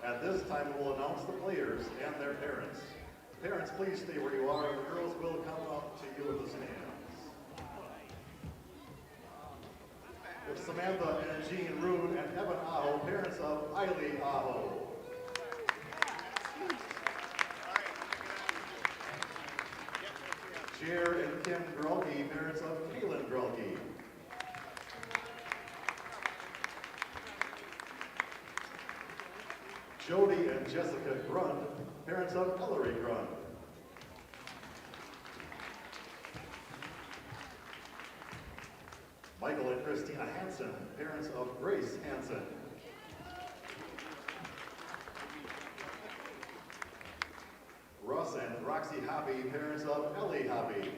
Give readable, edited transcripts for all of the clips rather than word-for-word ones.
At this time, we will announce the players and their parents. Parents, please stay where you are, and the girls will come up to you in the stands. With Samantha and Jean Rude and Evan Aho, parents of Eiley Aho. Jer and Kim Grulke, parents of Kaylin Grulke. Jody and Jessica Grund, parents of Ellery Grund. Michael and Christina Hansen, parents of Grace Hansen. Russ and Roxy Hoppy, parents of Ellie Hoppy.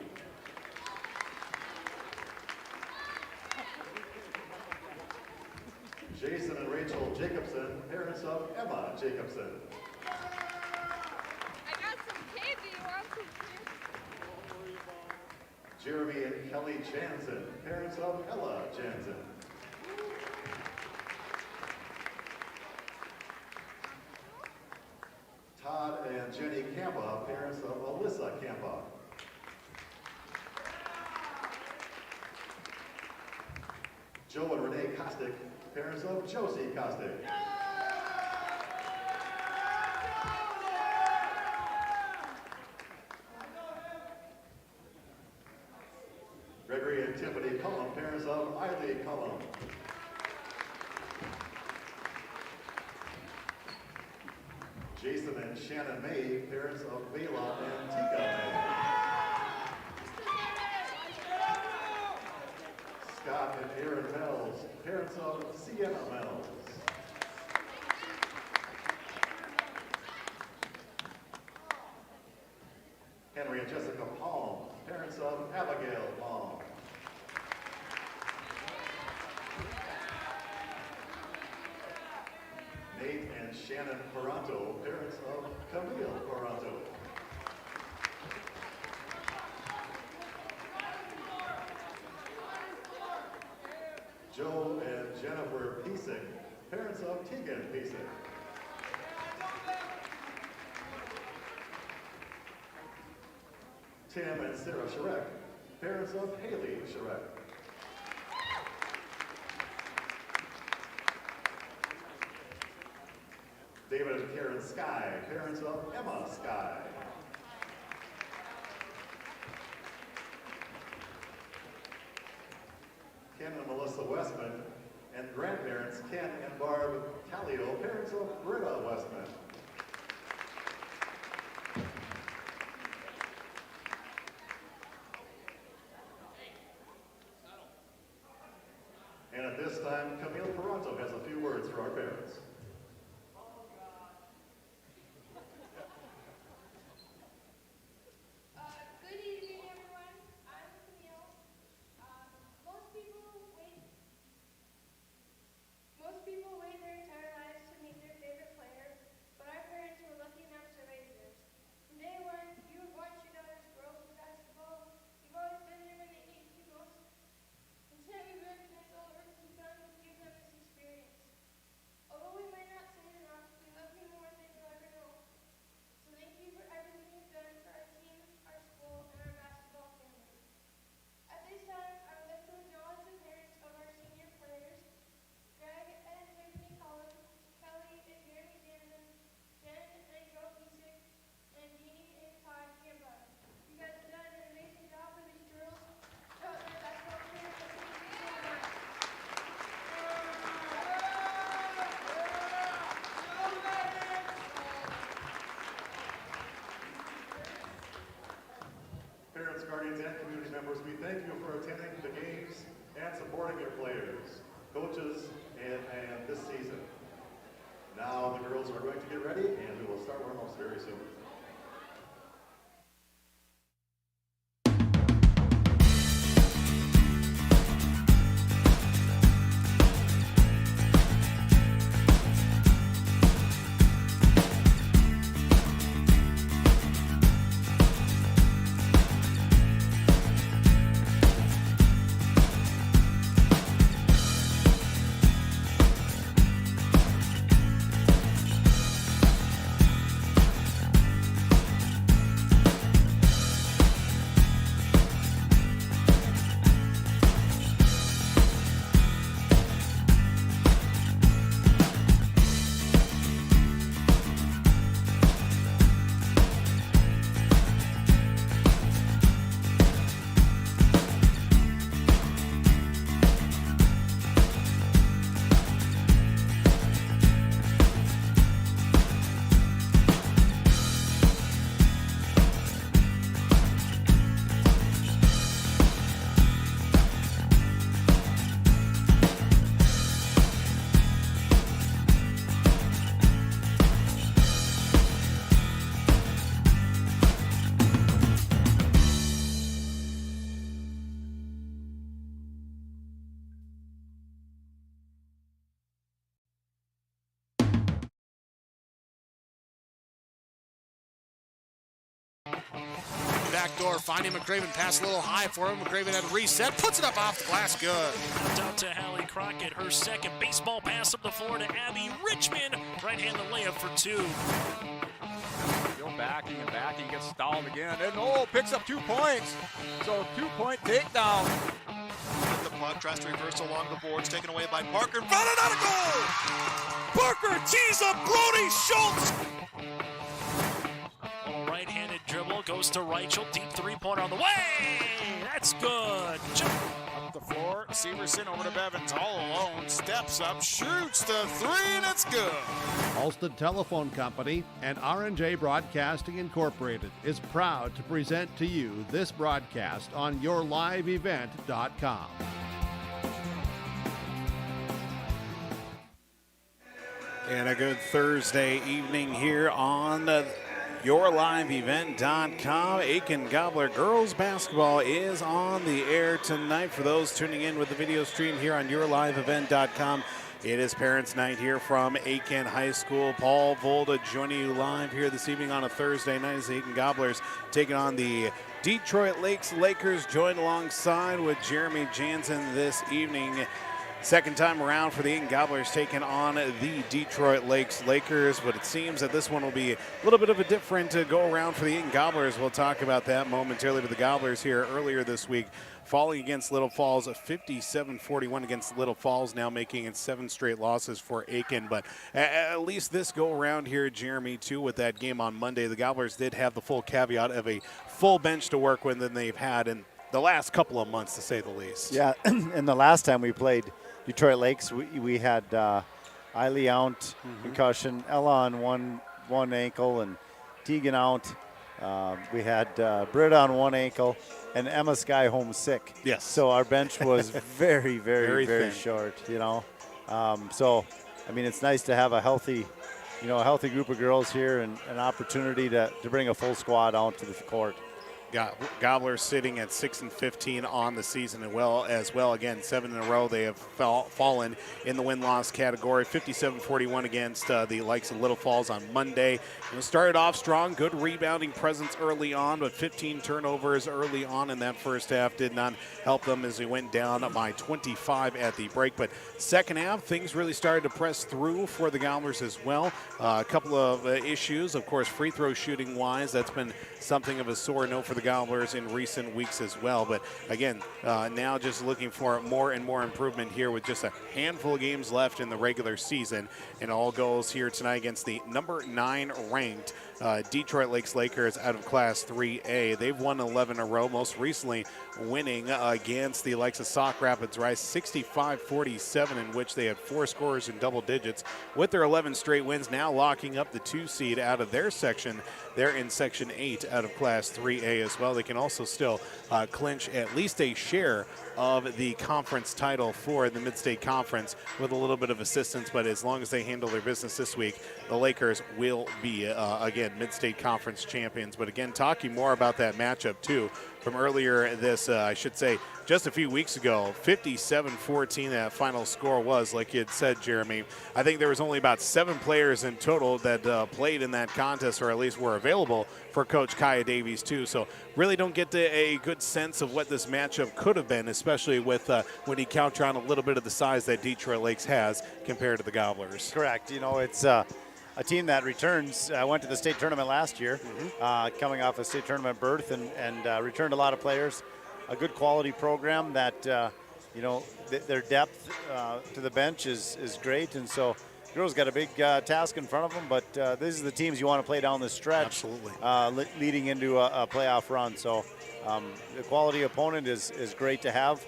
Jason and Rachel Jacobson, parents of Emma Jacobson. I got some candy. You want some candy? Jeremy and Kelly Jansen, parents of Ella Jansen. Todd and Jenny Campa, parents of Alyssa Campa. Joe and Renee Kostick, parents of Josie Kostick. Gregory and Tiffany Cullum, parents of Eiley Cullum. Jason and Shannon May, parents of Bela and Tika May. Scott and Aaron Mells, parents of Sienna Mells. Henry and Jessica Palm, parents of Abigail Palm. Nate and Shannon Paranto, parents of Camille Paranto. Joe and Jennifer Piesing, parents of Tegan Piesing. Tim and Sarah Shrek, parents of Haley Shrek. David and Karen Sky, parents of Emma Sky. Ken and Melissa Westman, and grandparents Ken and Barb Callio, parents of Britta Westman. And at this time, Camille Paranto has a few words for our parents. Good evening, everyone. I'm Camille. Most people wait their entire lives to meet their favorite player, but our parents were lucky enough to raise theirs. From day one, you have watched your daughters grow with basketball. You've always been there when they needed you most. And today we recognize all the work you've done to give them this experience. Although we might not say it enough, we love you more than you'll ever know. So thank you for everything you've done for our team, our school, and our basketball family. At this time, I would like to acknowledge the parents of our senior players, Greg and Tiffany Collins, Kelly and Jeremy Jansen, Jen and Joe Piesik, and Jeannie and Todd Campa. You guys have done an amazing job for these girls. Their basketball players, so thank you so much. Parents, guardians, and community members, we thank you for attending the games and supporting your players, coaches, and this season. Now the girls are going to get ready, and we will start warm-ups very soon. Backdoor finding McCraven, pass a little high for him. McCraven had reset, puts it up off the glass, good. Out to Hallie Crockett, her second baseball pass up the floor to Abby Richmond. Right-handed layup for 2. Still backing and backing, gets stalled again, and picks up 2 points. So 2-point takedown. The puck tries to reverse along the boards, taken away by Parker, and found it out of goal! Parker tees up Brody Schultz! Right-handed dribble, goes to Reichel, deep three-pointer on the way! That's good! Up the floor, Severson over to Bevins, all alone, steps up, shoots the 3, and it's good. Ulster Telephone Company and R&J Broadcasting Incorporated is proud to present to you this broadcast on yourliveevent.com. And a good Thursday evening here on yourliveevent.com. Aitkin Gobbler girls basketball is on the air tonight. For those tuning in with the video stream here on yourliveevent.com, it is Parents Night here from Aitkin High School. Paul Volda joining you live here this evening on a Thursday night as the Aitkin Gobblers taking on the Detroit Lakers, joined alongside with Jeremy Jansen this evening. Second time around for the Aitkin Gobblers taking on the Detroit Lakers, but it seems that this one will be a little bit of a different go-around for the Aitkin Gobblers. We'll talk about that momentarily. But the Gobblers here earlier this week falling against Little Falls, 57-41 against Little Falls, now making it 7 straight losses for Aitkin. But at least this go-around here, Jeremy, too, with that game on Monday, the Gobblers did have the full caveat of a full bench to work with than they've had in the last couple of months, to say the least. Yeah, and the last time we played Detroit Lakes, we had Eiley out, concussion, Ella on one ankle, and Tegan out. We had Britta on one ankle, and Emma Sky home sick. Yes. So our bench was very, very, very thin. short, you know. So, I mean, it's nice to have a healthy group of girls here and an opportunity to bring a full squad out to the court. Gobblers sitting at 6-15 on the season as well. Again, 7 in a row. They have fallen in the win-loss category. 57-41 against the likes of Little Falls on Monday. Started off strong, good rebounding presence early on, but 15 turnovers early on in that first half did not help them as they went down by 25 at the break. But second half, things really started to press through for the Gobblers as well. A couple of issues, of course, free throw shooting wise. That's been something of a sore note for the Gobblers in recent weeks as well. But again, now just looking for more and more improvement here with just a handful of games left in the regular season. And all goals here tonight against the number 9 ranked Detroit Lakers out of Class 3A. They've won 11 in a row, most recently winning against the likes of Sauk Rapids Rice 65-47, in which they had 4 scorers in double digits. With their 11 straight wins, now locking up the 2 seed out of their section. They're in Section 8 out of Class 3A as well. They can also still clinch at least a share of the conference title for the Mid-State Conference with a little bit of assistance, but as long as they handle their business this week, the Lakers will be, again, Mid-State Conference champions. But again, talking more about that matchup, too, from earlier this, I should say, just a few weeks ago, 57-14 that final score was, like you had said, Jeremy. I think there was only about 7 players in total that played in that contest, or at least were available for Coach Kaya Davies, too. So really don't get a good sense of what this matchup could have been, especially with when you count on a little bit of the size that Detroit Lakes has compared to the Gobblers. Correct. You know, it's a team that returns. Went to the state tournament last year, coming off a state tournament berth, and returned a lot of players. A good quality program that, you know, their depth to the bench is great. And so girls got a big task in front of them, but these are the teams you want to play down the stretch. Absolutely. Leading into a playoff run. So the quality opponent is great to have,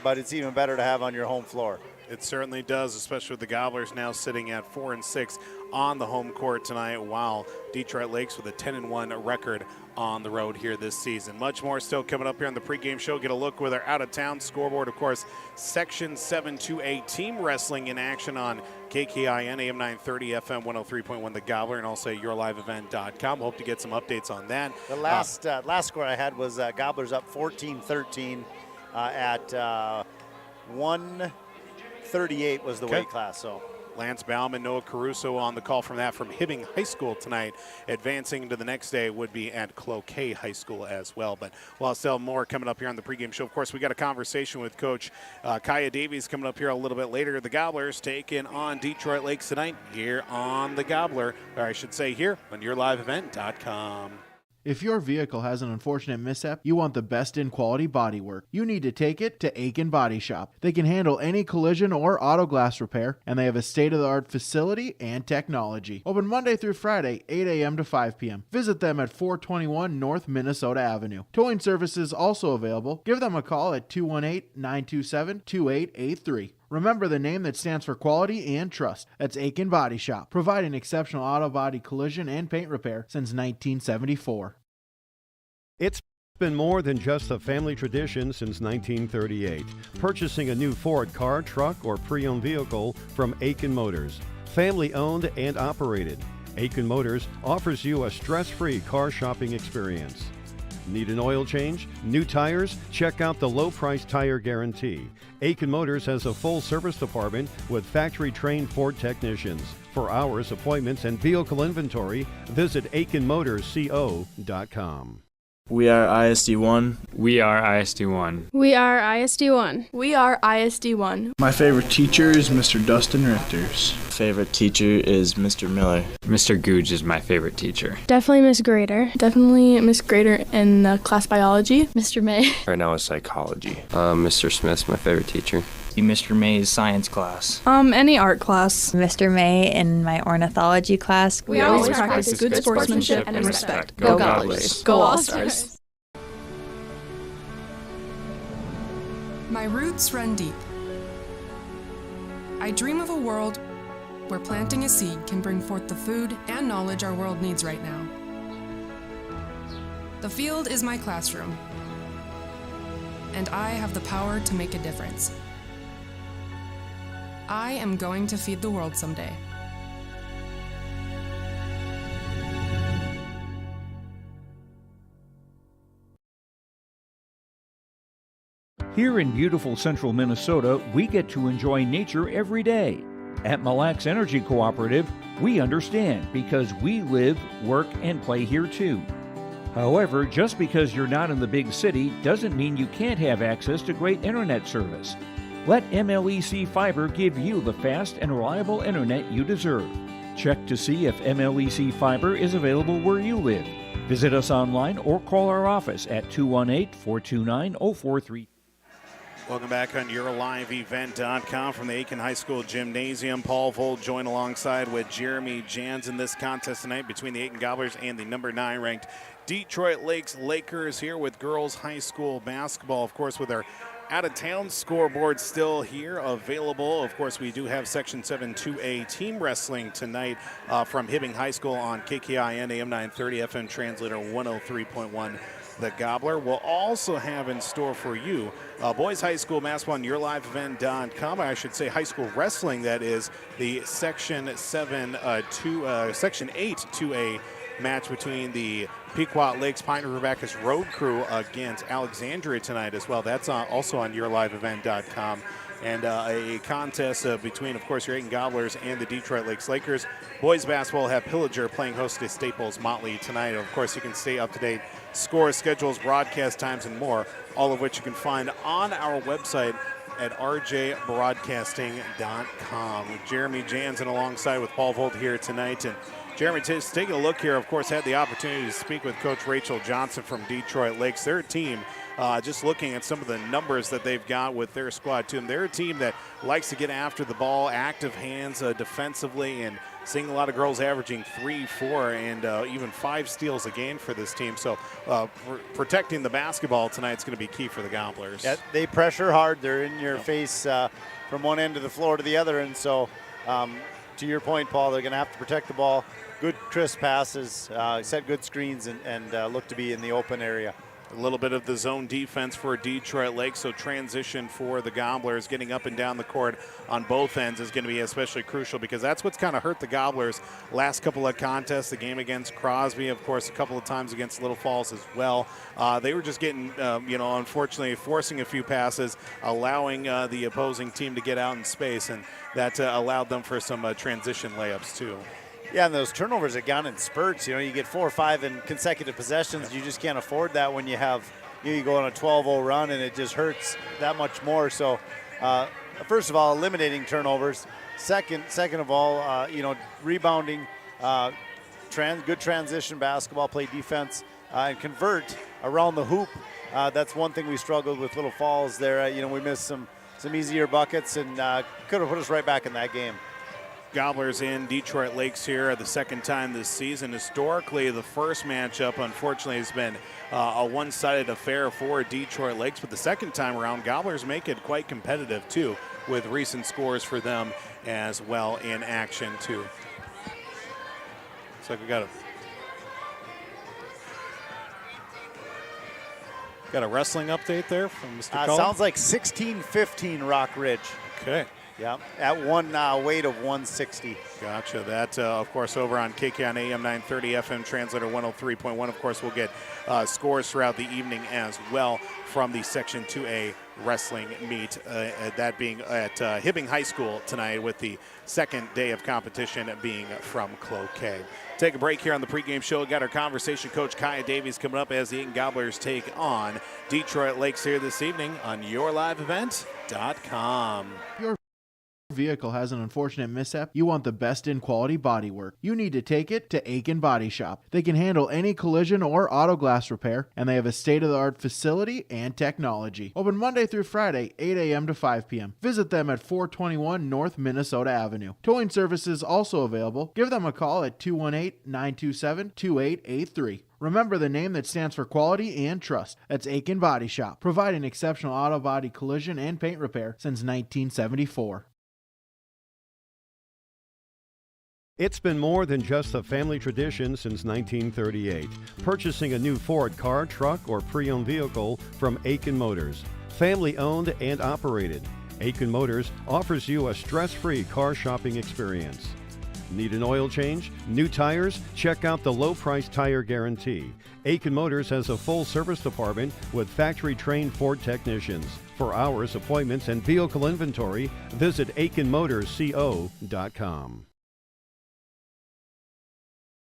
but it's even better to have on your home floor. It certainly does, especially with the Gobblers now sitting at 4-6 on the home court tonight, while Detroit Lakes with a 10-1 record on the road here this season. Much more still coming up here on the pregame show. Get a look with our out-of-town scoreboard. Of course, Section 7-2A team wrestling in action on KKIN, AM 930, FM 103.1 The Gobbler, and also yourliveevent.com. Hope to get some updates on that. The last score I had was Gobblers up 14-13 at 138 was the weight class. So Lance Bauman, Noah Caruso on the call from that from Hibbing High School tonight. Advancing to the next day would be at Cloquet High School as well. But we'll still more coming up here on the pregame show. Of course, we got a conversation with Coach Kaya Davies coming up here a little bit later. The Gobblers taking on Detroit Lakes tonight here on the Gobbler, or I should say here on YourLiveEvent.com. If your vehicle has an unfortunate mishap, you want the best in quality bodywork. You need to take it to Aitkin Body Shop. They can handle any collision or auto glass repair, and they have a state-of-the-art facility and technology. Open Monday through Friday, 8 a.m. to 5 p.m. Visit them at 421 North Minnesota Avenue. Towing services also available. Give them a call at 218-927-2883. Remember the name that stands for quality and trust. That's Aitkin Body Shop, providing exceptional auto body collision and paint repair since 1974. It's been more than just a family tradition since 1938. Purchasing a new Ford car, truck, or pre-owned vehicle from Aitkin Motors. Family owned and operated. Aitkin Motors offers you a stress-free car shopping experience. Need an oil change? New tires? Check out the low-price tire guarantee. Aitkin Motors has a full service department with factory-trained Ford technicians. For hours, appointments, and vehicle inventory, visit AitkinMotorsCO.com. We are ISD1. We are ISD1. We are ISD1. We are ISD1. My favorite teacher is Mr. Dustin Richters. Favorite teacher is Mr. Miller. Mr. Googe is my favorite teacher. Definitely Miss Grader. Definitely Miss Grader in class biology. Mr. May. Right now is psychology. Mr. Smith's my favorite teacher. Mr. May's science class. Any art class. Mr. May in my ornithology class. We always practice good sportsmanship and respect. Go Gobblers. Go All-Stars. My roots run deep. I dream of a world where planting a seed can bring forth the food and knowledge our world needs right now. The field is my classroom, and I have the power to make a difference. I am going to feed the world someday. Here in beautiful central Minnesota, we get to enjoy nature every day. At Mille Lacs Energy Cooperative, we understand because we live, work, and play here too. However, just because you're not in the big city doesn't mean you can't have access to great internet service. Let MLEC Fiber give you the fast and reliable internet you deserve. Check to see if MLEC Fiber is available where you live. Visit us online or call our office at 218-429-0433. Welcome back on YourLiveEvent.com from the Aitkin High School Gymnasium. Paul Vold joined alongside with Jeremy Jans in this contest tonight between the Aitkin Gobblers and the number 9 ranked Detroit Lakes Lakers here with girls high school basketball. Of course, with our out-of-town scoreboard still here available. Of course, we do have Section 7 2A team wrestling tonight from Hibbing High School on KKIN AM 930 FM translator 103.1. The Gobbler will also have in store for you boys high school basketball on YourLiveEvent.com. I should say high school wrestling, that is the Section 8 2A match between the Pequot Lakes Pine River Bacchus Road Crew against Alexandria tonight as well. That's also on YourLiveEvent.com. And a contest between, of course, your Aitkin Gobblers and the Detroit Lakes Lakers. Boys basketball will have Pillager playing host to Staples Motley tonight. Of course, you can stay up to date, scores, schedules, broadcast times, and more, all of which you can find on our website at rjbroadcasting.com. With Jeremy Jansen alongside with Paul Vold here tonight. And Jeremy, just taking a look here, of course, had the opportunity to speak with Coach Rachel Johnson from Detroit Lakes. Their team, just looking at some of the numbers that they've got with their squad, too. They're a team that likes to get after the ball, active hands defensively, and seeing a lot of girls averaging 3, 4, and even 5 steals a game for this team. So protecting the basketball tonight is going to be key for the Gobblers. Yeah, they pressure hard. They're in your face from one end of the floor to the other. And so, to your point, Paul, they're going to have to protect the ball. Good, crisp passes, set good screens, and look to be in the open area. A little bit of the zone defense for Detroit Lake, so transition for the Gobblers, getting up and down the court on both ends is going to be especially crucial, because that's what's kind of hurt the Gobblers last couple of contests. The game against Crosby, of course, a couple of times against Little Falls as well. They were just getting, unfortunately forcing a few passes, allowing the opposing team to get out in space, and that allowed them for some transition layups too. Yeah, and those turnovers have gone in spurts. You get 4 or 5 in consecutive possessions. You just can't afford that when you have, you go on a 12-0 run, and it just hurts that much more. So, first of all, eliminating turnovers. Second of all, rebounding, good transition basketball, play defense, and convert around the hoop. That's one thing we struggled with Little Falls there. We missed some easier buckets, and could have put us right back in that game. Gobblers in Detroit Lakes here the second time this season. Historically, the first matchup, unfortunately, has been a one-sided affair for Detroit Lakes, but the second time around, Gobblers make it quite competitive too, with recent scores for them as well in action too. Looks like we got a wrestling update there from Mr. Cullen. Sounds like 16-15 Rock Ridge. Okay. Yeah, at one weight of 160. Gotcha. That, of course, over on KKN AM 930 FM Translator 103.1. Of course, we'll get scores throughout the evening as well from the Section 2A wrestling meet. That being at Hibbing High School tonight, with the second day of competition being from Cloquet. Take a break here on the pregame show. We got our conversation. Coach Kaya Davies coming up as the Aitkin Gobblers take on Detroit Lakes here this evening on YourLiveEvent.com. Vehicle has an unfortunate mishap, you want the best in quality bodywork. You need to take it to Aitkin Body Shop. They can handle any collision or auto glass repair, and they have a state-of-the-art facility and technology. Open Monday through Friday, 8 a.m. to 5 p.m. Visit them at 421 North Minnesota Avenue. Towing services also available. Give them a call at 218-927-2883. Remember the name that stands for quality and trust. That's Aitkin Body Shop, providing exceptional auto body collision and paint repair since 1974. It's been more than just a family tradition since 1938. Purchasing a new Ford car, truck, or pre-owned vehicle from Aitkin Motors. Family owned and operated. Aitkin Motors offers you a stress-free car shopping experience. Need an oil change? New tires? Check out the low-price tire guarantee. Aitkin Motors has a full service department with factory-trained Ford technicians. For hours, appointments, and vehicle inventory, visit AitkinMotorsCO.com.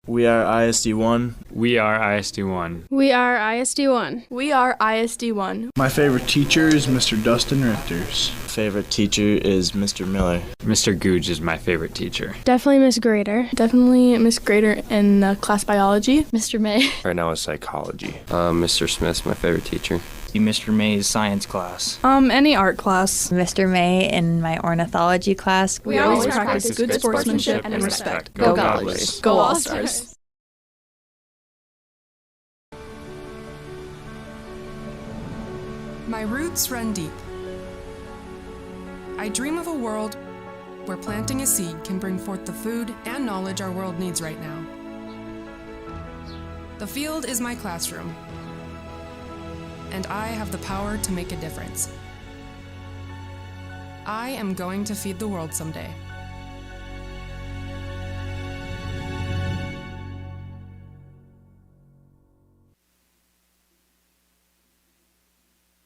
We are ISD1. We are ISD1. We are ISD1. We are ISD1. My favorite teacher is Mr. Dustin Richters. Favorite teacher is Mr. Miller. Mr. Googe is my favorite teacher. Definitely Miss Grader. Definitely Miss Grader in class biology. Mr. May. Right now is psychology. Mr. Smith's my favorite teacher. Mr. May's science class. Any art class. Mr. May in my ornithology class. We always practice good sportsmanship and respect. Go Gobblers. Go All-Stars. My roots run deep. I dream of a world where planting a seed can bring forth the food and knowledge our world needs right now. The field is my classroom, and I have the power to make a difference. I am going to feed the world someday.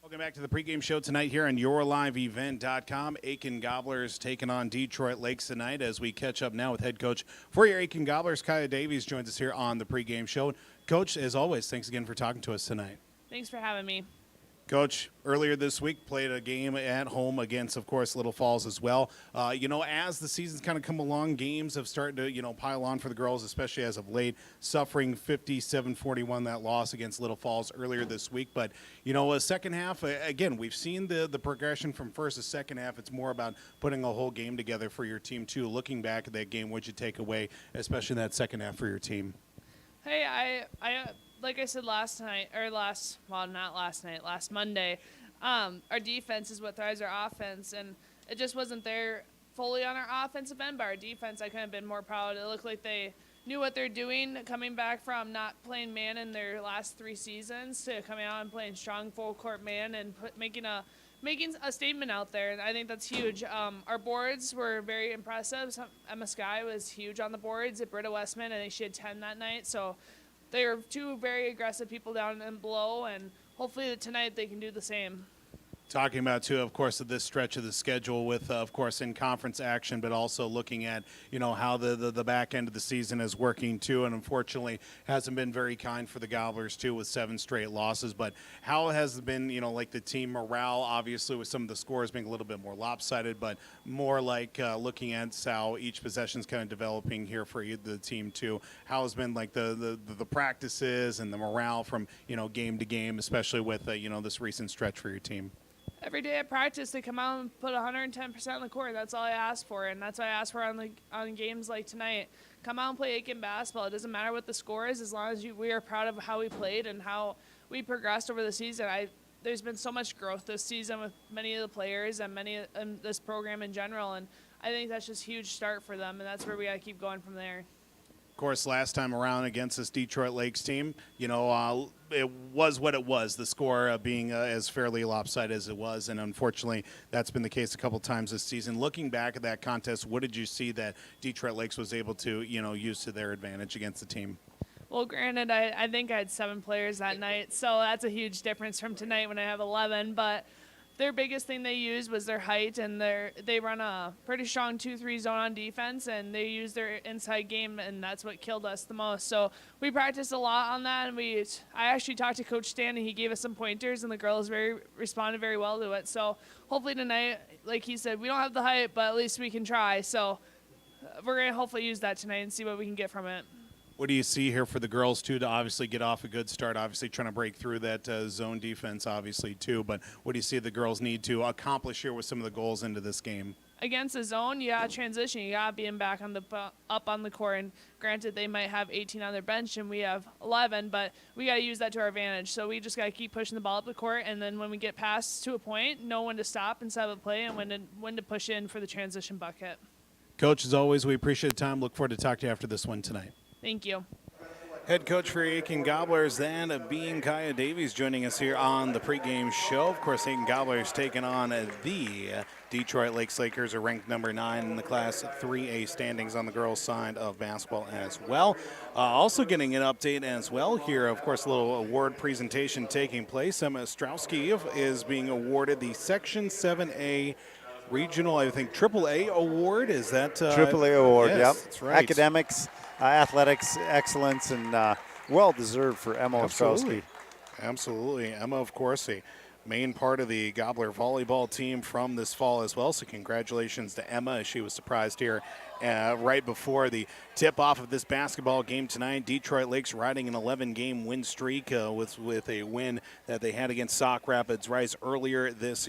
Welcome back to the pregame show tonight here on YourLiveEvent.com. Aitkin Gobblers taking on Detroit Lakes tonight as we catch up now with head coach for your Aitkin Gobblers. Kaya Davies joins us here on the pregame show. Coach, as always, thanks again for talking to us tonight. Thanks for having me. Coach, earlier this week played a game at home against, of course, Little Falls as well. As the season's kind of come along, games have started to, pile on for the girls, especially as of late, suffering 57-41, that loss against Little Falls earlier this week. But, a second half, again, we've seen the progression from first to second half. It's more about putting a whole game together for your team, too. Looking back at that game, what'd you take away, especially in that second half for your team? Hey, I like I said last Monday, our defense is what thrives our offense, and it just wasn't there fully on our offensive end, but our defense, I couldn't have been more proud. It looked like they knew what they're doing, coming back from not playing man in their last 3 seasons to coming out and playing strong full court man and making a statement out there, and I think that's huge. Our boards were very impressive. Emma Sky was huge on the boards. At Britta Westman, I think she had 10 that night, so they were 2 very aggressive people down and below, and hopefully tonight they can do the same. Talking about, too, of course, of this stretch of the schedule with, of course, in conference action, but also looking at, how the back end of the season is working, too, and unfortunately hasn't been very kind for the Gobblers, too, with 7 straight losses. But how has it been, like the team morale, obviously, with some of the scores being a little bit more lopsided, but more like looking at how each possession is kind of developing here for the team, too. How has been, like, the practices and the morale from, game to game, especially with, this recent stretch for your team? Every day at practice, they come out and put 110% on the court. That's all I ask for, and that's what I ask for on games like tonight. Come out and play Aitkin basketball. It doesn't matter what the score is, as long as we are proud of how we played and how we progressed over the season. There's been so much growth this season with many of the players and this program in general, and I think that's just a huge start for them, and that's where we got to keep going from there. Of course, last time around against this Detroit Lakes team, it was what it was, the score being as fairly lopsided as it was, and unfortunately that's been the case a couple times this season. Looking back at that contest, what did you see that Detroit Lakes was able to, use to their advantage against the team? Well, granted, I think I had 7 players that night, so that's a huge difference from tonight when I have 11, but their biggest thing they used was their height, and they run a pretty strong 2-3 zone on defense, and they use their inside game, and that's what killed us the most. So we practiced a lot on that, and I actually talked to Coach Stan, and he gave us some pointers, and the girls responded very well to it. So hopefully tonight, like he said, we don't have the height, but at least we can try. So we're going to hopefully use that tonight and see what we can get from it. What do you see here for the girls, too, to obviously get off a good start, obviously trying to break through that zone defense, obviously, too, but what do you see the girls need to accomplish here with some of the goals into this game? Against the zone, you got to transition. You got to be back up on the court, and granted, they might have 18 on their bench, and we have 11, but we got to use that to our advantage. So we just got to keep pushing the ball up the court, and then when we get past to a point, know when to stop and set up a play and when to push in for the transition bucket. Coach, as always, we appreciate the time. Look forward to talking to you after this one tonight. Thank you. Head coach for Aitkin Gobblers, then being Kaya Davies, joining us here on the pregame show. Of course, Aitkin Gobblers taking on the Detroit Lakes Lakers, are ranked number 9 in the Class 3A standings on the girls' side of basketball as well. Also getting an update as well here, of course, a little award presentation taking place. Emma Strowski is being awarded the Section 7A Regional, I think, AAA award. Is that AAA award? Yes, yep. That's right. Academics, athletics, excellence, and well deserved for Emma Ostrowski. Absolutely. Emma, of course, a main part of the Gobbler volleyball team from this fall as well. So congratulations to Emma, as she was surprised here right before the tip-off of this basketball game tonight. Detroit Lakes riding an 11-game win streak with a win that they had against Sauk Rapids Rice earlier this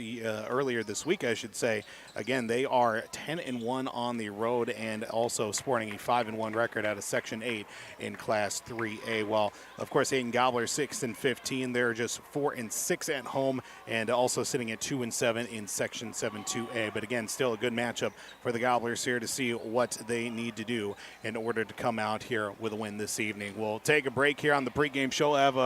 week, I should say. Again, they are 10-1 on the road and also sporting a 5-1 record out of Section 8 in Class 3A. While, of course, Aitkin Gobbler 6-15. They're just 4-6 at home and also sitting at 2-7 in Section 7-2A. But again, still a good matchup for the Gobblers here to see what they need to do in order to come out here with a win this evening. We'll take a break here on the pregame show. We'll have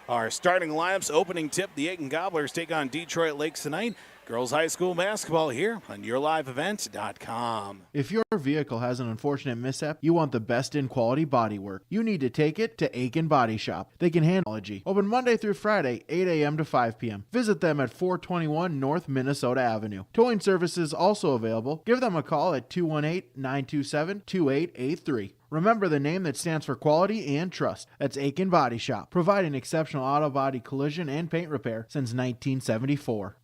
our starting lineups. Opening tip, the Aitkin Gobblers take on Detroit Lakes tonight. Girls High School basketball here on YourLiveEvent.com. If your vehicle has an unfortunate mishap, you want the best in quality bodywork. You need to take it to Aitkin Body Shop. They can handle it. Open Monday through Friday, 8 a.m. to 5 p.m. Visit them at 421 North Minnesota Avenue. Towing services also available. Give them a call at 218-927-2883. Remember the name that stands for quality and trust. That's Aitkin Body Shop, providing exceptional auto body collision and paint repair since 1974.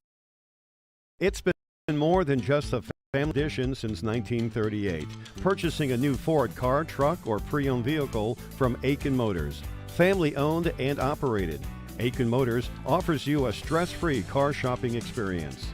It's been more than just a family tradition since 1938. Purchasing a new Ford car, truck, or pre-owned vehicle from Aitkin Motors. Family owned and operated. Aitkin Motors offers you a stress-free car shopping experience.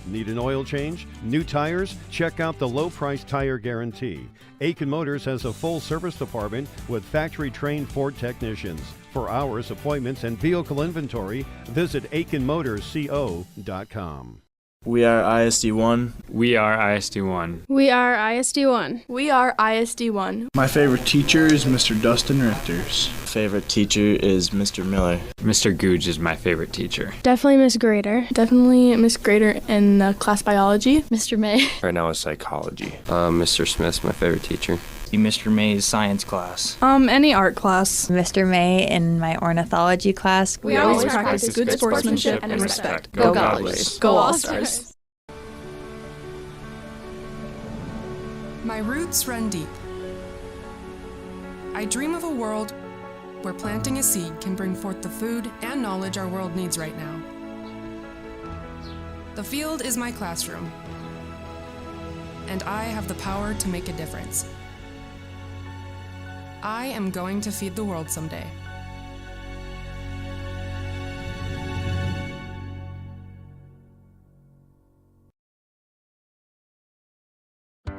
Need an oil change? New tires? Check out the low-price tire guarantee. Aitkin Motors has a full service department with factory-trained Ford technicians. For hours, appointments, and vehicle inventory, visit AitkinMotorsCO.com. We are ISD 1. We are ISD 1. We are ISD 1. We are ISD 1. My favorite teacher is Mr. Dustin Richters. Favorite teacher is Mr. Miller. Mr. Googe is my favorite teacher. Definitely Miss Grader. Definitely Miss Grader in class biology. Mr. May. Right now is psychology. Mr. Smith's my favorite teacher. Mr. May's science class. Any art class. Mr. May in my ornithology class. We always practice good sportsmanship and respect. Go Gobblers. Go All-Stars. My roots run deep. I dream of a world where planting a seed can bring forth the food and knowledge our world needs right now. The field is my classroom, and I have the power to make a difference. I am going to feed the world someday.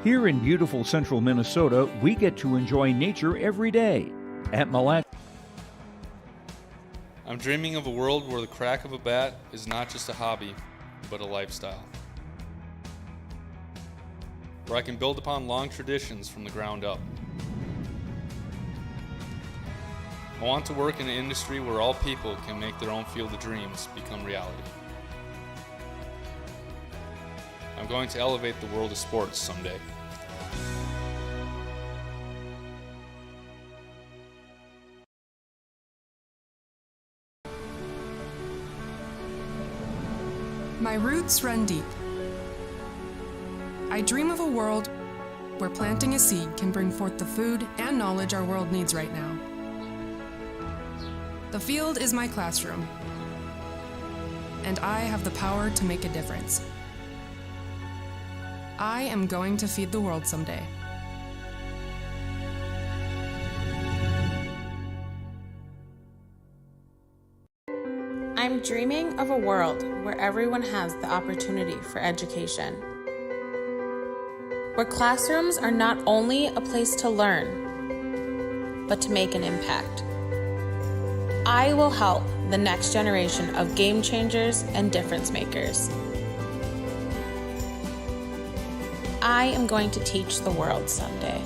Here in beautiful central Minnesota, we get to enjoy nature every day. At Mille Lacs. I'm dreaming of a world where the crack of a bat is not just a hobby, but a lifestyle. Where I can build upon long traditions from the ground up. I want to work in an industry where all people can make their own field of dreams become reality. I'm going to elevate the world of sports someday. My roots run deep. I dream of a world where planting a seed can bring forth the food and knowledge our world needs right now. The field is my classroom, and I have the power to make a difference. I am going to feed the world someday. I'm dreaming of a world where everyone has the opportunity for education. Where classrooms are not only a place to learn, but to make an impact. I will help the next generation of game changers and difference makers. I am going to teach the world someday.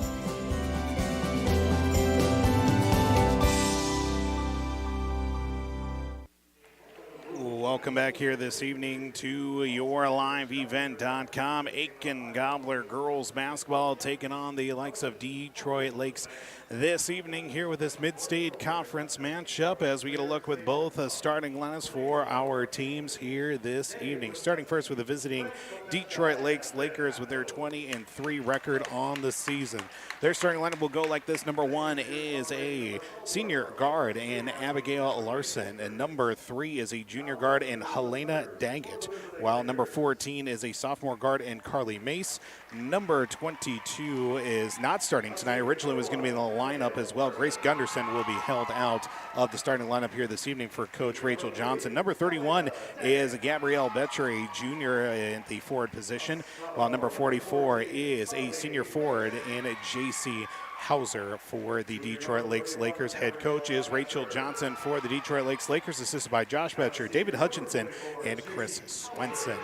Welcome back here this evening to yourliveevent.com. Aitkin Gobbler girls basketball taking on the likes of Detroit Lakes this evening here with this mid-state conference matchup as we get a look with both starting lineups for our teams here this evening. Starting first with the visiting Detroit Lakes Lakers with their 20-3 record on the season. Their starting lineup will go like this. Number 1 is a senior guard in Abigail Larson, and number 3 is a junior guard in Helena Daggett, while number 14 is a sophomore guard in Carly Mace. Number 22 is not starting tonight. Originally was going to be in the lineup as well. Grace Gunderson will be held out of the starting lineup here this evening for Coach Rachel Johnson. Number 31 is Gabrielle Betcher, a junior in the forward position, while number 44 is a senior forward in J.C. Hauser for the Detroit Lakes Lakers. Head coach is Rachel Johnson for the Detroit Lakes Lakers, assisted by Josh Betcher, David Hutchinson, and Chris Swenson.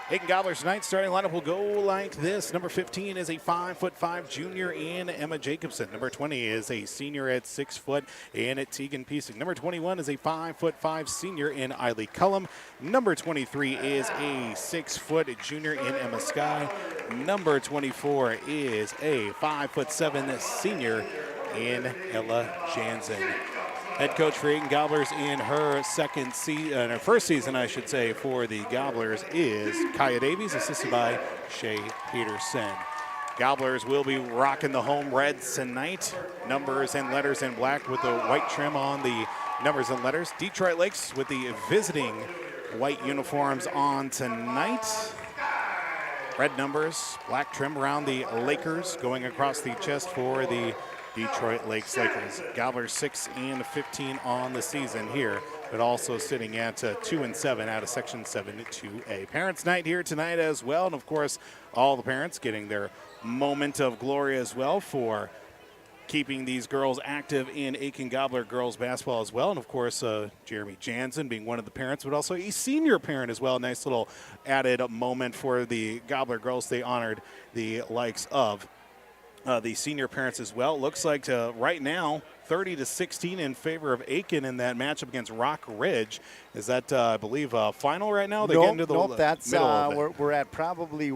Aitkin Gobblers tonight starting lineup will go like this. Number 15 is a 5'5" junior in Emma Jacobson. Number 20 is a senior at 6 foot in Tegan Piesing. Number 21 is a 5'5" senior in Eiley Cullum. Number 23 is a 6 foot junior in Emma Sky. Number 24 is a 5'7" senior in Ella Jansen. Head coach for Aitkin Gobblers in her first season, I should say, for the Gobblers is Kaya Davies, assisted by Shay Peterson. Gobblers will be rocking the home reds tonight. Numbers and letters in black with the white trim on the numbers and letters. Detroit Lakes with the visiting white uniforms on tonight. Red numbers, black trim around the Lakers, going across the chest for the Detroit Lakes Lakers. Gobblers 6-15 on the season here, but also sitting at 2-7 out of Section 7-2A. Parents' night here tonight as well, and of course, all the parents getting their moment of glory as well for keeping these girls active in Aitkin Gobbler girls basketball as well. And, of course, Jeremy Jansen being one of the parents, but also a senior parent as well. Nice little added moment for the Gobbler girls. They honored the likes of the senior parents as well. Looks like right now 30-16 in favor of Aitkin in that matchup against Rock Ridge. Is that, I believe, final right now? They get into the nope, that's middle of it. we're at probably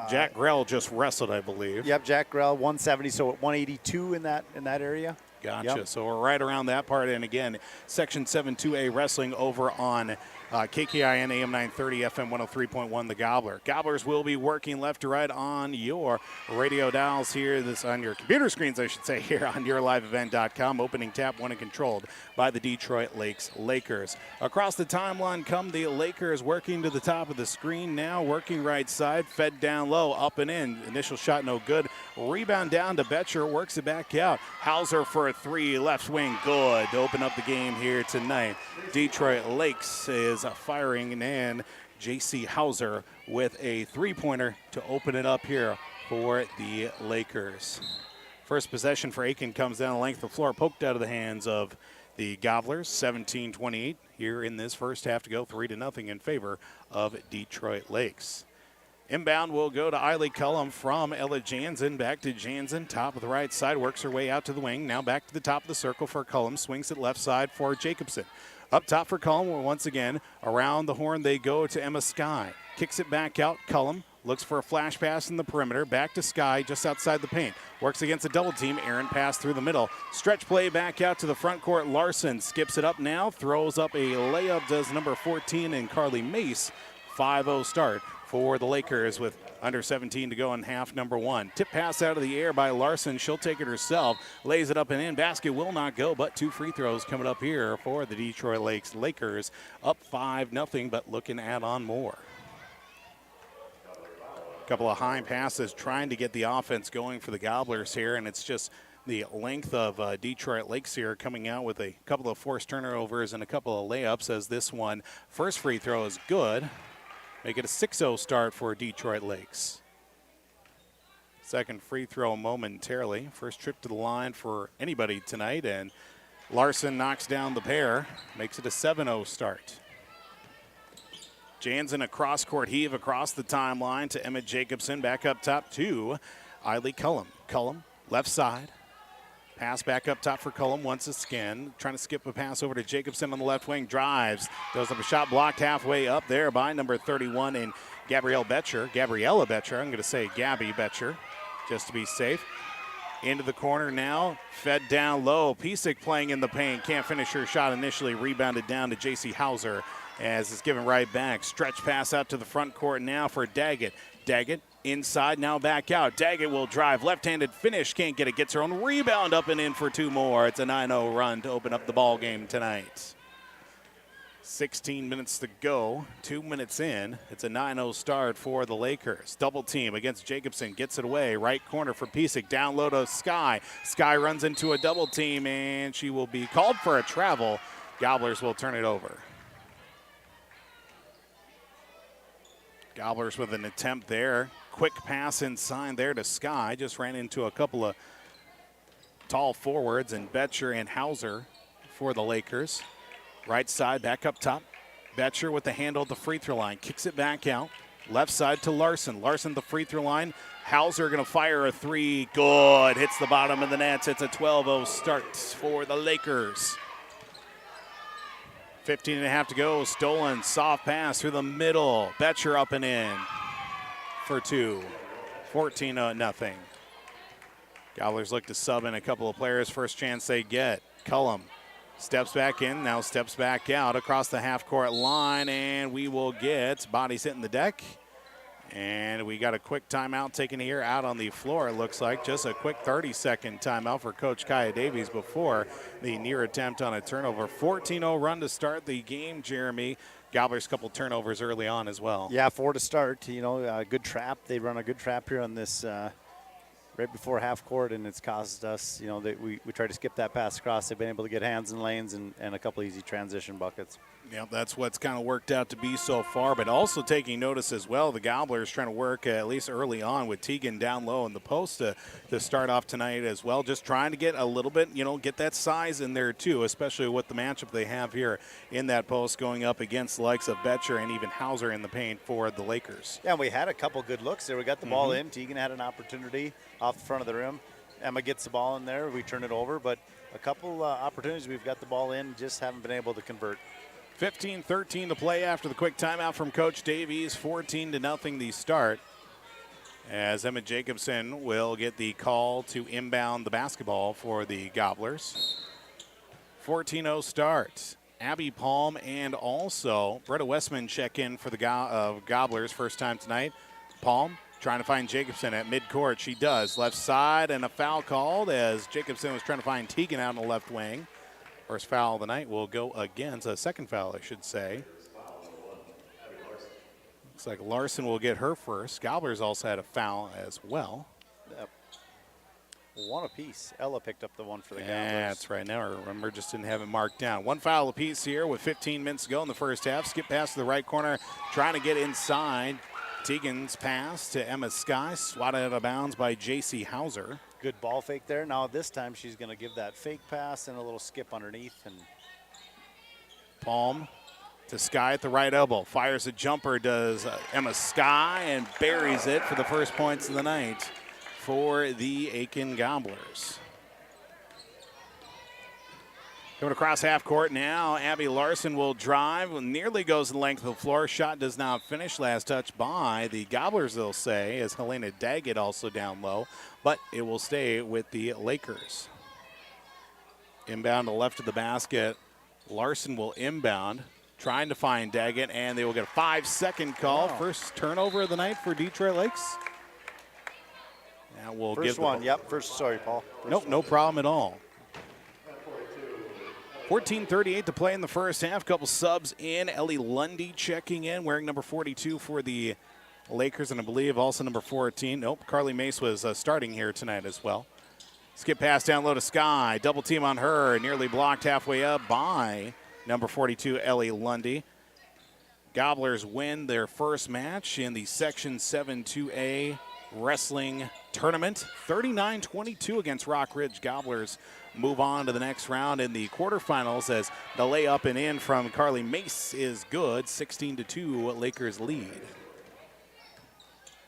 Jack Grell just wrestled, I believe. Yep, Jack Grell 170, so at 182 in that area. Gotcha. Yep. So we're right around that part. And again, Section 7-2A wrestling over on KKIN AM 930 FM 103.1 The Gobbler. Gobblers will be working left to right on your radio dials here, on your computer screens, I should say, here on yourliveevent.com. Opening tap, won and controlled by the Detroit Lakes Lakers. Across the timeline come the Lakers, working to the top of the screen now, working right side, fed down low, up and in. Initial shot no good. Rebound down to Betcher, works it back out. Hauser for a three, left wing, good to open up the game here tonight. Detroit Lakes is firing, and J.C. Hauser with a three-pointer to open it up here for the Lakers. First possession for Aitkin comes down the length of the floor, poked out of the hands of the Gobblers. 17-28 here in this first half to go, 3-0 in favor of Detroit Lakes. Inbound will go to Eiley Cullum from Ella Jansen. Back to Jansen, top of the right side, works her way out to the wing. Now back to the top of the circle for Cullum, swings it left side for Jacobson. Up top for Cullum, once again, around the horn they go to Emma Sky. Kicks it back out, Cullum looks for a flash pass in the perimeter, back to Sky just outside the paint. Works against a double team, Aaron pass through the middle. Stretch play back out to the front court, Larson skips it up now, throws up a layup, does number 14 and Carly Mace. 5-0 start for the Lakers with under 17 to go in half number one. Tip pass out of the air by Larson. She'll take it herself. Lays it up and in. Basket will not go, but two free throws coming up here for the Detroit Lakers. Up 5-0, but looking to add on more. A couple of high passes trying to get the offense going for the Gobblers here, and it's just the length of Detroit Lakes here coming out with a couple of forced turnovers and a couple of layups as this one. First free throw is good. Make it a 6-0 start for Detroit Lakes. Second free throw momentarily. First trip to the line for anybody tonight, and Larson knocks down the pair. Makes it a 7-0 start. Jansen a cross-court heave across the timeline to Emma Jacobson. Back up top to Eiley Cullum. Cullum, left side. Pass back up top for Cullum once again. Trying to skip a pass over to Jacobson on the left wing. Drives. Does up a shot blocked halfway up there by number 31 and Gabriella Betcher. I'm going to say Gabby Betcher just to be safe. Into the corner now. Fed down low. Piesic playing in the paint. Can't finish her shot initially. Rebounded down to J.C. Hauser as it's given right back. Stretch pass out to the front court now for Daggett. Daggett inside, now back out. Daggett will drive. Left-handed finish. Can't get it. Gets her own rebound up and in for two more. It's a 9-0 run to open up the ball game tonight. 16 minutes to go. 2 minutes in. It's a 9-0 start for the Lakers. Double team against Jacobson. Gets it away. Right corner for Piesic. Down low to Sky. Sky runs into a double team, and she will be called for a travel. Gobblers will turn it over. Gobblers with an attempt there. Quick pass inside there to Sky. Just ran into a couple of tall forwards, and Betcher and Hauser for the Lakers. Right side, back up top. Betcher with the handle at the free throw line. Kicks it back out. Left side to Larson. Larson the free throw line. Hauser going to fire a three. Good. Hits the bottom of the net. It's a 12-0 start for the Lakers. 15.5 to go. Stolen soft pass through the middle. Betcher up and in for two. 14-0. Gobblers look to sub in a couple of players. First chance they get. Cullum steps back in, now steps back out across the half-court line, and we will get bodies hitting the deck. And we got a quick timeout taken here out on the floor, it looks like. Just a quick 30-second timeout for Coach Kaya Davies before the near attempt on a turnover. 14-0 run to start the game, Jeremy. Gobblers couple turnovers early on as well. Yeah, 4 to start. You know, a good trap. They run a good trap here on this right before half court, and it's caused us, you know, we tried to skip that pass across. They've been able to get hands in lanes and a couple easy transition buckets. Yeah, that's what's kind of worked out to be so far, but also taking notice as well, the Gobblers trying to work at least early on with Tegan down low in the post to start off tonight as well. Just trying to get a little bit, get that size in there too, especially with the matchup they have here in that post going up against the likes of Betcher and even Hauser in the paint for the Lakers. Yeah, we had a couple good looks there. We got the ball in. Tegan had an opportunity off the front of the rim. Emma gets the ball in there. We turn it over, but a couple opportunities we've got the ball in, just haven't been able to convert. 15-13 to play after the quick timeout from Coach Davies. 14-0 the start. As Emma Jacobson will get the call to inbound the basketball for the Gobblers. 14-0 start. Abby Palm and also Britta Westman check in for the Gobblers first time tonight. Palm trying to find Jacobson at midcourt. She does. Left side and a foul called as Jacobson was trying to find Tegan out on the left wing. First foul of the night will go against, a second foul, I should say. Looks like Larson will get her first. Gobblers also had a foul as well. Yep. One apiece. Ella picked up the one for the Gobblers. That's right. Now I remember, just didn't have it marked down. One foul apiece here with 15 minutes to go in the first half. Skip pass to the right corner, trying to get inside. Tegan's pass to Emma Sky, swatted out of bounds by J.C. Hauser. Good ball fake there. Now this time she's going to give that fake pass and a little skip underneath. And Palm to Sky at the right elbow. Fires a jumper, does Emma Sky, and buries it for the first points of the night for the Aitkin Gobblers. Coming across half court now, Abby Larson will drive. Nearly goes the length of the floor. Shot does not finish. Last touch by the Gobblers, they'll say, as Helena Daggett also down low. But it will stay with the Lakers. Inbound to the left of the basket. Larson will inbound, trying to find Daggett, and they will get a 5-second call. Wow. First turnover of the night for Detroit Lakes. Now we'll first give one, yep. First, sorry, Paul. Nope, no problem at all. 14:38 to play in the first half. Couple subs in. Ellie Lundy checking in, wearing number 42 for the Lakers, and I believe also number 14. Nope, Carly Mace was starting here tonight as well. Skip pass down low to Sky. Double team on her. Nearly blocked halfway up by number 42, Ellie Lundy. Gobblers win their first match in the Section 7-2A wrestling tournament. 39-22 against Rock Ridge. Gobblers move on to the next round in the quarterfinals as the layup and in from Carly Mace is good. 16-2 Lakers lead.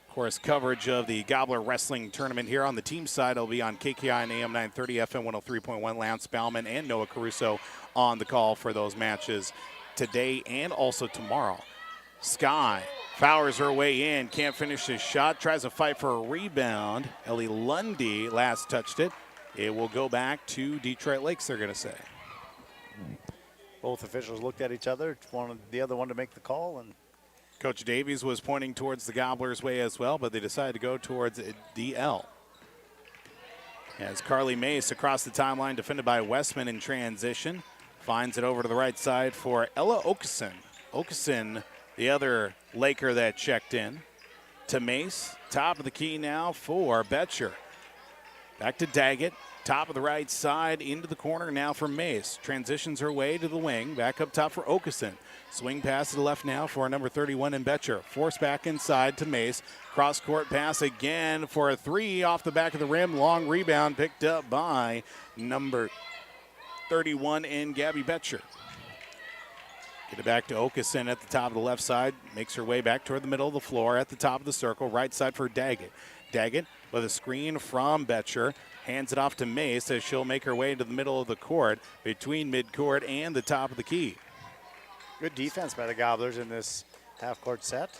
Of course, coverage of the Gobbler Wrestling Tournament here on the team side will be on KKI and AM 930, FM 103.1. Lance Bauman and Noah Caruso on the call for those matches today and also tomorrow. Sky fouls her way in, can't finish his shot, tries to fight for a rebound. Ellie Lundy last touched it. It will go back to Detroit Lakes, they're going to say. Both officials looked at each other, wanted the other one to make the call. And Coach Davies was pointing towards the Gobblers' way as well, but they decided to go towards DL. As Carly Mace across the timeline, defended by Westman in transition. Finds it over to the right side for Ella Okeson. Okeson, the other Laker that checked in. To Mace, top of the key now for Betcher. Back to Daggett, top of the right side, into the corner now for Mace. Transitions her way to the wing, back up top for Okeson. Swing pass to the left now for number 31 in Betcher. Force back inside to Mace. Cross-court pass again for a three off the back of the rim. Long rebound picked up by number 31 in Gabby Betcher. Get it back to Okeson at the top of the left side. Makes her way back toward the middle of the floor at the top of the circle. Right side for Daggett. Daggett with a screen from Betcher. Hands it off to Mace as she'll make her way into the middle of the court between midcourt and the top of the key. Good defense by the Gobblers in this half-court set.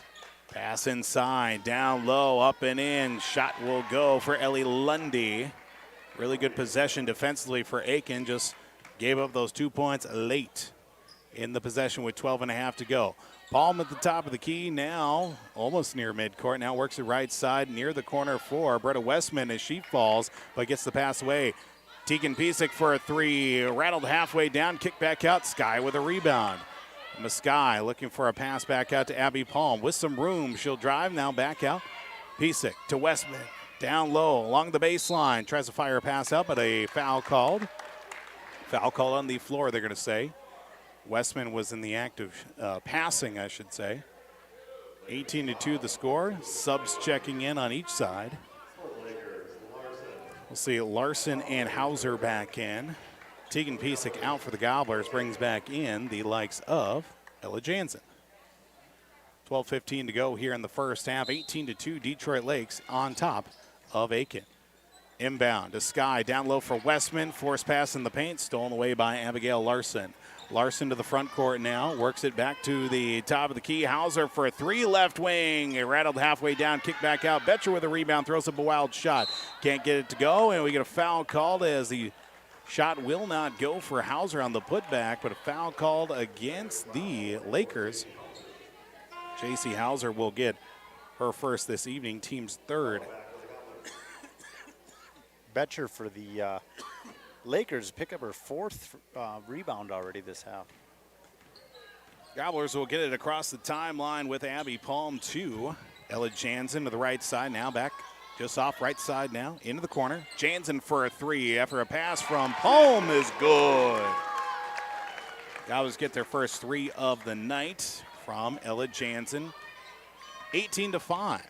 Pass inside, down low, up and in. Shot will go for Ellie Lundy. Really good possession defensively for Aitkin. Just gave up those 2 points late in the possession with 12.5 to go. Palm at the top of the key now, almost near midcourt. Now works the right side near the corner for Britta Westman as she falls, but gets the pass away. Tegan Pisak for a three, rattled halfway down, kick back out. Sky with a rebound. Sky looking for a pass back out to Abby Palm. With some room, she'll drive now back out. Pisak to Westman. Down low along the baseline. Tries to fire a pass out, but a foul called. Foul call on the floor, they're going to say. Westman was in the act of passing, I should say. 18-2 the score. Subs checking in on each side. We'll see Larson and Hauser back in. Tegan Piesick out for the Gobblers, brings back in the likes of Ella Jansen. 12:15 to go here in the first half. 18-2 Detroit Lakes on top of Aitkin. Inbound to Sky, down low for Westman. Force pass in the paint, stolen away by Abigail Larson. Larson to the front court now, works it back to the top of the key. Hauser for a three, left wing. It rattled halfway down, kick back out. Betcher with a rebound, throws up a wild shot. Can't get it to go, and we get a foul called as the shot will not go for Hauser on the putback, but a foul called against the Lakers. J.C. Hauser will get her first this evening, team's third. Betcher for the Lakers pick up her fourth rebound already this half. Gobblers will get it across the timeline with Abby Palm, too. Ella Jansen to the right side now, back just off right side now, into the corner. Jansen for a three after a pass from Palm is good. Gobblers get their first three of the night from Ella Jansen. 18-5.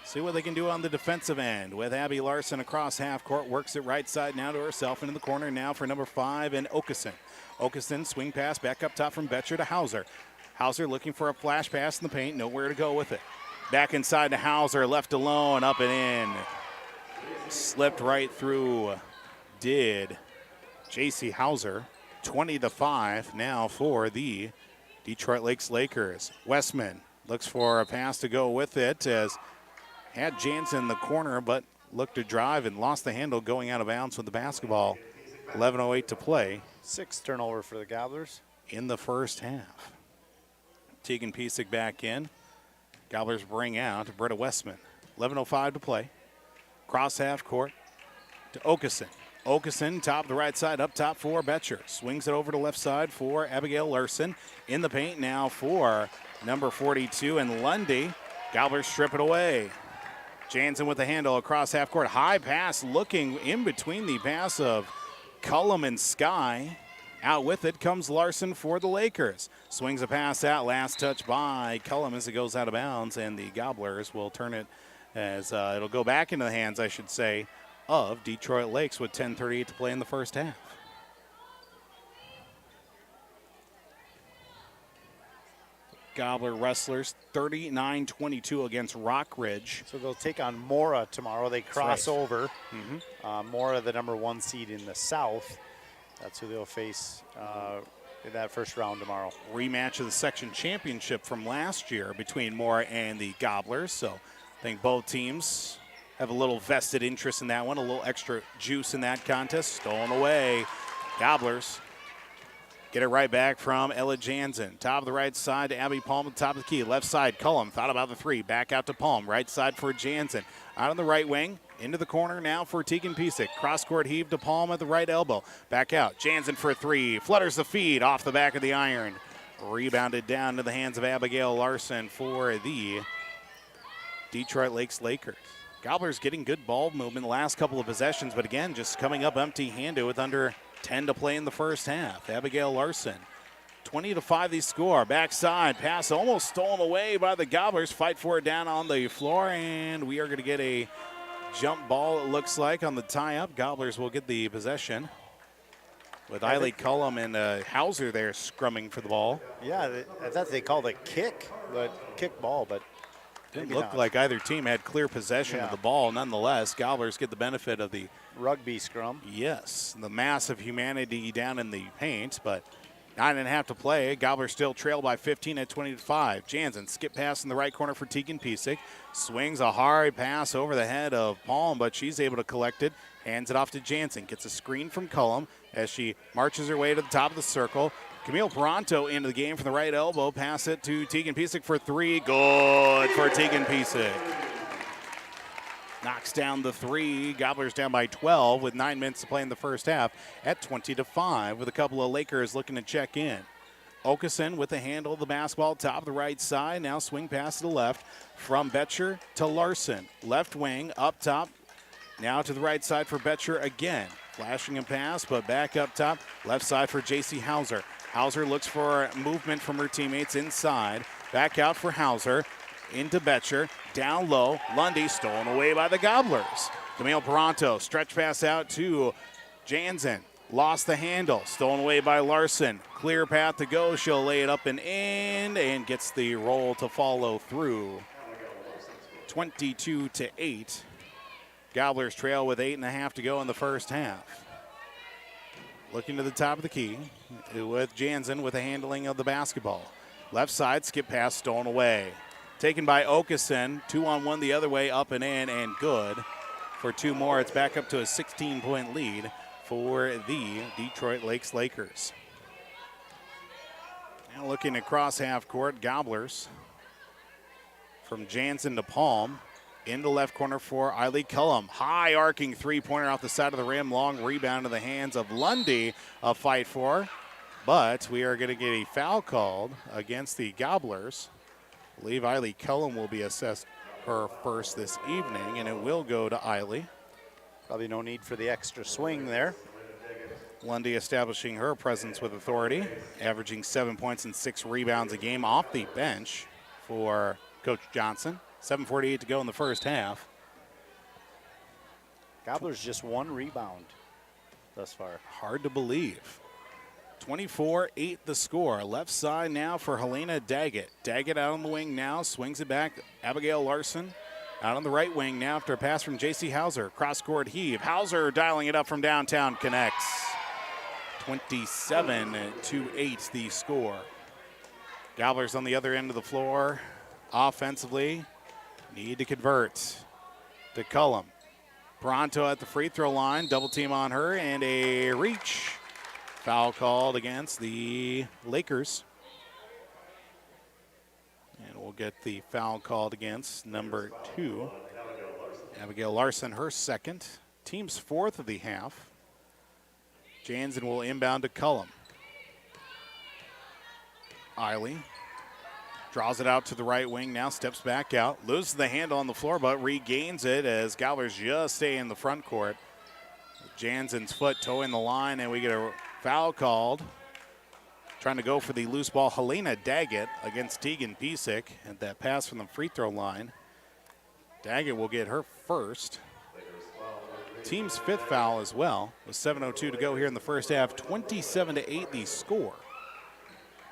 See what they can do on the defensive end with Abby Larson across half court. Works it right side now to herself into the corner now for number 5 and Okeson. Okeson swing pass back up top from Betcher to Hauser. Hauser looking for a flash pass in the paint. Nowhere to go with it. Back inside to Hauser. Left alone. Up and in. Slipped right through. Did J.C. Hauser. 20-5 now for the Detroit Lakes Lakers. Westman looks for a pass to go with it as had Jansen in the corner, but looked to drive and lost the handle going out of bounds with the basketball. 11:08 to play. 6 turnover for the Gobblers in the first half. Tegan Piesick back in. Gobblers bring out Britta Westman. 11:05 to play. Cross half court to Okeson. Okeson, top of the right side, up top for Betcher. Swings it over to left side for Abigail Larson. In the paint now for number 42 and Lundy. Gobblers strip it away. Jansen with the handle across half court. High pass looking in between the pass of Cullum and Sky. Out with it comes Larson for the Lakers. Swings a pass out. Last touch by Cullum as it goes out of bounds. And the Gobblers will turn it as it'll go back into the hands, I should say, of Detroit Lakes with 10:38 to play in the first half. Gobbler Wrestlers 39-22 against Rockridge. So they'll take on Mora tomorrow. They cross over. Mm-hmm. Mora, the number 1 seed in the South. That's who they'll face in that first round tomorrow. Rematch of the section championship from last year between Mora and the Gobblers. So I think both teams have a little vested interest in that one, a little extra juice in that contest. Stolen away. Gobblers get it right back from Ella Jansen. Top of the right side to Abby Palm at the top of the key. Left side, Cullum thought about the three. Back out to Palm. Right side for Jansen. Out on the right wing. Into the corner now for Tegan Piesick. Cross-court heave to Palm at the right elbow. Back out. Jansen for a three. Flutters the feed off the back of the iron. Rebounded down to the hands of Abigail Larson for the Detroit Lakes Lakers. Gobblers getting good ball movement the last couple of possessions, but again, just coming up empty-handed with under 10 to play in the first half. Abigail Larson, 20-5 they score. Backside pass almost stolen away by the Gobblers. Fight for it down on the floor, and we are going to get a jump ball, it looks like, on the tie-up. Gobblers will get the possession with Eiley Cullum and Hauser there scrumming for the ball. Yeah, I thought they called it kick ball, but didn't look like either team had clear possession of the ball. Nonetheless, Gobblers get the benefit of the rugby scrum. Yes, the massive humanity down in the paint, but 9.5 to play. Gobblers still trail by 15 at 20-5. Jansen skip pass in the right corner for Tegan Piesick. Swings a hard pass over the head of Palm, but she's able to collect it. Hands it off to Jansen. Gets a screen from Cullum as she marches her way to the top of the circle. Camille Peranto into the game from the right elbow. Pass it to Tegan Piesick for three. Good for Tegan Piesick. Knocks down the three. Gobblers down by 12 with 9 minutes to play in the first half at 20-5 with a couple of Lakers looking to check in. Okeson with the handle of the basketball, top of the right side. Now swing pass to the left from Betcher to Larson. Left wing up top. Now to the right side for Betcher again. Flashing a pass, but back up top. Left side for J.C. Hauser. Hauser looks for movement from her teammates inside. Back out for Hauser. Into Betcher. Down low. Lundy stolen away by the Gobblers. Camille Peranto. Stretch pass out to Jansen. Lost the handle. Stolen away by Larson. Clear path to go. She'll lay it up and in and gets the roll to follow through. 22-8. Gobblers trail with 8.5 to go in the first half. Looking to the top of the key with Jansen with the handling of the basketball. Left side, skip pass stolen away. Taken by Okeson. 2-on-1 the other way, up and in, and good. For 2 more, it's back up to a 16-point lead for the Detroit Lakes Lakers. Now looking across half court, Gobblers. From Jansen to Palm. Into left corner for Eiley Cullum. High arcing three-pointer off the side of the rim. Long rebound to the hands of Lundy. A fight for. But we are going to get a foul called against the Gobblers. I believe Eiley Cullum will be assessed her first this evening, and it will go to Eiley. Probably no need for the extra swing there. Lundy establishing her presence with authority, averaging 7 points and 6 rebounds a game off the bench for Coach Johnson. 7:48 to go in the first half. Gobblers just 1 rebound thus far. Hard to believe. 24-8 the score. Left side now for Helena Daggett. Daggett out on the wing now, swings it back. Abigail Larson out on the right wing now after a pass from J.C. Hauser. Cross-court heave. Hauser dialing it up from downtown, connects. 27-8 the score. Gobblers on the other end of the floor. Offensively, need to convert to Cullum. Peranto at the free throw line. Double team on her and a reach. Foul called against the Lakers. And we'll get the foul called against number 2. Abigail Larson, her second. Team's 4th of the half. Jansen will inbound to Cullum. Eiley draws it out to the right wing now, steps back out. Loses the handle on the floor, but regains it as Gobblers just stay in the front court. Jansen's foot toeing the line, and we get a foul called. Trying to go for the loose ball, Helena Daggett against Tegan Piesick. And that pass from the free throw line. Daggett will get her first. Team's 5th foul as well, with 7:02 to go here in the first half. 27-8 the score.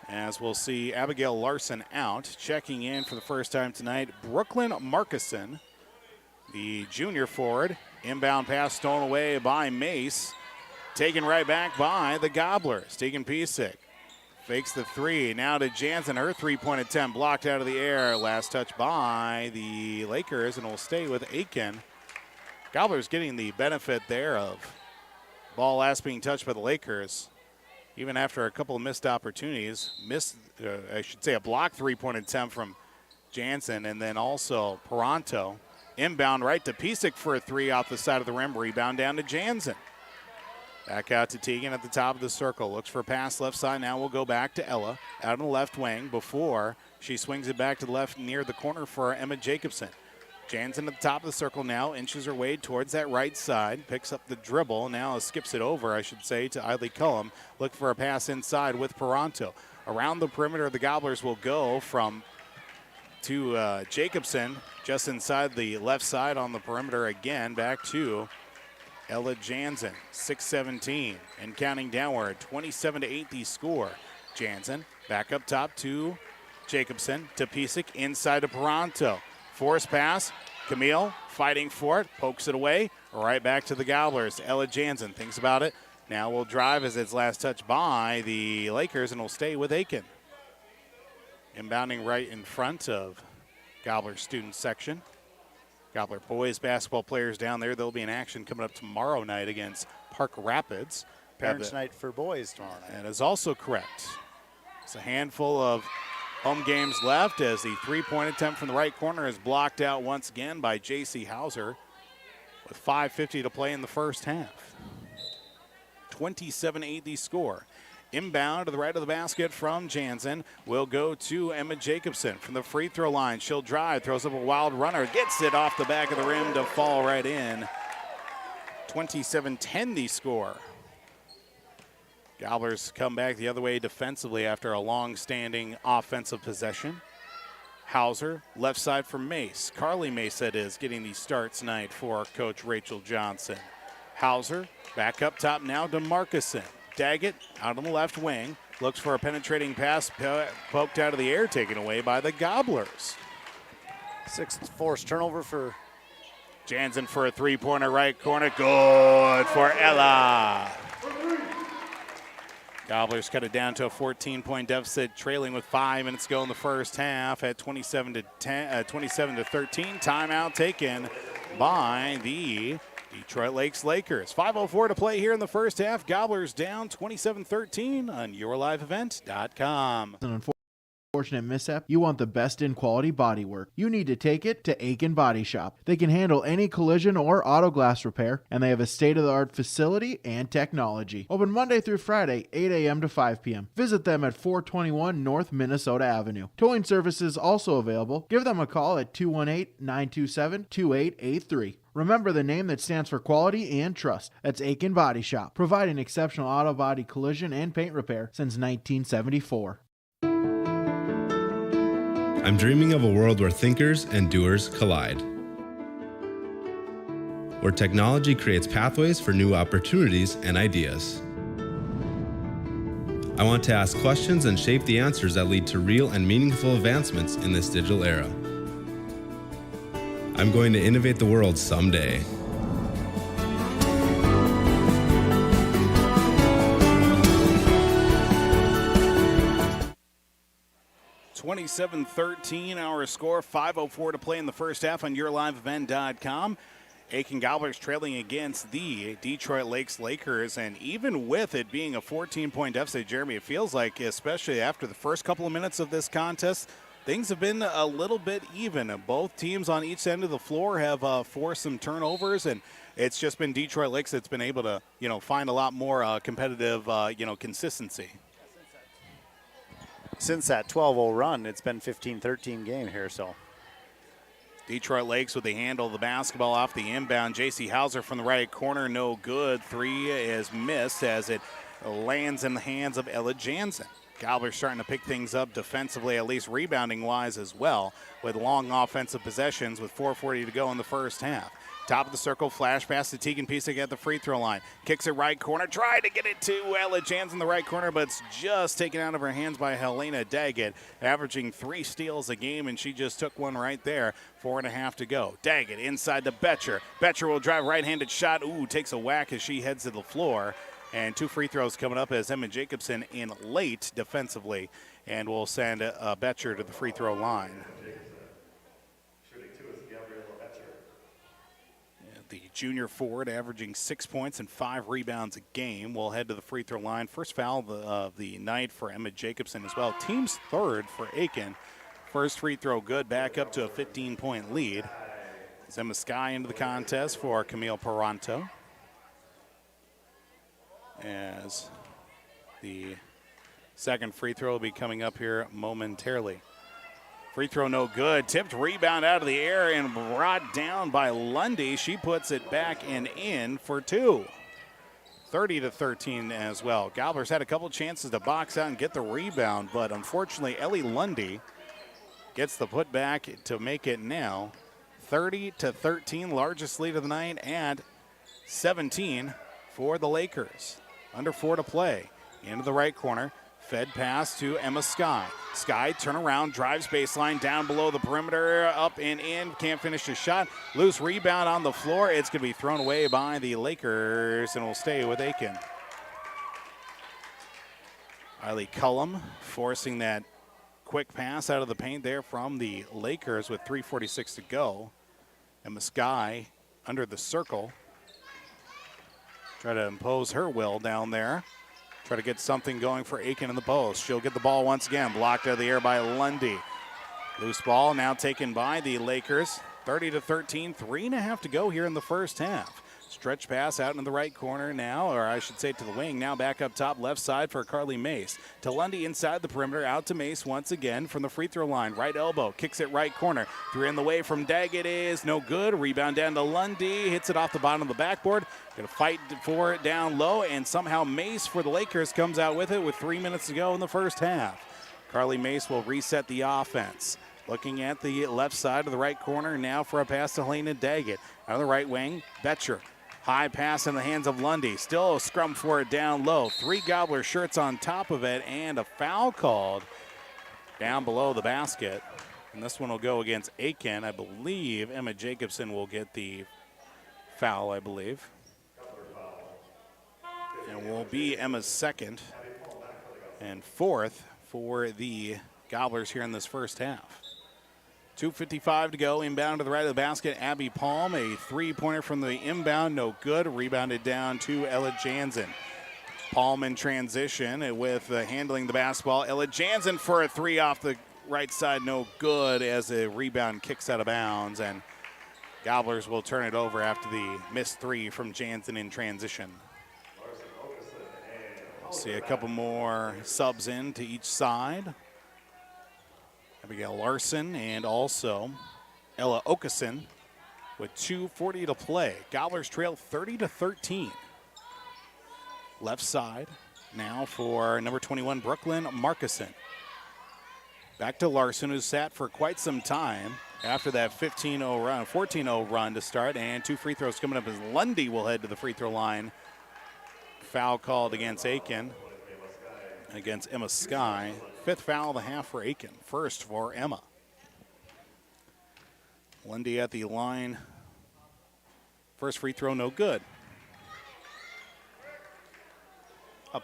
As we'll see Abigail Larson out. Checking in for the first time tonight, Brooklyn Markison, the junior forward. Inbound pass stolen away by Mace. Taken right back by the Gobblers. Tegan Piesick fakes the 3. Now to Jansen. Her 3-point attempt blocked out of the air. Last touch by the Lakers, and will stay with Aitkin. Gobblers getting the benefit there of ball last being touched by the Lakers. Even after a couple of missed opportunities, I should say a blocked 3-point attempt from Jansen, and then also Peranto. Inbound right to Piesick for a 3 off the side of the rim. Rebound down to Jansen. Back out to Tegan at the top of the circle. Looks for a pass left side. Now we'll go back to Ella out on the left wing before she swings it back to the left near the corner for Emma Jacobson. Jansen at the top of the circle now, inches her way towards that right side, picks up the dribble, now skips it over, I should say, to Eiley Cullum. Look for a pass inside with Peranto. Around the perimeter, the Gobblers will go to Jacobson, just inside the left side on the perimeter again, back to Ella Jansen, 6:17, and counting downward, 27-8 the score. Jansen back up top to Jacobson, to Piesick, inside to Peranto. Force pass, Camille fighting for it, pokes it away, right back to the Gobblers. Ella Jansen thinks about it. Now will drive as its last touch by the Lakers, and will stay with Aitkin. Inbounding right in front of Gobbler student section. Gobbler boys basketball players down there. They'll be in action coming up tomorrow night against Park Rapids. Parents' night for boys tomorrow night. That is also correct. It's a handful of home games left as the 3-point attempt from the right corner is blocked out once again by J.C. Hauser with 5:50 to play in the first half. 27-8 the score. Inbound to the right of the basket from Jansen will go to Emma Jacobson from the free throw line. She'll drive, throws up a wild runner, gets it off the back of the rim to fall right in. 27-10 the score. Gobblers come back the other way defensively after a long-standing offensive possession. Hauser, left side for Mace. Carly Mace, that is, getting the start tonight for Coach Rachel Johnson. Hauser, back up top now to Markuson. Daggett out on the left wing. Looks for a penetrating pass, poked out of the air, taken away by the Gobblers. Sixth forced turnover for Jansen for a three-pointer right corner. Good for Ella. Gobblers cut it down to a 14-point deficit, trailing with 5 minutes to go in the first half at 27 to 13. Timeout taken by the Detroit Lakes Lakers. 5:04 to play here in the first half. Gobblers down 27-13 on YourLiveEvent.com. Unfortunate mishap, you want the best in quality bodywork. You need to take it to Aitkin Body Shop. They can handle any collision or auto glass repair, and they have a state-of-the-art facility and technology. Open Monday through Friday, 8 a.m. to 5 p.m. Visit them at 421 North Minnesota Avenue. Towing services also available. Give them a call at 218-927-2883. Remember the name that stands for quality and trust. That's Aitkin Body Shop, providing exceptional auto body collision and paint repair since 1974. I'm dreaming of a world where thinkers and doers collide. Where technology creates pathways for new opportunities and ideas. I want to ask questions and shape the answers that lead to real and meaningful advancements in this digital era. I'm going to innovate the world someday. 27-13 our score. 5:04 to play in the first half on YourLiveEvent.com. Aitkin Gobblers trailing against the Detroit Lakes Lakers, and even with it being a 14-point deficit, Jeremy, it feels like, especially after the first couple of minutes of this contest, things have been a little bit even. Both teams on each end of the floor have forced some turnovers, and it's just been Detroit Lakes that's been able to, find a lot more competitive, consistency. Since that 12-0 run, it's been 15-13 game here, so. Detroit Lakes with the handle of the basketball off the inbound. J.C. Hauser from the right corner, no good. 3 is missed as it lands in the hands of Ella Jansen. Gobblers starting to pick things up defensively, at least rebounding-wise as well, with long offensive possessions with 4:40 to go in the first half. Top of the circle, flash pass to Tegan Pisak at the free throw line. Kicks it right corner, tried to get it to Ella Jansen in the right corner, but it's just taken out of her hands by Helena Daggett, averaging 3 steals a game, and she just took one right there. 4.5 to go. Daggett inside to Betcher. Betcher will drive right-handed shot. Ooh, takes a whack as she heads to the floor. And 2 free throws coming up as Emma Jacobson in late defensively, and will send Betcher to the free throw line. The junior forward averaging 6 points and 5 rebounds a game will head to the free throw line. First foul of the night for Emma Jacobson as well. Team's third for Aitkin. First free throw good, back up to a 15-point lead. As Emma Sky into the contest for Camille Paranto. As the second free throw will be coming up here momentarily. Free throw no good. Tipped rebound out of the air and brought down by Lundy. She puts it back and in for 2. 30-13 as well. Gobblers had a couple chances to box out and get the rebound, but unfortunately Ellie Lundy gets the putback to make it now 30-13, largest lead of the night at 17 for the Lakers. Under 4 to play. Into the right corner. Fed pass to Emma Sky. Sky turn around, drives baseline, down below the perimeter, up and in, can't finish the shot. Loose rebound on the floor. It's going to be thrown away by the Lakers and will stay with Aitkin. Riley Cullum forcing that quick pass out of the paint there from the Lakers with 3:46 to go. Emma Sky under the circle. Try to impose her will down there. Try to get something going for Aitkin in the post. She'll get the ball once again. Blocked out of the air by Lundy. Loose ball now taken by the Lakers. 30-13, 3.5 to go here in the first half. Stretch pass out in the right corner now, or I should say to the wing. Now back up top left side for Carly Mace. To Lundy inside the perimeter, out to Mace once again from the free throw line. Right elbow, kicks it right corner. 3 in the way from Daggett is no good. Rebound down to Lundy, hits it off the bottom of the backboard. Going to fight for it down low, and somehow Mace for the Lakers comes out with it with 3 minutes to go in the first half. Carly Mace will reset the offense. Looking at the left side of the right corner now for a pass to Helena Daggett. Out of the right wing, Betcher. High pass in the hands of Lundy. Still a scrum for it down low. 3 Gobbler shirts on top of it, and a foul called down below the basket. And this one will go against Aitkin. I believe Emma Jacobson will get the foul, I believe. And will be Emma's second and fourth for the Gobblers here in this first half. 2:55 to go. Inbound to the right of the basket. Abby Palm, a three-pointer from the inbound, no good. Rebounded down to Ella Jansen. Palm in transition with handling the basketball. Ella Jansen for a 3 off the right side, no good as a rebound kicks out of bounds. And Gobblers will turn it over after the missed 3 from Jansen in transition. See a couple more subs in to each side. Abigail Larson and also Ella Okeson with 2:40 to play. Gobblers trail 30-13. Left side now for number 21, Brooklyn Markison. Back to Larson, who's sat for quite some time after that 14-0 run to start. And 2 free throws coming up as Lundy will head to the free throw line. Foul called against Aitkin, against Emma Sky. 5th foul of the half for Aitkin, first for Emma. Lundy at the line. First free throw, no good.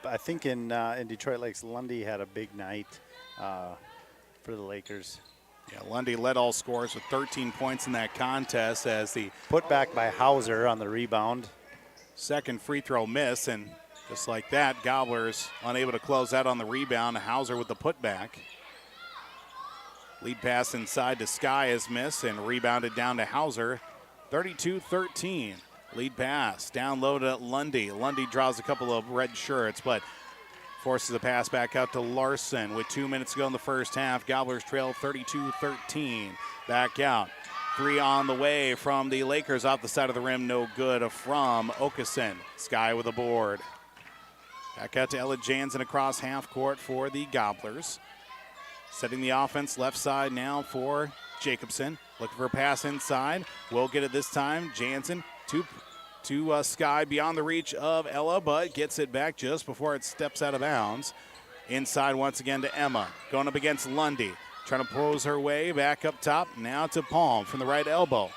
I think in Detroit Lakes, Lundy had a big night for the Lakers. Yeah, Lundy led all scorers with 13 points in that contest as the put back by Hauser on the rebound. Second free throw miss, and just like that, Gobblers unable to close out on the rebound. Hauser with the putback. Lead pass inside to Sky is missed and rebounded down to Hauser. 32-13. Lead pass down low to Lundy. Lundy draws a couple of red shirts, but forces a pass back out to Larson with 2 minutes to go in the first half. Gobblers trail 32-13. Back out. 3 on the way from the Lakers off the side of the rim. No good from Okeson. Sky with a board. Back out to Ella Jansen across half court for the Gobblers. Setting the offense left side now for Jacobson. Looking for a pass inside. Will get it this time. Jansen to Sky beyond the reach of Ella, but gets it back just before it steps out of bounds. Inside once again to Emma. Going up against Lundy. Trying to pose her way back up top. Now to Palm from the right elbow.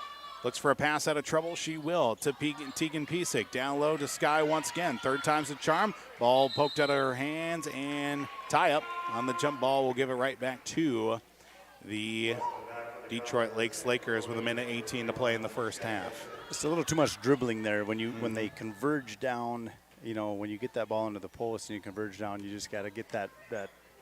Looks for a pass out of trouble. She will to Tegan Piesick. Down low to Sky once again. 3rd time's the charm. Ball poked out of her hands and tie up on the jump ball. Will give it right back to the Detroit Lakers with 1:18 to play in the first half. Just a little too much dribbling there when they converge down. You know, when you get that ball into the post and you converge down, you just got to get that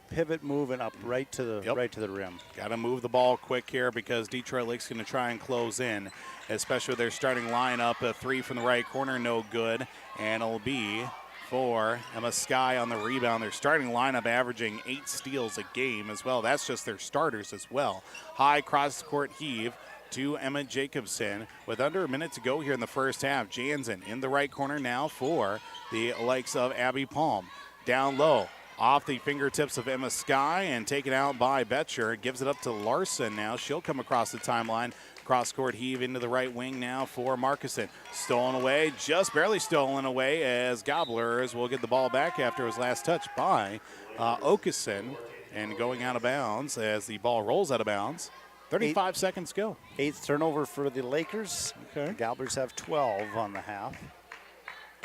pivot moving up right to the rim. Got to move the ball quick here because Detroit Lake's going to try and close in, especially with their starting lineup. A 3 from the right corner, no good, and it'll be for Emma Sky on the rebound. Their starting lineup averaging 8 steals a game as well. That's just their starters as well. High cross-court heave to Emma Jacobson with under a minute to go here in the first half. Jansen in the right corner now for the likes of Abby Palm. Down low. Off the fingertips of Emma Sky and taken out by Betcher. Gives it up to Larson now. She'll come across the timeline. Cross-court heave into the right wing now for Markison. Stolen away, just barely stolen away as Gobblers will get the ball back after it was last touched by Okeson. And going out of bounds as the ball rolls out of bounds. 35 seconds go. 8th turnover for the Lakers. Okay. The Gobblers have 12 on the half.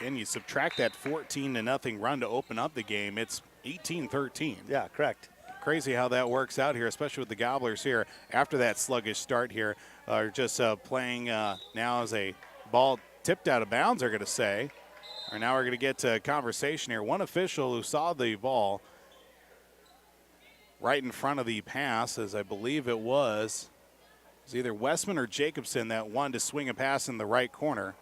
And you subtract that 14-0 run to open up the game. It's 18-13. Yeah, correct. Crazy how that works out here, especially with the Gobblers here after that sluggish start here. Just playing now as a ball tipped out of bounds, they're going to say. Or now we're going to get to a conversation here. One official who saw the ball right in front of the pass, as I believe it was either Westman or Jacobson that wanted to swing a pass in the right corner.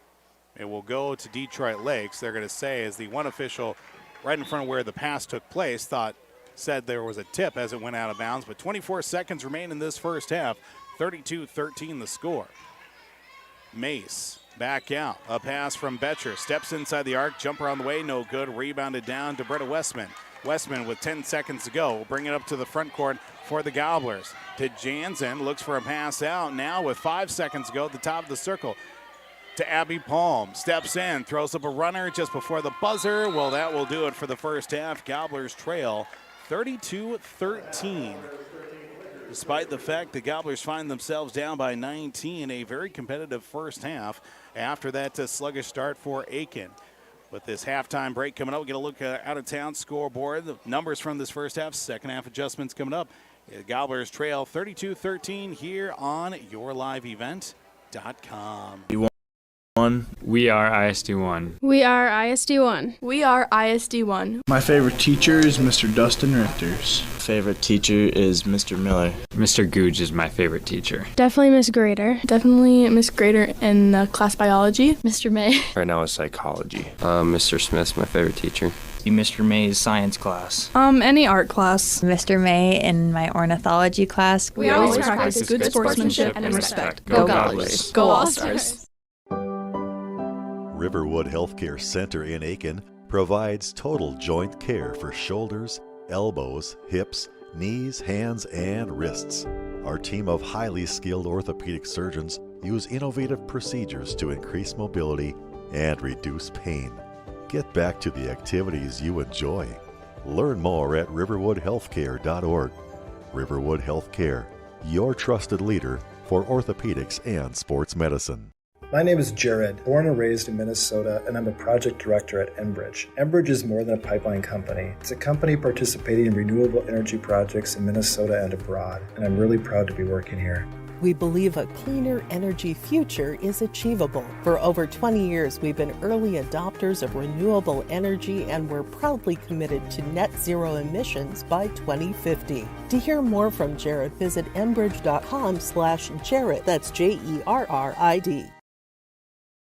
It will go to Detroit Lakes. They're going to say, as the one official right in front of where the pass took place said there was a tip as it went out of bounds, but 24 seconds remain in this first half. 32-13 the score. Mace back out. A pass from Betcher. Steps inside the arc. Jumper on the way. No good. Rebounded down to Britta Westman. Westman with 10 seconds to go will bring it up to the front court for the Gobblers. To Jansen. Looks for a pass out. Now with 5 seconds to go at the top of the circle. To Abby Palm. Steps in. Throws up a runner just before the buzzer. Well, that will do it for the first half. Gobblers trail 32-13. Despite the fact the Gobblers find themselves down by 19, a very competitive first half after that sluggish start for Aitkin. With this halftime break coming up, we're going to look out-of-town scoreboard. The numbers from this first half, second half adjustments coming up. The Gobblers trail 32-13 here on YourLiveEvent.com. We are ISD1. We are ISD1. We are ISD1. My favorite teacher is Mr. Dustin Richters. Favorite teacher is Mr. Miller. Mr. Googe is my favorite teacher. Definitely Miss Grader. Definitely Miss Grader in class biology. Mr. May. Right now is psychology. Mr. Smith's my favorite teacher. Mr. May's science class. Any art class. Mr. May in my ornithology class. We always practice good sportsmanship and respect. Go Gobblers. Go All-Stars. Riverwood Healthcare Center in Aitkin provides total joint care for shoulders, elbows, hips, knees, hands, and wrists. Our team of highly skilled orthopedic surgeons use innovative procedures to increase mobility and reduce pain. Get back to the activities you enjoy. Learn more at riverwoodhealthcare.org. Riverwood Healthcare, your trusted leader for orthopedics and sports medicine. My name is Jared, born and raised in Minnesota, and I'm a project director at Enbridge. Enbridge is more than a pipeline company. It's a company participating in renewable energy projects in Minnesota and abroad, and I'm really proud to be working here. We believe a cleaner energy future is achievable. For over 20 years, we've been early adopters of renewable energy, and we're proudly committed to net zero emissions by 2050. To hear more from Jared, visit enbridge.com/Jared. That's JERRID.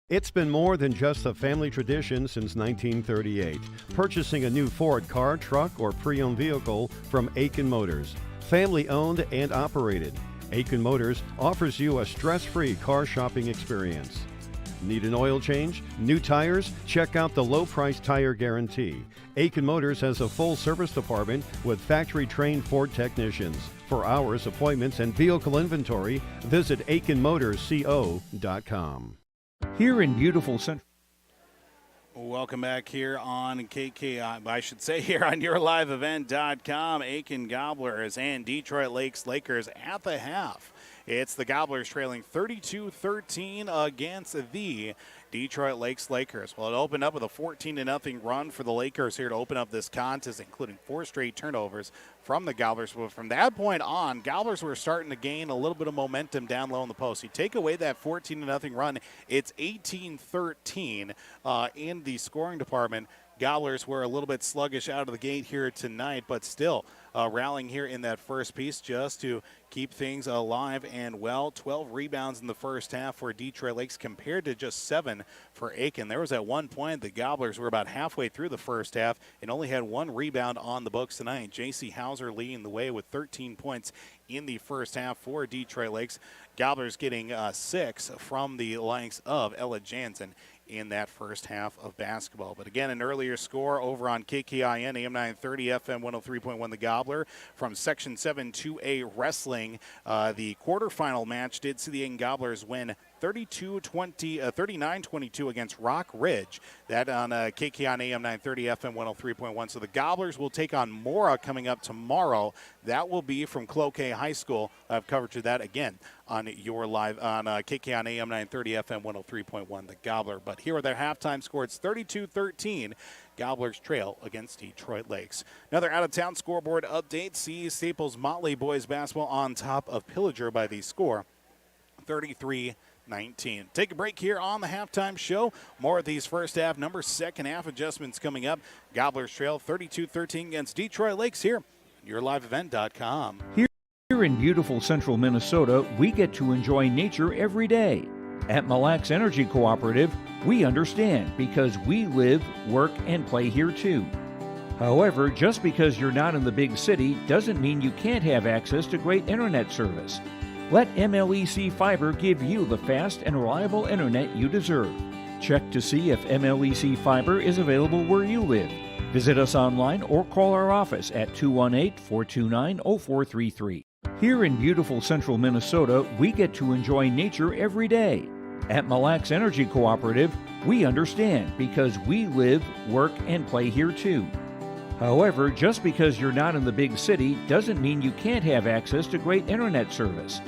It's been more than just a family tradition since 1938. Purchasing a new Ford car, truck, or pre-owned vehicle from Aitkin Motors. Family owned and operated. Aitkin Motors offers you a stress-free car shopping experience. Need an oil change? New tires? Check out the low-price tire guarantee. Aitkin Motors has a full service department with factory-trained Ford technicians. For hours, appointments, and vehicle inventory, visit AitkinMotorsCO.com. Here in beautiful Central. Welcome back here on KKI, I should say here on YourLiveEvent.com. Aitkin Gobblers and Detroit Lakers at the half. It's the Gobblers trailing 32-13 against the Detroit Lakers. Well, it opened up with a 14-0 run for the Lakers here to open up this contest, including 4 straight turnovers from the Gobblers. But from that point on, Gobblers were starting to gain a little bit of momentum down low in the post. You take away that 14-0 run, it's 18-13 in the scoring department. Gobblers were a little bit sluggish out of the gate here tonight, but still rallying here in that first piece just to keep things alive and well. 12 rebounds in the first half for Detroit Lakes compared to just 7 for Aitkin. There was at one point the Gobblers were about halfway through the first half and only had 1 rebound on the books tonight. J.C. Hauser leading the way with 13 points in the first half for Detroit Lakes. Gobblers getting 6 from the likes of Ella Jansen in that first half of basketball. But again, an earlier score over on KKIN, AM 930, FM 103.1 The Gobbler. From Section 7 2A Wrestling, the quarterfinal match did see the Aitkin Gobblers win 39-22 against Rock Ridge. That on KKIN AM 930, FM 103.1. So the Gobblers will take on Mora coming up tomorrow. That will be from Cloquet High School. I've covered that again on your live on KKIN AM 930, FM 103.1 The Gobbler. But here are their halftime score. It's 32-13. Gobblers trail against Detroit Lakes. Another out-of-town scoreboard update sees Staples Motley boys basketball on top of Pillager by the score 33-19. Take a break here on the halftime show. More of these first half numbers, second half adjustments coming up. Gobblers trail 32-13 against Detroit Lakes here. YourLiveEvent.com. Here in beautiful central Minnesota, we get to enjoy nature every day. At Mille Lacs Energy Cooperative, we understand because we live, work, and play here too. However, just because you're not in the big city doesn't mean you can't have access to great internet service. Let MLEC Fiber give you the fast and reliable internet you deserve. Check to see if MLEC Fiber is available where you live. Visit us online or call our office at 218-429-0433. Here in beautiful central Minnesota, we get to enjoy nature every day. At Mille Lacs Energy Cooperative, we understand because we live, work, and play here too. However, just because you're not in the big city doesn't mean you can't have access to great internet service.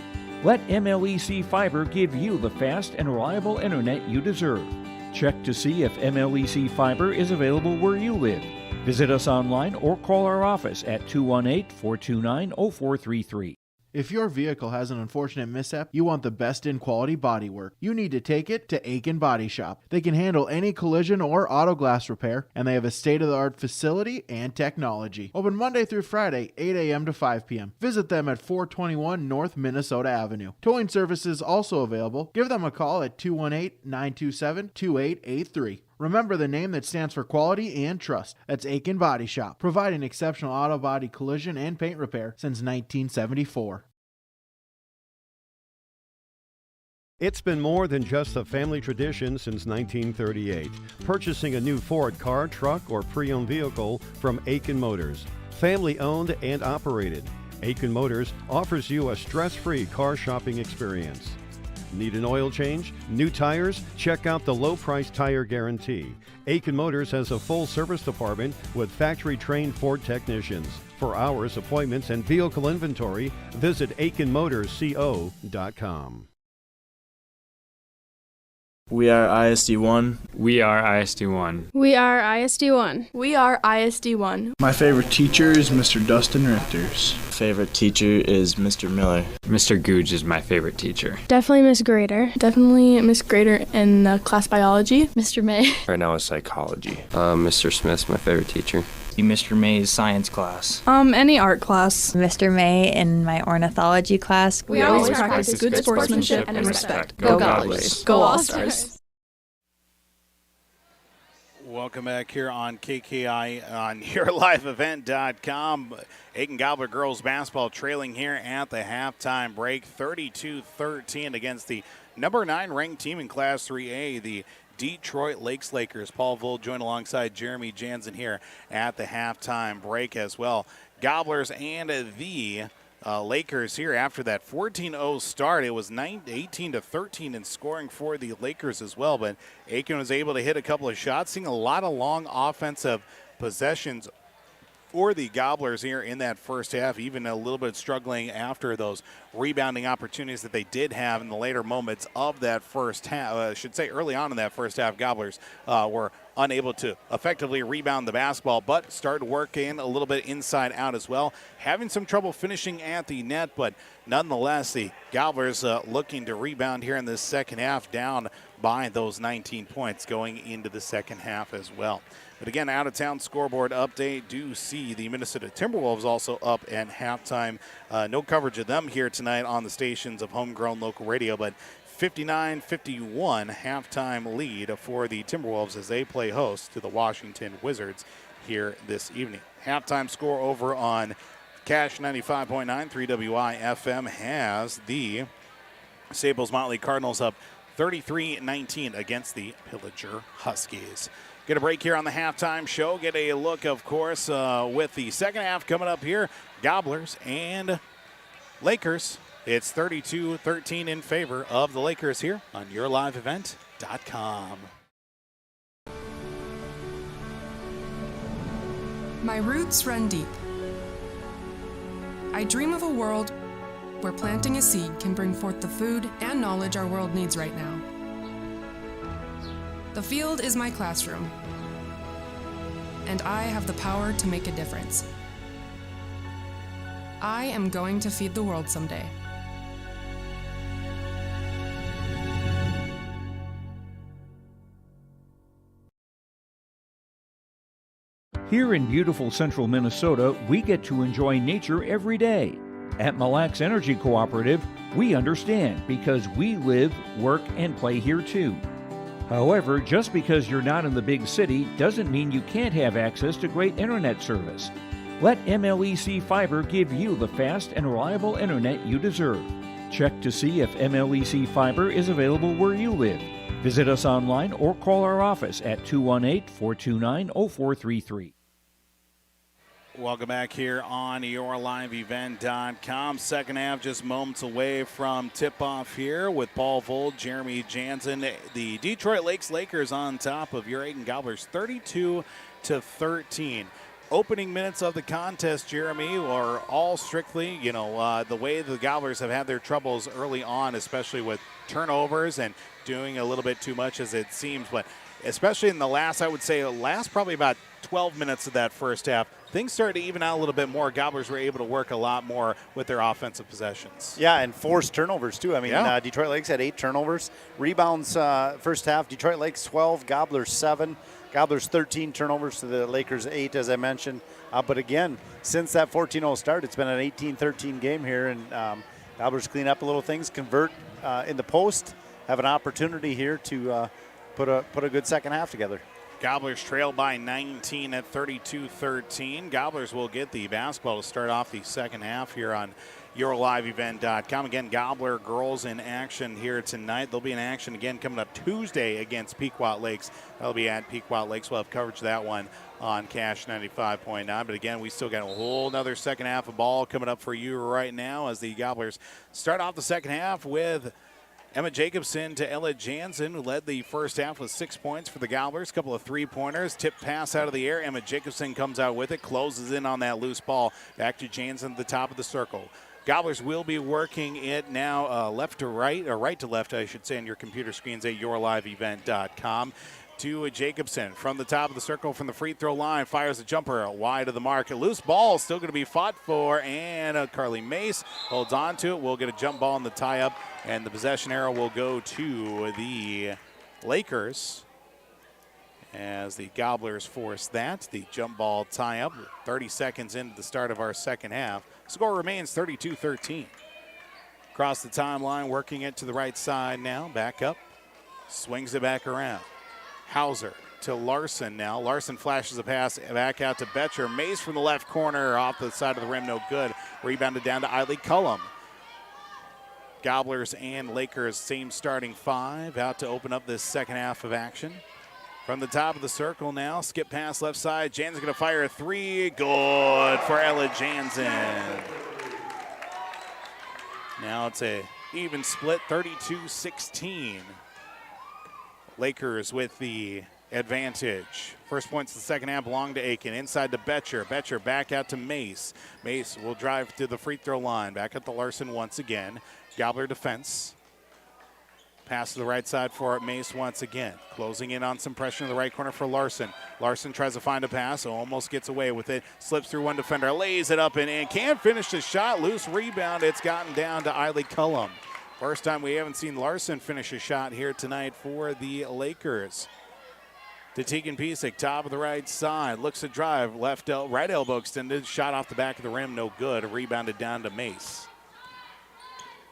Let MLEC Fiber give you the fast and reliable internet you deserve. Check to see if MLEC Fiber is available where you live. Visit us online or call our office at 218-429-0433. If your vehicle has an unfortunate mishap, you want the best in quality bodywork. You need to take it to Aitkin Body Shop. They can handle any collision or auto glass repair, and they have a state-of-the-art facility and technology. Open Monday through Friday, 8 a.m. to 5 p.m. Visit them at 421 North Minnesota Avenue. Towing services also available. Give them a call at 218-927-2883. Remember the name that stands for quality and trust. That's Aitkin Body Shop, providing exceptional auto body collision and paint repair since 1974. It's been more than just a family tradition since 1938. Purchasing a new Ford car, truck, or pre-owned vehicle from Aitkin Motors. Family owned and operated. Aitkin Motors offers you a stress-free car shopping experience. Need an oil change? New tires? Check out the low-price tire guarantee. Aitkin Motors has a full service department with factory-trained Ford technicians. For hours, appointments, and vehicle inventory, visit AitkinMotorsCO.com. We are ISD1. We are ISD1. We are ISD1. We are ISD1. My favorite teacher is Mr. Dustin Richters. Favorite teacher is Mr. Miller. Mr. Googe is my favorite teacher. Definitely Miss Grader. Definitely Miss Grader in class biology. Mr. May. Right now is psychology. Mr. Smith's my favorite teacher. Mr. May's science class. Any art class. Mr. May in my ornithology class. We always practice good sportsmanship and respect. Go Gobblers. Go All-Stars. Welcome back here on KKI on YourLiveEvent.com. Aitkin Gobbler girls basketball trailing here at the halftime break, 32-13 against the number 9 ranked team in Class 3A, the Detroit Lakes Lakers. Paul Vold joined alongside Jeremy Jansen here at the halftime break as well. Gobblers and the Lakers here after that 14-0 start. It was 18-13 in scoring for the Lakers as well, but Aitkin was able to hit a couple of shots, seeing a lot of long offensive possessions for the Gobblers here in that first half, even a little bit struggling after those rebounding opportunities that they did have in the later moments of that first half. I should say early on in that first half, Gobblers were unable to effectively rebound the basketball, but started working a little bit inside out as well. Having some trouble finishing at the net, but nonetheless, the Gobblers looking to rebound here in this second half, down by those 19 points going into the second half as well. But again, out-of-town scoreboard update. Do see the Minnesota Timberwolves also up at halftime. No coverage of them here tonight on the stations of homegrown local radio, but 59-51 halftime lead for the Timberwolves as they play host to the Washington Wizards here this evening. Halftime score over on Cash 95.9 3WI FM has the Staples Motley Cardinals up 33-19 against the Pillager Huskies. Get a break here on the halftime show. Get a look, of course, with the second half coming up here. Gobblers and Lakers. It's 32-13 in favor of the Lakers here on YourLiveEvent.com. My roots run deep. I dream of a world where planting a seed can bring forth the food and knowledge our world needs right now. The field is my classroom, and I have the power to make a difference. I am going to feed the world someday. Here in beautiful central Minnesota, we get to enjoy nature every day. At Mille Lacs Energy Cooperative, we understand because we live, work, and play here too. However, just because you're not in the big city doesn't mean you can't have access to great internet service. Let MLEC Fiber give you the fast and reliable internet you deserve. Check to see if MLEC Fiber is available where you live. Visit us online or call our office at 218-429-0433. Welcome back here on YourLiveEvent.com. Second half just moments away from tip-off here with Paul Vold, Jeremy Jansen. The Detroit Lakers on top of your Aitkin Gobblers 32-13. Opening minutes of the contest, Jeremy, are all strictly, the way the Gobblers have had their troubles early on, especially with turnovers and doing a little bit too much as it seems. But especially in the last probably about 12 minutes of that first half, things started to even out a little bit more. Gobblers were able to work a lot more with their offensive possessions. Yeah, and forced turnovers, too. I mean, Detroit Lakes had 8 turnovers. Rebounds first half, Detroit Lakes 12, Gobblers 7. Gobblers 13 turnovers to the Lakers 8, as I mentioned. But again, since that 14-0 start, it's been an 18-13 game here, and Gobblers clean up a little things, convert in the post, have an opportunity here to put a good second half together. Gobblers trail by 19 at 32-13. Gobblers will get the basketball to start off the second half here on YourLiveEvent.com. Again, Gobbler girls in action here tonight. They'll be in action again coming up Tuesday against Pequot Lakes. They'll be at Pequot Lakes. We'll have coverage of that one on Cash 95.9. But again, we still got a whole nother second half of ball coming up for you right now as the Gobblers start off the second half with Emma Jacobson to Ella Jansen, who led the first half with 6 points for the Gobblers. A couple of three-pointers. Tip pass out of the air. Emma Jacobson comes out with it, closes in on that loose ball. Back to Jansen at the top of the circle. Gobblers will be working it now left to right, or right to left, I should say, on your computer screens at YourLiveEvent.com. To Jacobson from the top of the circle from the free throw line. Fires a jumper wide of the mark. A loose ball still going to be fought for, and Carly Mace holds on to it. We'll get a jump ball in the tie-up, and the possession arrow will go to the Lakers as the Gobblers force that. The jump ball tie-up 30 seconds into the start of our second half. Score remains 32-13. Across the timeline, working it to the right side now. Back up. Swings it back around. Hauser to Larson now. Larson flashes a pass back out to Betcher. Mays from the left corner off the side of the rim, no good. Rebounded down to Eiley Cullum. Gobblers and Lakers, same starting five, out to open up this second half of action. From the top of the circle now, skip pass left side. Jansen's going to fire a three. Good for Ella Jansen. Now it's a even split, 32-16. Lakers with the advantage. First points of the second half belong to Aitkin. Inside to Betcher. Betcher back out to Mace. Mace will drive to the free throw line. Back at the Larson once again. Gobbler defense. Pass to the right side for Mace once again. Closing in on some pressure in the right corner for Larson. Larson tries to find a pass, almost gets away with it. Slips through one defender, lays it up and can't finish the shot. Loose rebound. It's gotten down to Eiley Cullum. First time we haven't seen Larson finish a shot here tonight for the Lakers. To Tegan Piesic, top of the right side. Looks to drive, right elbow extended. Shot off the back of the rim, no good. Rebounded down to Mace.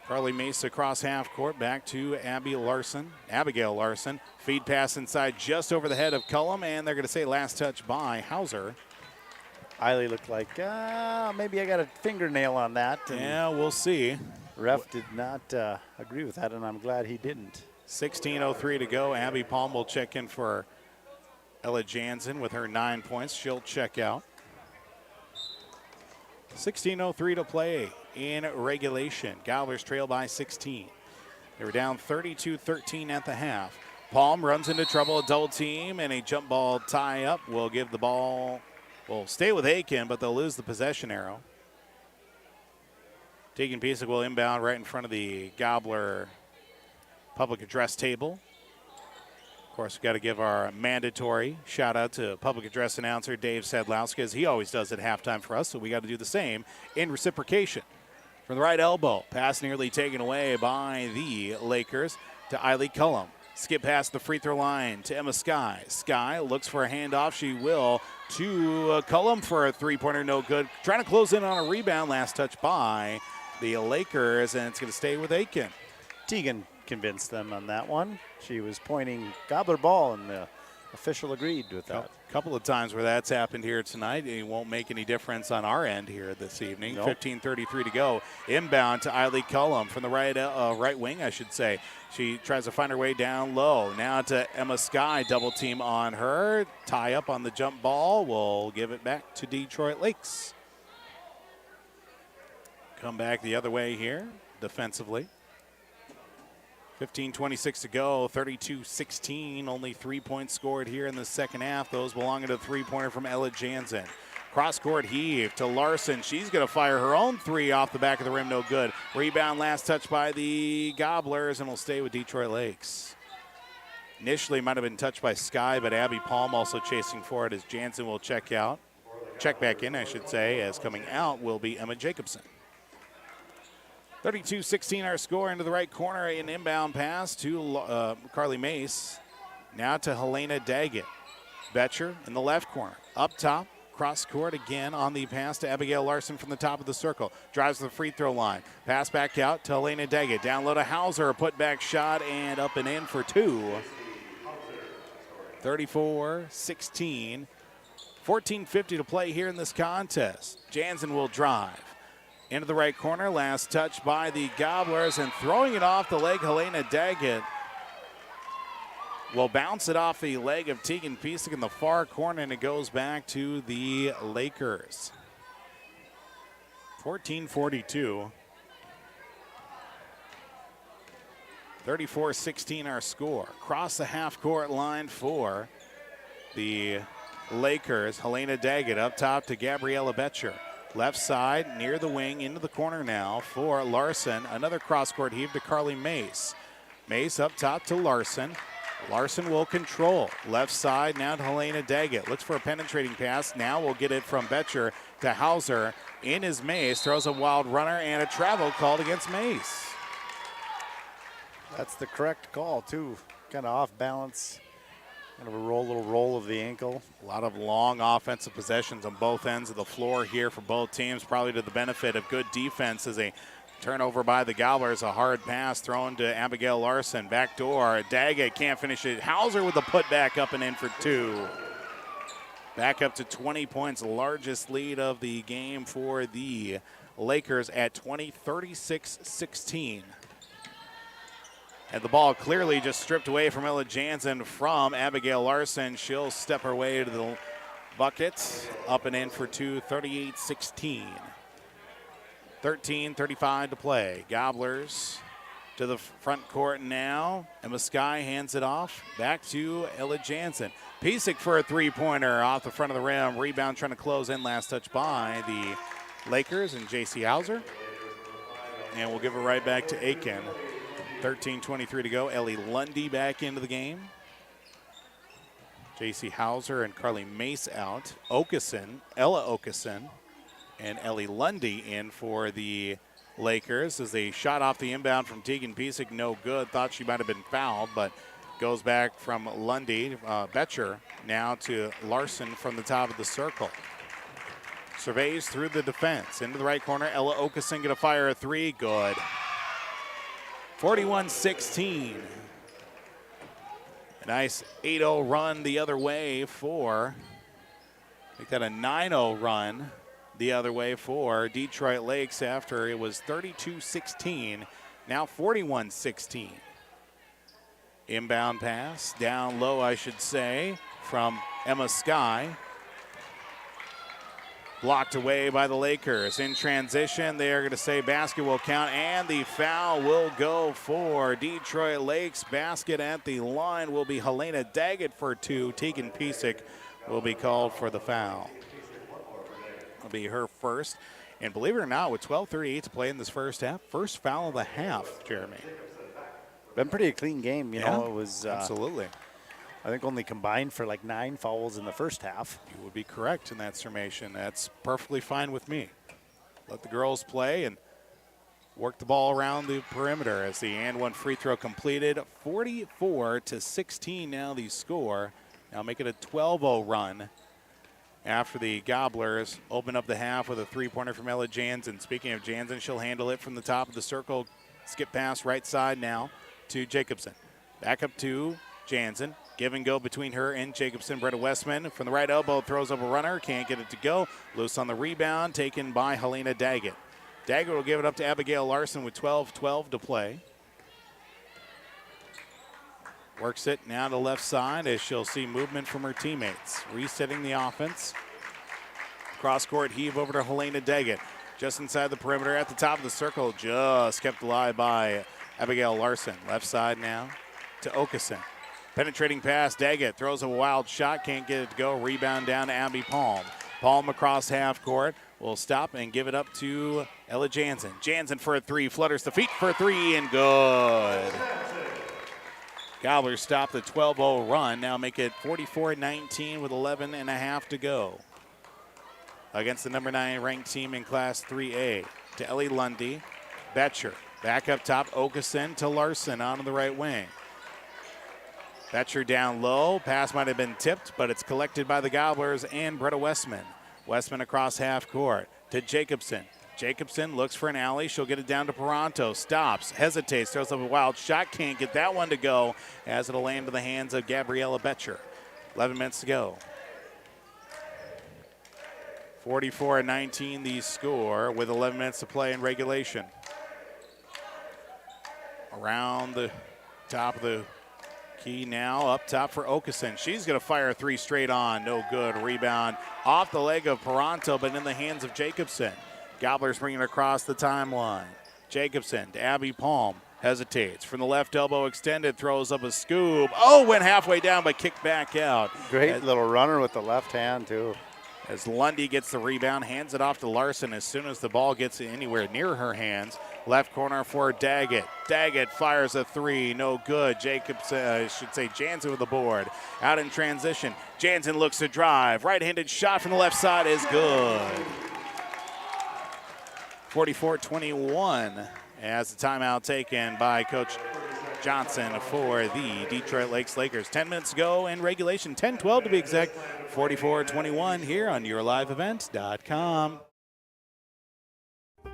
Carly Mace across half court, back to Abigail Larson. Feed pass inside just over the head of Cullum, and they're going to say last touch by Hauser. Eiley looked like, maybe I got a fingernail on that. Yeah, we'll see. Ref did not agree with that, and I'm glad he didn't. 16:03 to go. Abby Palm will check in for Ella Jansen with her 9 points. She'll check out. 16:03 to play in regulation. Gobblers trail by 16. They were down 32-13 at the half. Palm runs into trouble, a double team, and a jump ball tie-up will give the ball, will stay with Aitkin, but they'll lose the possession arrow. Tegan Piesic will inbound right in front of the Gobbler public address table. Of course, we've got to give our mandatory shout out to public address announcer Dave Sedlowski, as he always does at halftime for us, so we got to do the same in reciprocation. From the right elbow, pass nearly taken away by the Lakers to Eiley Cullum. Skip past the free throw line to Emma Sky. Sky looks for a handoff. She will to Cullum for a three-pointer, no good. Trying to close in on a rebound. Last touch by the Lakers, and it's going to stay with Aitkin. Tegan convinced them on that one. She was pointing gobbler ball, and the official agreed with that. A couple of times where that's happened here tonight. It won't make any difference on our end here this evening. Nope. 15:33 to go. Inbound to Eileen Cullum from the right wing, I should say. She tries to find her way down low. Now to Emma Sky, double team on her. Tie up on the jump ball. We'll give it back to Detroit Lakes. Come back the other way here defensively. 15:26 to go, 32-16. Only 3 points scored here in the second half. Those belonging to the three-pointer from Ella Jansen. Cross-court heave to Larson. She's going to fire her own three off the back of the rim. No good. Rebound last touch by the Gobblers, and will stay with Detroit Lakes. Initially might have been touched by Sky, but Abby Palm also chasing for it as Jansen will check back in, I should say, as coming out will be Emma Jacobson. 32-16 our score. Into the right corner, an inbound pass to Carly Mace. Now to Helena Daggett. Betcher in the left corner. Up top, cross court again on the pass to Abigail Larson from the top of the circle. Drives to the free throw line. Pass back out to Helena Daggett. Down low to Hauser. A putback shot and up and in for two. 34-16. 14:50 to play here in this contest. Jansen will drive. Into the right corner, last touch by the Gobblers, and throwing it off the leg, Helena Daggett will bounce it off the leg of Tegan Piesek in the far corner, and it goes back to the Lakers. 14:42. 34-16 our score. Across the half-court line for the Lakers, Helena Daggett up top to Gabriella Betcher. Left side, near the wing, into the corner now for Larson. Another cross-court heave to Carly Mace. Mace up top to Larson. Larson will control. Left side now to Helena Daggett. Looks for a penetrating pass. Now we'll get it from Betcher to Hauser. In is Mace. Throws a wild runner and a travel called against Mace. That's the correct call, too. Kind of off balance. Kind of a little roll of the ankle. A lot of long offensive possessions on both ends of the floor here for both teams, probably to the benefit of good defense as a turnover by the Gobblers. A hard pass thrown to Abigail Larson. Back door. Daggett can't finish it. Hauser with the putback up and in for two. Back up to 20 points, largest lead of the game for the Lakers at 20, 36-16. And the ball clearly just stripped away from Ella Jansen from Abigail Larson. She'll step her way to the bucket. Up and in for two, 38-16. 13:35 to play. Gobblers to the front court now. Emma Sky hands it off. Back to Ella Jansen. Piesek for a three-pointer off the front of the rim. Rebound trying to close in. Last touch by the Lakers and J.C. Hauser. And we'll give it right back to Aitkin. 13:23 to go. Ellie Lundy back into the game. J.C. Hauser and Carly Mace out. Ella Okeson, and Ellie Lundy in for the Lakers as they shot off the inbound from Tegan Piesek. No good. Thought she might have been fouled, but goes back from Lundy. Betcher now to Larson from the top of the circle. Surveys through the defense. Into the right corner. Ella Okeson going to fire a three. Good. 41-16. A nice 8-0 run the other way for, make that a 9-0 run the other way for Detroit Lakes after it was 32-16, now 41-16. Inbound pass, down low I should say, from Emma Sky. Blocked away by the Lakers. In transition, they are going to say basket will count, and the foul will go for Detroit Lakes. Basket at the line will be Helena Daggett for two. Tegan Piesek will be called for the foul. It'll be her first. And believe it or not, with 12:38 to play in this first half, first foul of the half, Jeremy. Been pretty a clean game, you know. It was absolutely. I think only combined for like 9 fouls in the first half. You would be correct in that summation. That's perfectly fine with me. Let the girls play, and work the ball around the perimeter as the and one free throw completed. 44-16 now the score. Now make it a 12-0 run after the Gobblers open up the half with a three-pointer from Ella Jansen. Speaking of Jansen, she'll handle it from the top of the circle. Skip pass right side now to Jacobson. Back up to Jansen. Give and go between her and Jacobson. Bretta Westman from the right elbow throws up a runner. Can't get it to go. Loose on the rebound. Taken by Helena Daggett. Daggett will give it up to Abigail Larson with 12-12 to play. Works it now to the left side as she'll see movement from her teammates. Resetting the offense. Cross-court heave over to Helena Daggett. Just inside the perimeter at the top of the circle. Just kept alive by Abigail Larson. Left side now to Okeson. Penetrating pass. Daggett throws a wild shot. Can't get it to go. Rebound down to Abby Palm. Palm across half court. Will stop and give it up to Ella Jansen. Jansen for a three. Flutters the feet for a three and good. Gobblers stop the 12-0 run. Now make it 44-19 with 11 and a half to go. Against the number 9 ranked team in Class 3A. To Ellie Lundy. Betcher. Back up top. Okeson to Larson on the right wing. Betcher down low. Pass might have been tipped, but it's collected by the Gobblers and Bretta Westman. Westman across half court to Jacobson. Jacobson looks for an alley. She'll get it down to Paranto. Stops, hesitates, throws up a wild shot. Can't get that one to go as it'll land in the hands of Gabriella Betcher. 11 minutes to go. 44-19 the score with 11 minutes to play in regulation. Around the top of the key now, up top for Okeson. She's going to fire three straight on. No good. Rebound off the leg of Paranto, but in the hands of Jacobson. Gobblers bringing it across the timeline. Jacobson to Abby Palm. Hesitates. From the left elbow extended. Throws up a scoop. Oh, went halfway down, but kicked back out. Great little runner with the left hand, too. As Lundy gets the rebound, hands it off to Larson as soon as the ball gets anywhere near her hands. Left corner for Daggett. Daggett fires a three. No good. Jacobson, Jansen with the board. Out in transition. Jansen looks to drive. Right-handed shot from the left side is good. 44-21 as the timeout taken by Coach Johnson for the Detroit Lakes Lakers. 10 minutes to go in regulation, 10-12 to be exact. 44-21 here on YourLiveEvent.com.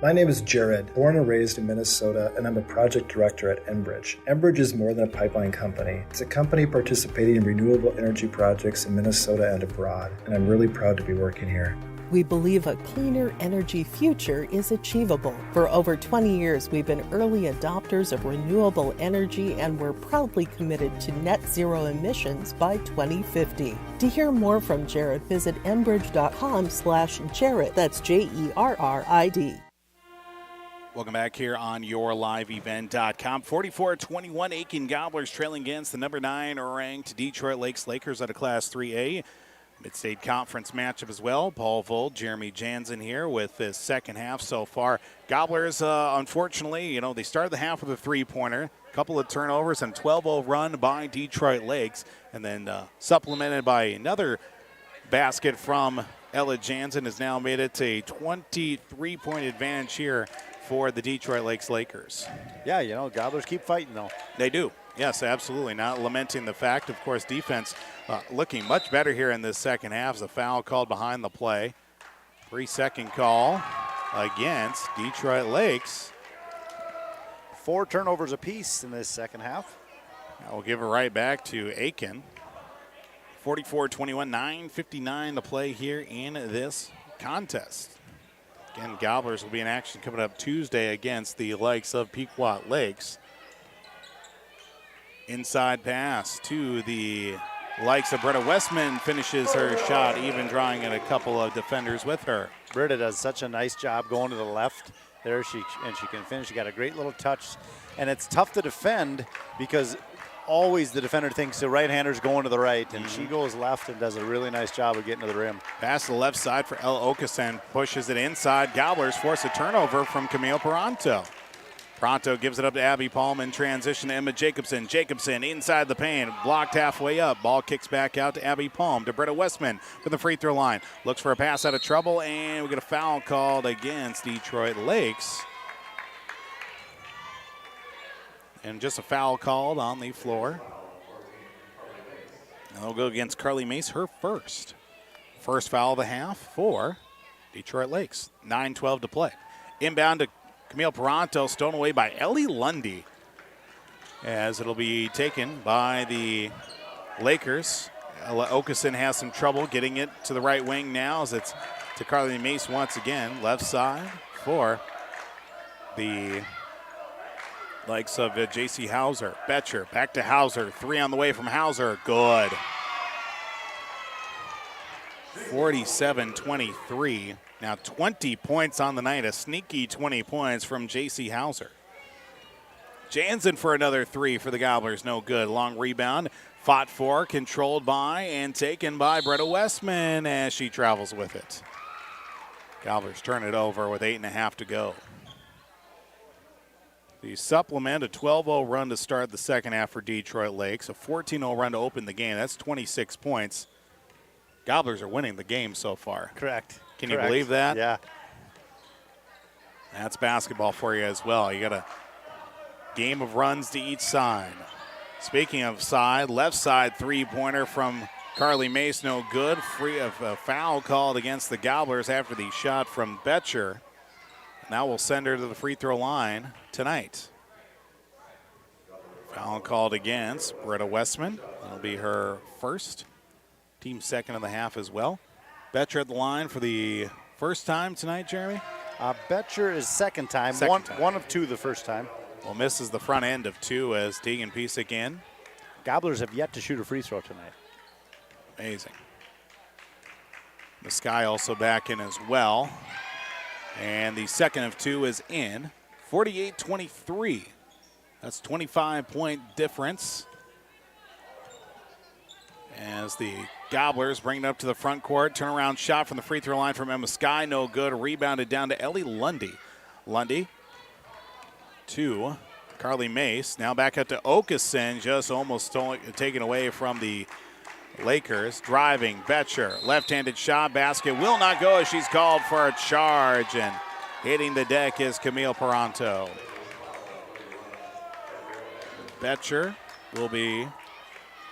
My name is Jared, born and raised in Minnesota, and I'm a project director at Enbridge. Enbridge is more than a pipeline company. It's a company participating in renewable energy projects in Minnesota and abroad, and I'm really proud to be working here. We believe a cleaner energy future is achievable. For over 20 years, we've been early adopters of renewable energy, and we're proudly committed to net zero emissions by 2050. To hear more from Jared, visit enbridge.com/Jared. That's JERRID. Welcome back here on YourLiveEvent.com. 44-21, Aitkin Gobblers trailing against the number 9 ranked Detroit Lakes Lakers out of Class 3A. Mid-State Conference matchup as well. Paul Vold, Jeremy Jansen here with this second half so far. Gobblers, unfortunately, they started the half with a three-pointer, a couple of turnovers, and 12-0 run by Detroit Lakes, and then supplemented by another basket from Ella Jansen has now made it a 23-point advantage here for the Detroit Lakes Lakers. Yeah, Gobblers keep fighting, though. They do. Yes, absolutely. Not lamenting the fact. Of course, defense looking much better here in this second half. As a foul called behind the play. 3-second call against Detroit Lakes. 4 turnovers apiece in this second half. We'll give it right back to Aitkin. 44-21, 9:59 to play here in this contest. Again, Gobblers will be in action coming up Tuesday against the likes of Pequot Lakes. Inside pass to the likes of Bretta Westman, finishes her shot, even drawing in a couple of defenders with her. Bretta does such a nice job going to the left there. She can finish. She got a great little touch. And it's tough to defend because always the defender thinks the right-hander's going to the right, and she goes left and does a really nice job of getting to the rim. Pass to the left side for Ella Okeson, pushes it inside. Gobblers force a turnover from Camille Paranto. Paranto gives it up to Abby Palm in transition to Emma Jacobson. Jacobson inside the paint, blocked halfway up. Ball kicks back out to Abby Palm, to Bretta Westman from the free throw line. Looks for a pass out of trouble, and we get a foul called against Detroit Lakes. And just a foul called on the floor. And they'll go against Carly Mace, her first. First foul of the half for Detroit Lakes. 9:12 to play. Inbound to Camille Peranto, stolen away by Ellie Lundy, as it'll be taken by the Lakers. Okeson has some trouble getting it to the right wing now, as it's to Carly Mace once again. Left side for the likes of J.C. Hauser. Betcher back to Hauser. 3 on the way from Hauser. Good. 47-23. Now 20 points on the night. A sneaky 20 points from J.C. Hauser. Jansen for another 3 for the Gobblers. No good. Long rebound. Fought for, controlled by, and taken by Bretta Westman as she travels with it. Gobblers turn it over with 8.5 to go. The supplement, a 12-0 run to start the second half for Detroit Lakes. A 14-0 run to open the game. That's 26 points. Gobblers are winning the game so far. Correct. Can you believe that? Yeah. That's basketball for you as well. You got a game of runs to each side. Speaking of side, left side three-pointer from Carly Mace, no good. Free of a foul called against the Gobblers after the shot from Betcher. Now we'll send her to the free throw line tonight. Foul called against Bretta Westman. That'll be her first. Team second of the half as well. Betcher at the line for the first time tonight, Jeremy? Betcher is second time. One of 2 the first time. Well, misses the front end of 2 as Tegan Pisak in. Gobblers have yet to shoot a free throw tonight. Amazing. The Sky also back in as well. And the second of 2 is in. 48-23. That's 25-point difference. As the Gobblers bring it up to the front court. Turnaround shot from the free throw line from Emma Sky. No good. Rebounded down to Ellie Lundy. Lundy to Carly Mace. Now back up to Okeson. Just almost taken away from the Lakers. Driving. Betcher. Left-handed shot. Basket will not go as she's called for a charge. And hitting the deck is Camille Peranto. Betcher will be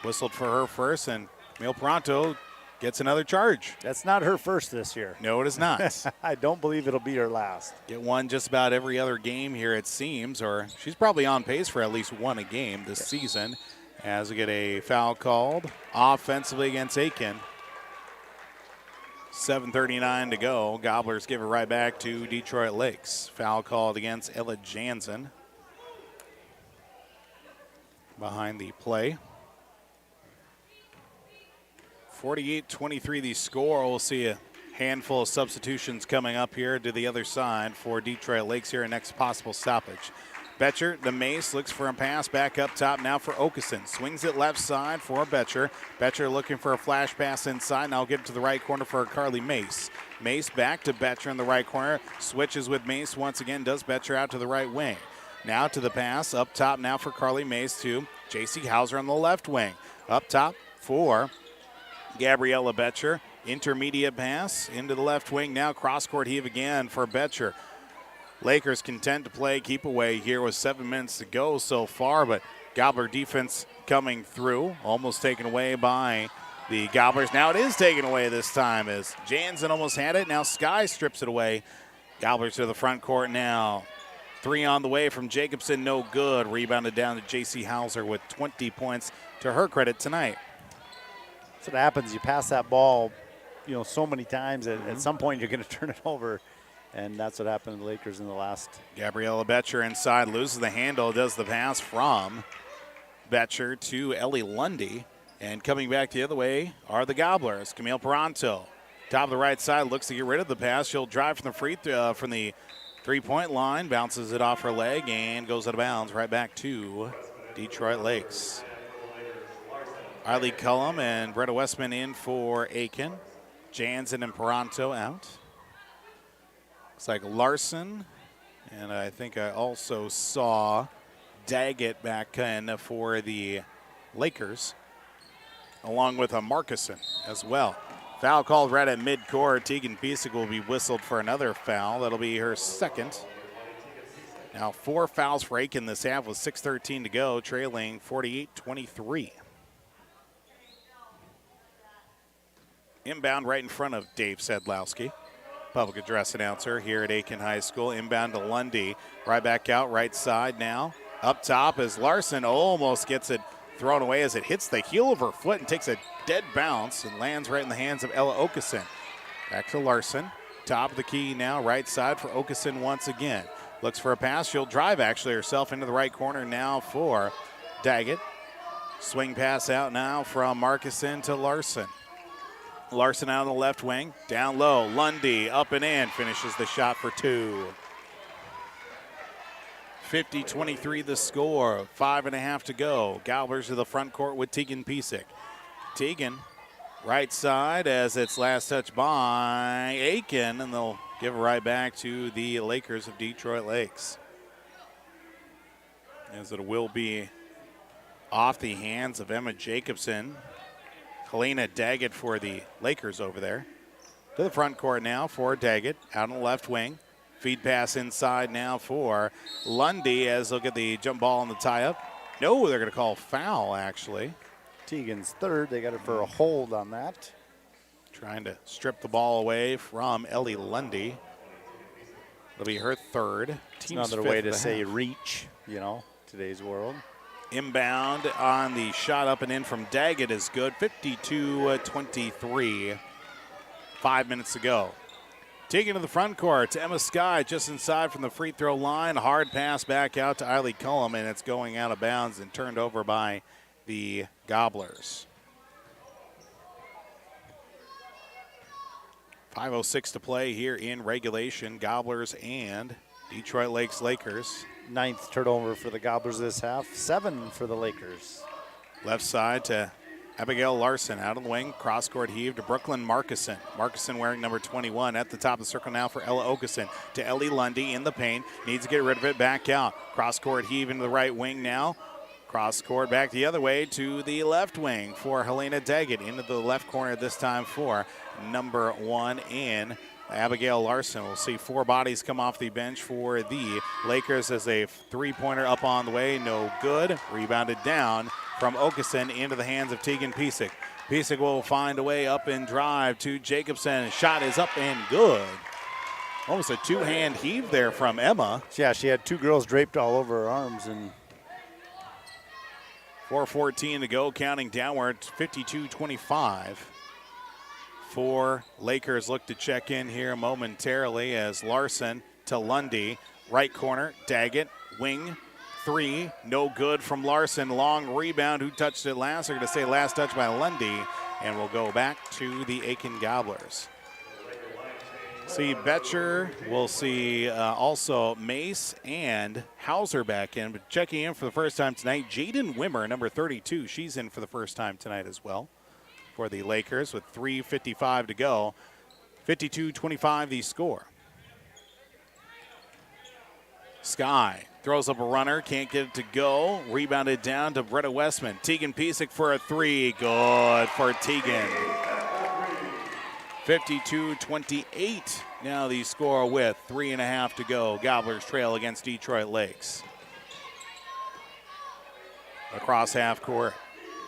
whistled for her first, and Camille Peranto gets another charge. That's not her first this year. No, it is not. I don't believe it'll be her last. Get one just about every other game here, it seems, or she's probably on pace for at least 1 a game this season. As we get a foul called offensively against Aitkin. 7:39 to go. Gobblers give it right back to Detroit Lakes. Foul called against Ella Jansen. Behind the play. 48-23 the score. We'll see a handful of substitutions coming up here to the other side for Detroit Lakes here in next possible stoppage. Betcher, the Mace, looks for a pass back up top now for Okeson. Swings it left side for Betcher. Betcher looking for a flash pass inside. Now get it to the right corner for Carly Mace. Mace back to Betcher in the right corner. Switches with Mace once again. Does Betcher out to the right wing. Now to the pass. Up top now for Carly Mace to J.C. Hauser on the left wing. Up top for Gabriella Betcher. Intermediate pass into the left wing. Now cross-court heave again for Betcher. Lakers content to play keep away here with 7 minutes to go so far, but Gobbler defense coming through. Almost taken away by the Gobblers. Now it is taken away this time as Jansen almost had it. Now Sky strips it away. Gobblers to the front court now. 3 on the way from Jacobson, no good. Rebounded down to J.C. Hauser with 20 points to her credit tonight. That's what happens. You pass that ball, so many times. At some point, you're going to turn it over. And that's what happened to the Lakers in the last. Gabriella Betcher inside, loses the handle, does the pass from Betcher to Ellie Lundy. And coming back the other way are the Gobblers. Camille Peranto, top of the right side, looks to get rid of the pass. She'll drive from the three-point line, bounces it off her leg, and goes out of bounds right back to Detroit Lakes. Riley Cullum and Bretta Westman in for Aitkin. Jansen and Peranto out. Looks like Larson, and I think I also saw Daggett back in for the Lakers, along with a Markison as well. Foul called right at midcourt. Tegan Pisak will be whistled for another foul. That'll be her second. Now 4 fouls for Aitkin this half with 6:13 to go, trailing 48-23. Inbound right in front of Dave Sedlowski, public address announcer here at Aitkin High School. Inbound to Lundy, right back out, right side now. Up top as Larson almost gets it thrown away as it hits the heel of her foot and takes a dead bounce and lands right in the hands of Ella Okeson. Back to Larson, top of the key now, right side for Okeson once again. Looks for a pass, she'll drive actually herself into the right corner now for Daggett. Swing pass out now from Markuson to Larson. Larson out on the left wing, down low, Lundy up and in, finishes the shot for 2. 50-23 the score, 5.5 to go. Gobblers to the front court with Tegan Piesick. Tegan, right side as it's last touched by Aitkin, and they'll give it right back to the Lakers of Detroit Lakes. As it will be off the hands of Emma Jacobson. Helena Daggett for the Lakers over there. To the front court now for Daggett, out on the left wing. Feed pass inside now for Lundy as they'll get the jump ball on the tie-up. No, they're going to call foul, actually. Tegan's third. They got it for a hold on that. Trying to strip the ball away from Ellie Lundy. It'll be her third. Team's another way to say reach, you know, today's world. Inbound on the shot up and in from Daggett is good. 52-23. 5 minutes to go. Taking to the front court to Emma Sky just inside from the free throw line. Hard pass back out to Eiley Cullum, and it's going out of bounds and turned over by the Gobblers. 5:06 to play here in regulation. Gobblers and Detroit Lakers. 9th turnover for the Gobblers this half. 7 for the Lakers. Left side to Abigail Larson out of the wing. Cross court heave to Brooklyn Markuson. Markuson wearing number 21 at the top of the circle now for Ella Okeson. To Ellie Lundy in the paint. Needs to get rid of it. Back out. Cross court heave into the right wing now. Cross court back the other way to the left wing for Helena Daggett. Into the left corner this time for number 1 in Abigail Larson. We'll see 4 bodies come off the bench for the Lakers as a 3-pointer up on the way. No good. Rebounded down from Okeson into the hands of Tegan Piesick. Piesick will find a way up and drive to Jacobson. Shot is up and good. Almost a 2-hand heave there from Emma. Yeah, she had 2 girls draped all over her arms. And 4:14 to go, counting downward, 52-25. 4 Lakers look to check in here momentarily as Larson to Lundy. Right corner, Daggett, wing, 3, no good from Larson. Long rebound, who touched it last? They're going to say last touch by Lundy, and we'll go back to the Aitkin Gobblers. See Betcher, we'll see also Mace and Hauser back in, but checking in for the first time tonight, Jaden Wimmer, number 32. She's in for the first time tonight as well for the Lakers with 3:55 to go. 52-25 the score. Sky throws up a runner, can't get it to go. Rebounded down to Bretta Westman. Tegan Piesick for a 3. Good for Tegan. 52-28 now the score with 3.5 to go. Gobblers trail against Detroit Lakes. Across half court.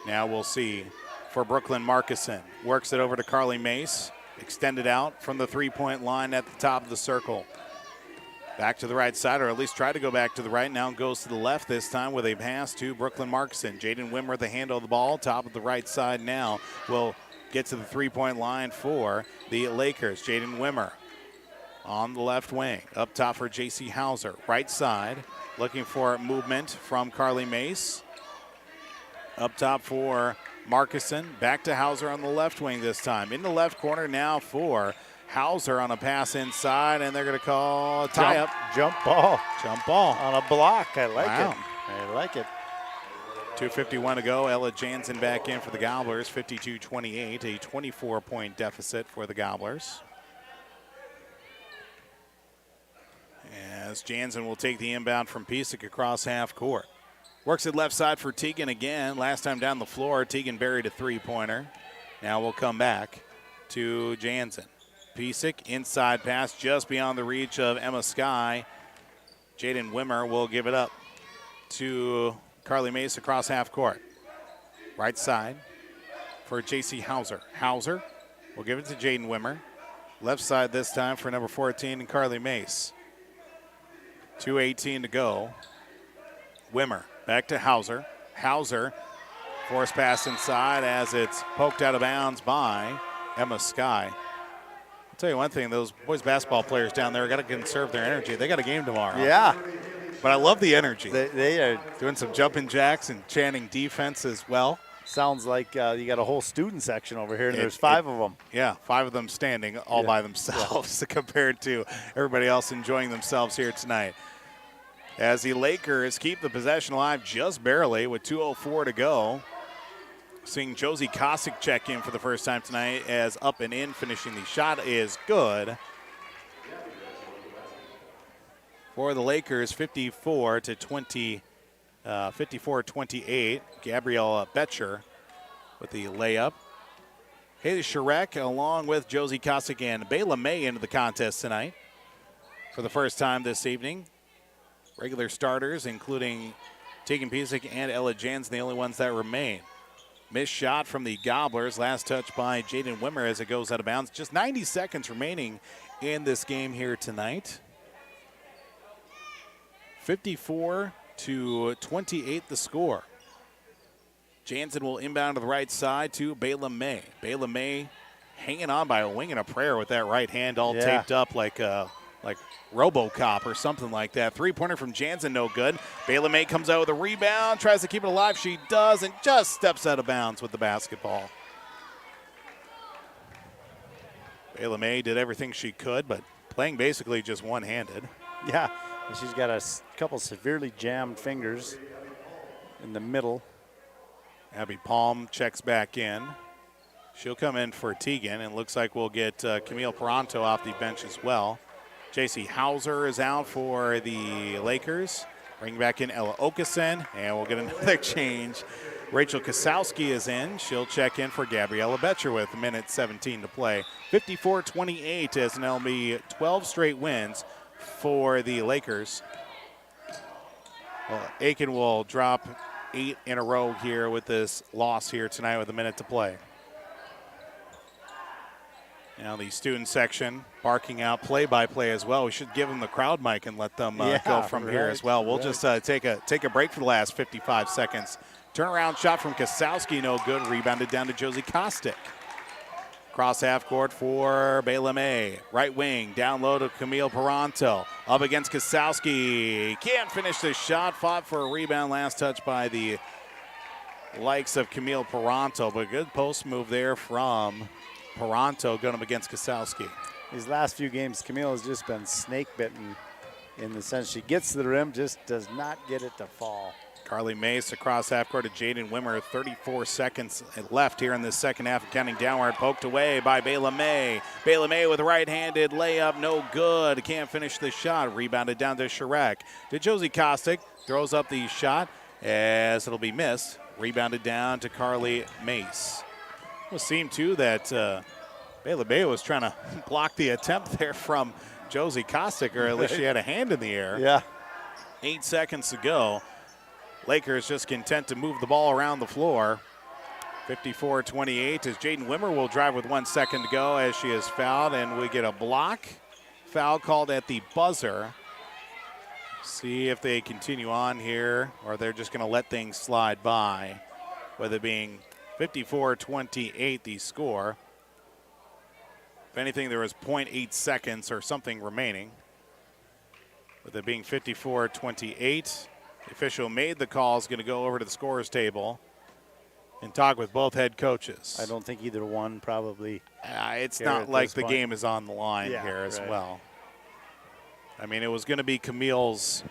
Now we'll see for Brooklyn Markuson. Works it over to Carly Mace. Extended out from the 3-point line at the top of the circle. Back to the right side, or at least try to go back to the right. Now goes to the left this time with a pass to Brooklyn Markuson. Jaden Wimmer the handle of the ball. Top of the right side now will get to the 3-point line for the Lakers. Jaden Wimmer on the left wing. Up top for J.C. Hauser. Right side looking for movement from Carly Mace. Up top for Markuson. Back to Hauser on the left wing this time. In the left corner now for Hauser on a pass inside, and they're going to call a tie-up. Jump ball. Jump ball. On a block. I like Wow. it. I like it. 2:51 to go. Ella Jansen back in for the Gobblers. 52-28, a 24-point deficit for the Gobblers. As Jansen will take the inbound from Piesick across half court. Works it left side for Tegan again. Last time down the floor, Tegan buried a 3-pointer. Now we'll come back to Jansen. Piesick, inside pass just beyond the reach of Emma Sky. Jaden Wimmer will give it up to Carly Mace across half court. Right side for J.C. Hauser. Hauser will give it to Jaden Wimmer. Left side this time for number 14 and Carly Mace. 2:18 to go. Wimmer back to Hauser. Hauser, force pass inside as it's poked out of bounds by Emma Sky. I'll tell you one thing, those boys basketball players down there got to conserve their energy. They got a game tomorrow. Yeah. But I love the energy. They are doing some jumping jacks and chanting defense as well. Sounds like you got a whole student section over here, and there's 5 of them. Yeah, 5 of them standing all by themselves compared to everybody else enjoying themselves here tonight. As the Lakers keep the possession alive just barely with 2:04 to go. Seeing Josie Kosick check in for the first time tonight as up and in, finishing the shot is good. For the Lakers, 54-28. Gabrielle Betcher with the layup. Haley Sharek along with Josie Kosick and Bayla May into the contest tonight for the first time this evening. Regular starters, including Tegan Piesick and Ella Jansen, the only ones that remain. Missed shot from the Gobblers. Last touch by Jaden Wimmer as it goes out of bounds. Just 90 seconds remaining in this game here tonight. 54-28 the score. Jansen will inbound to the right side to Bayla May. Bayla May hanging on by a wing and a prayer with that right hand all taped up like RoboCop or something like that. Three-pointer from Jansen, no good. Bayla May comes out with a rebound, tries to keep it alive. She does, and just steps out of bounds with the basketball. Bayla May did everything she could, but playing basically just one-handed. Yeah, and she's got a couple severely jammed fingers in the middle. Abby Palm checks back in. She'll come in for Tegan, and looks like we'll get Camille Peranto off the bench as well. J.C. Hauser is out for the Lakers. Bring back in Ella Okeson, and we'll get another change. Rachel Kasowski is in. She'll check in for Gabriella Betcher with a minute 17 to play. 54-28 as an LB 12 straight wins for the Lakers. Well, Aitkin will drop 8 in a row here with this loss here tonight with a minute to play. Now the student section barking out play-by-play as well. We should give them the crowd mic and let them go from here as well. We'll just take a break for the last 55 seconds. Turnaround shot from Kasowski, no good. Rebounded down to Josie Kostic. Cross half court for Bayla May. Right wing, down low to Camille Peranto. Up against Kasowski. Can't finish the shot. Fought for a rebound. Last touch by the likes of Camille Peranto. But good post move there from Peranto going up against Kasowski. These last few games, Camille has just been snake bitten in the sense she gets to the rim, just does not get it to fall. Carly Mace across half court to Jaden Wimmer. 34 seconds left here in this second half, counting downward. Poked away by Bayla May. Bayla May with a right-handed layup, no good. Can't finish the shot. Rebounded down to Sharek. To Josie Kostic. Throws up the shot as it'll be missed. Rebounded down to Carly Mace. It seemed too that Bayla May was trying to block the attempt there from Josie Kostic, or at least she had a hand in the air. Yeah. 8 seconds to go. Lakers just content to move the ball around the floor. 54-28 as Jaden Wimmer will drive with 1 second to go as she is fouled, and we get a block. Foul called at the buzzer. See if they continue on here or they're just going to let things slide by, with it being 54-28 the score. If anything, there was 0.8 seconds or something remaining. With it being 54-28. The official made the call, is going to go over to the scorer's table and talk with both head coaches. I don't think either one probably. It's not like the game is on the line here as well. I mean, it was going to be Camille's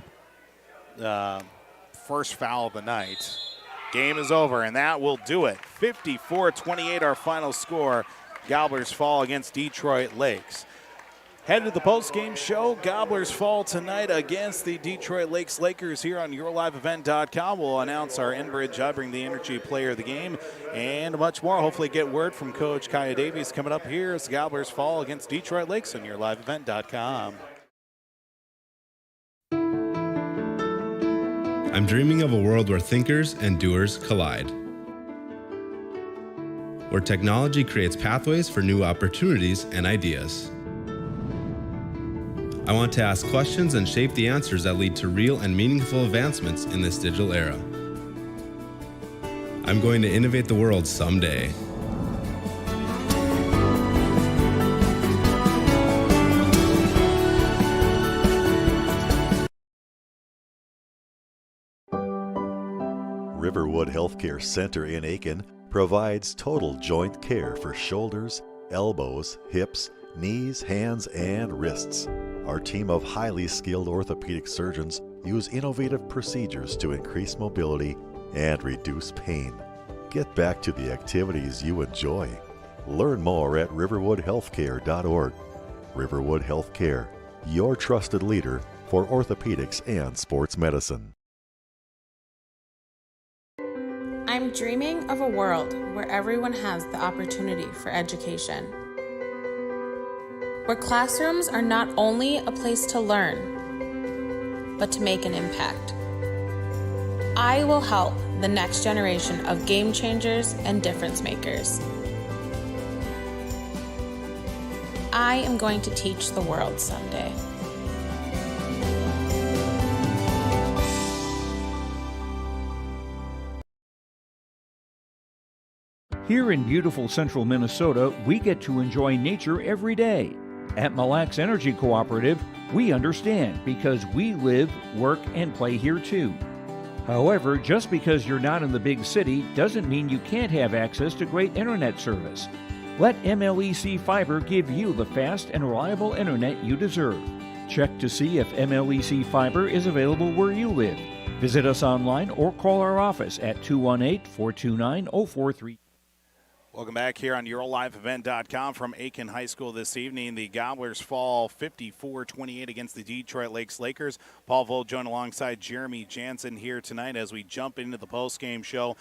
first foul of the night. Game is over, and that will do it. 54-28 our final score. Gobblers fall against Detroit Lakes. Head to the post-game show. Gobblers fall tonight against the Detroit Lakes Lakers here on YourLiveEvent.com. We'll announce our Enbridge I Bring the Energy player of the game and much more. Hopefully get word from Coach Kaya Davies coming up here as the Gobblers fall against Detroit Lakes on YourLiveEvent.com. I'm dreaming of a world where thinkers and doers collide, where technology creates pathways for new opportunities and ideas. I want to ask questions and shape the answers that lead to real and meaningful advancements in this digital era. I'm going to innovate the world someday. Riverwood Healthcare Center in Aitkin provides total joint care for shoulders, elbows, hips, knees, hands, and wrists. Our team of highly skilled orthopedic surgeons use innovative procedures to increase mobility and reduce pain. Get back to the activities you enjoy. Learn more at riverwoodhealthcare.org. Riverwood Healthcare, your trusted leader for orthopedics and sports medicine. I'm dreaming of a world where everyone has the opportunity for education, where classrooms are not only a place to learn, but to make an impact. I will help the next generation of game changers and difference makers. I am going to teach the world someday. Here in beautiful central Minnesota, we get to enjoy nature every day. At Mille Lacs Energy Cooperative, we understand because we live, work, and play here too. However, just because you're not in the big city doesn't mean you can't have access to great internet service. Let MLEC Fiber give you the fast and reliable internet you deserve. Check to see if MLEC Fiber is available where you live. Visit us online or call our office at 218-429-0433. Welcome back here on EuroLiveEvent.com from Aitkin High School this evening. The Gobblers fall 54-28 against the Detroit Lakes Lakers. Paul Vold joined alongside Jeremy Jansen here tonight as we jump into the postgame show.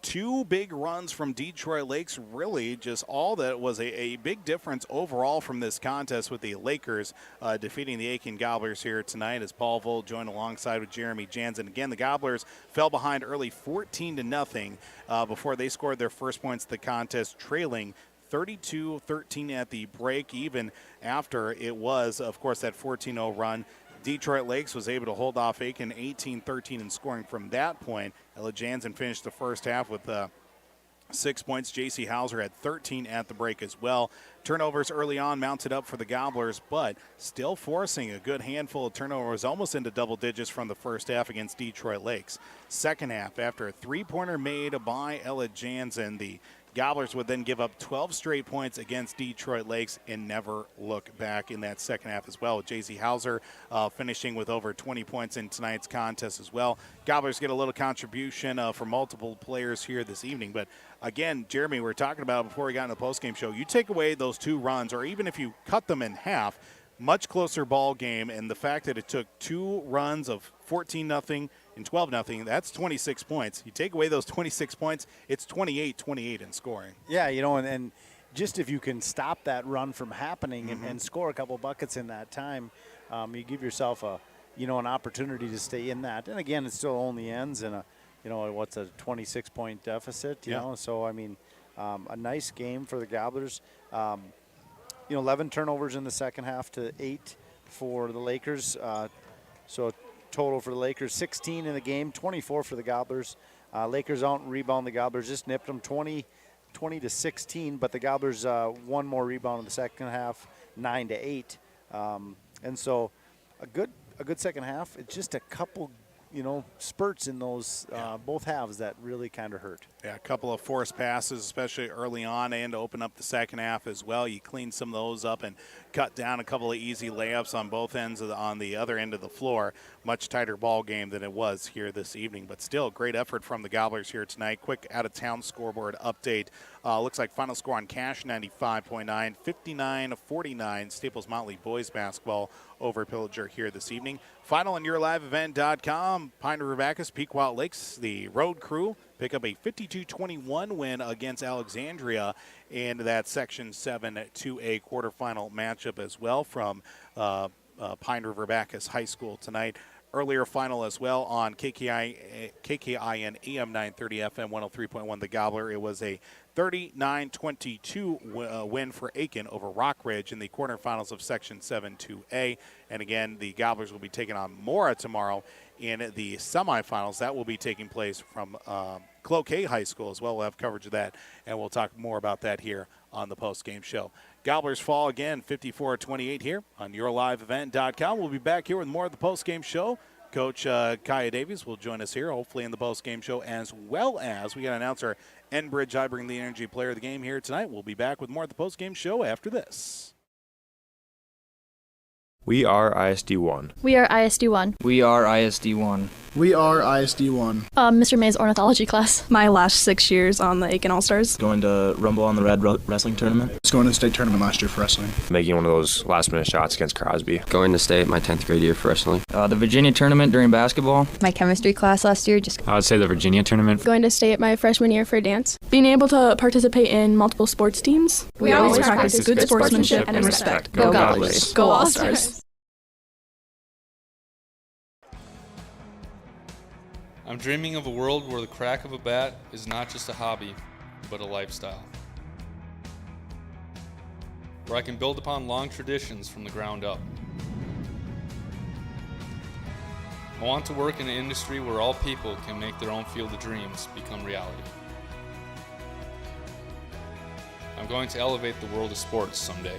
Two big runs from Detroit Lakes, really just all that was a big difference overall from this contest with the Lakers defeating the Aitkin Gobblers here tonight as Paul Vold joined alongside with Jeremy Jansen. Again, the Gobblers fell behind early 14-0 before they scored their first points of the contest, trailing 32-13 at the break, even after it was, of course, that 14-0 run. Detroit Lakes was able to hold off Aitkin 18-13 in scoring from that point. Ella Jansen finished the first half with 6 points. J.C. Hauser had 13 at the break as well. Turnovers early on mounted up for the Gobblers, but still forcing a good handful of turnovers, almost into double digits from the first half against Detroit Lakes. Second half, after a three-pointer made by Ella Jansen, the Gobblers would then give up 12 straight points against Detroit Lakes and never look back in that second half as well. With J.C. Hauser finishing with over 20 points in tonight's contest as well. Gobblers get a little contribution from multiple players here this evening. But again, Jeremy, we were talking about before we got in the postgame show, you take away those two runs, or even if you cut them in half, much closer ball game, and the fact that it took two runs of 14-0 and 12-0, that's 26 points. You take away those 26 points, it's 28-28 in scoring. Yeah, you know, and just if you can stop that run from happening and score a couple buckets in that time, you give yourself an opportunity to stay in that. And again, it still only ends in a 26-point deficit, you know. So, I mean, a nice game for the Gobblers. 11 turnovers in the second half to 8 for the Lakers. So total for the Lakers, 16 in the game, 24 for the Gobblers. Lakers don't rebound the Gobblers, just nipped them 20-16, but the Gobblers one more rebound in the second half, 9-8. And so a good second half. It's just a couple spurts in those both halves that really kind of hurt. Yeah, a couple of forced passes, especially early on, and to open up the second half as well. You clean some of those up and cut down a couple of easy layups on both ends on the other end of the floor. Much tighter ball game than it was here this evening, but still great effort from the Gobblers here tonight. Quick out-of-town scoreboard update. Looks like final score on Cache 95.9, 59-49, Staples Motley boys basketball over Pillager here this evening. Final on YourLiveEvent.com. Pine River Bacchus, Pequot Lakes, the road crew pick up a 52-21 win against Alexandria in that Section 7 2A quarterfinal matchup as well from Pine River Bacchus High School tonight. earlier final as well on KKIN AM 930 FM 103.1 The Gobbler. It was a 39-22 win for Aitkin over Rockridge in the quarterfinals of Section 7-2A. And again, the Gobblers will be taking on Mora tomorrow in the semifinals. That will be taking place from Cloquet High School as well. We'll have coverage of that, and we'll talk more about that here on the post-game show. Gobblers fall again 54-28 here on YourLiveEvent.com. We'll be back here with more of the post-game show. Coach Kaya Davies will join us here, hopefully in the post-game show, as well as we got to announce our Enbridge I Bring the Energy player of the game here tonight. We'll be back with more of the post-game show after this. We are ISD1. We are ISD1. We are ISD1. We are ISD1. Mr. May's ornithology class. My last 6 years on the Aitkin All-Stars. Going to Rumble on the Red wrestling tournament. Was going to the state tournament last year for wrestling. Making one of those last-minute shots against Crosby. Going to state my 10th grade year for wrestling. The Virginia tournament during basketball. My chemistry class last year. I would say the Virginia tournament. Going to stay at my freshman year for dance. Being able to participate in multiple sports teams. We always practice good sportsmanship and respect. Go Gobblers. Go All-Stars. I'm dreaming of a world where the crack of a bat is not just a hobby, but a lifestyle. Where I can build upon long traditions from the ground up. I want to work in an industry where all people can make their own field of dreams become reality. I'm going to elevate the world of sports someday.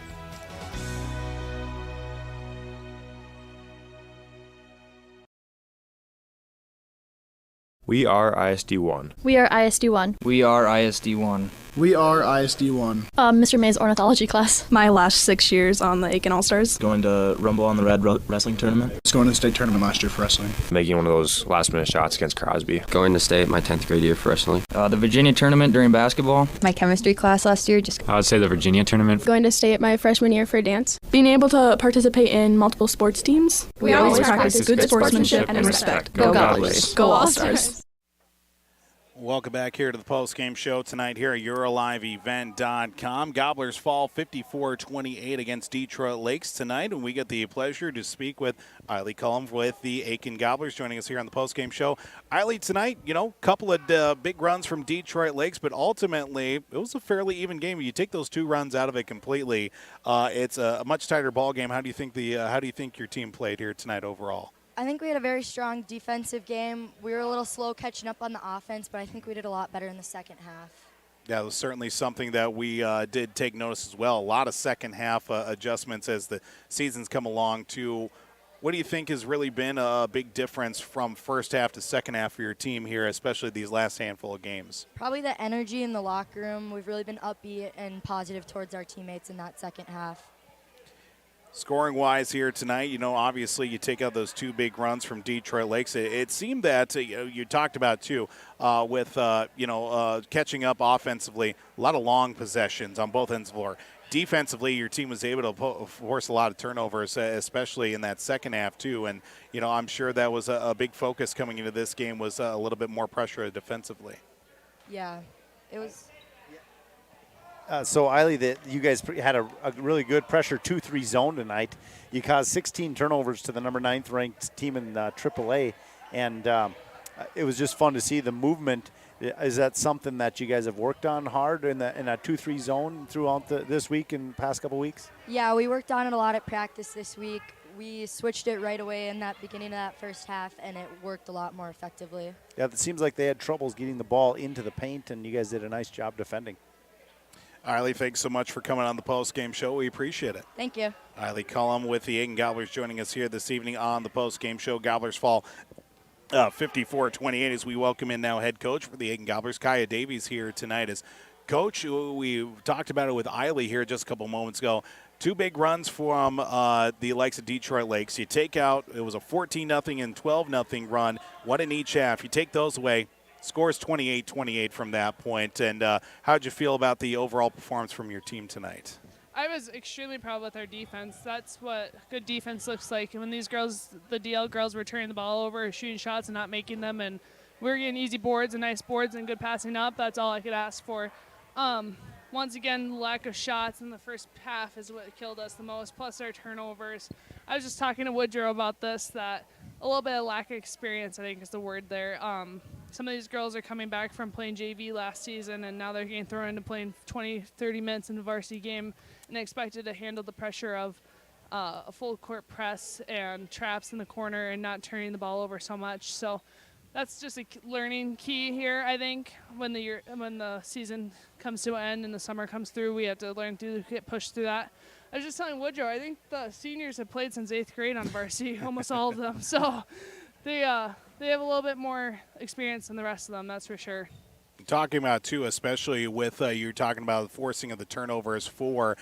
We are ISD1. We are ISD1. We are ISD1. We are ISD1. Mr. May's ornithology class. My last 6 years on the Aitkin All-Stars. Going to Rumble on the Red wrestling tournament. Was going to the state tournament last year for wrestling. Making one of those last-minute shots against Crosby. Going to state my 10th grade year for wrestling. The Virginia tournament during basketball. My chemistry class last year. I would say the Virginia tournament. Going to stay at my freshman year for dance. Being able to participate in multiple sports teams. We always practice good sportsmanship and respect. Go Gobblers. Go All-Stars. Welcome back here to the post-game show tonight here at YourLiveEvent.com. Gobblers fall 54-28 against Detroit Lakes tonight, and we get the pleasure to speak with Eiley Cullum with the Aitkin Gobblers joining us here on the post-game show. Eiley, tonight, couple of big runs from Detroit Lakes, but ultimately it was a fairly even game. You take those two runs out of it completely, it's a much tighter ball game. How do you think your team played here tonight overall? I think we had a very strong defensive game. We were a little slow catching up on the offense, but I think we did a lot better in the second half. Yeah, it was certainly something that we did take notice as well. A lot of second half adjustments as the season's come along too. What do you think has really been a big difference from first half to second half for your team here, especially these last handful of games? Probably the energy in the locker room. We've really been upbeat and positive towards our teammates in that second half. Scoring-wise here tonight, obviously you take out those two big runs from Detroit Lakes. It seemed that, you talked about too, with, catching up offensively, a lot of long possessions on both ends of the floor. Defensively, your team was able to force a lot of turnovers, especially in that second half too. And, I'm sure that was a big focus coming into this game was a little bit more pressure defensively. Yeah, it was. So, Eiley, you guys had a really good pressure 2-3 zone tonight. You caused 16 turnovers to the number 9th ranked team in AAA, and it was just fun to see the movement. Is that something that you guys have worked on hard in a 2-3 zone throughout this week and past couple weeks? Yeah, we worked on it a lot at practice this week. We switched it right away in that beginning of that first half, and it worked a lot more effectively. Yeah, it seems like they had troubles getting the ball into the paint, and you guys did a nice job defending. Eiley, thanks so much for coming on the post-game show. We appreciate it. Thank you. Eiley Cullum with the Aitkin Gobblers joining us here this evening on the post-game show. Gobblers fall 54-28 as we welcome in now head coach for the Aitkin Gobblers, Kaya Davies, here tonight. As coach, we talked about it with Eiley here just a couple moments ago. Two big runs from the likes of Detroit Lakes. You take out, it was a 14-0 and 12-0 run, one in each half. You take those away. Scores 28-28 from that point. And how'd you feel about the overall performance from your team tonight? I was extremely proud with our defense. That's what good defense looks like. And when these girls, the DL girls, were turning the ball over, shooting shots and not making them, and we were getting easy boards and nice boards and good passing up, that's all I could ask for. Once again, lack of shots in the first half is what killed us the most, plus our turnovers. I was just talking to Woodrow about this, that a little bit of lack of experience, I think is the word there. Some of these girls are coming back from playing JV last season, and now they're getting thrown into playing 20, 30 minutes in the varsity game and expected to handle the pressure of a full court press and traps in the corner and not turning the ball over so much. So that's just a learning key here, I think. When the season comes to an end and the summer comes through, we have to learn to get pushed through that. I was just telling Woodrow, I think the seniors have played since 8th grade on varsity, almost all of them. So they have a little bit more experience than the rest of them, that's for sure. Talking about, too, especially with you're talking about the forcing of the turnovers for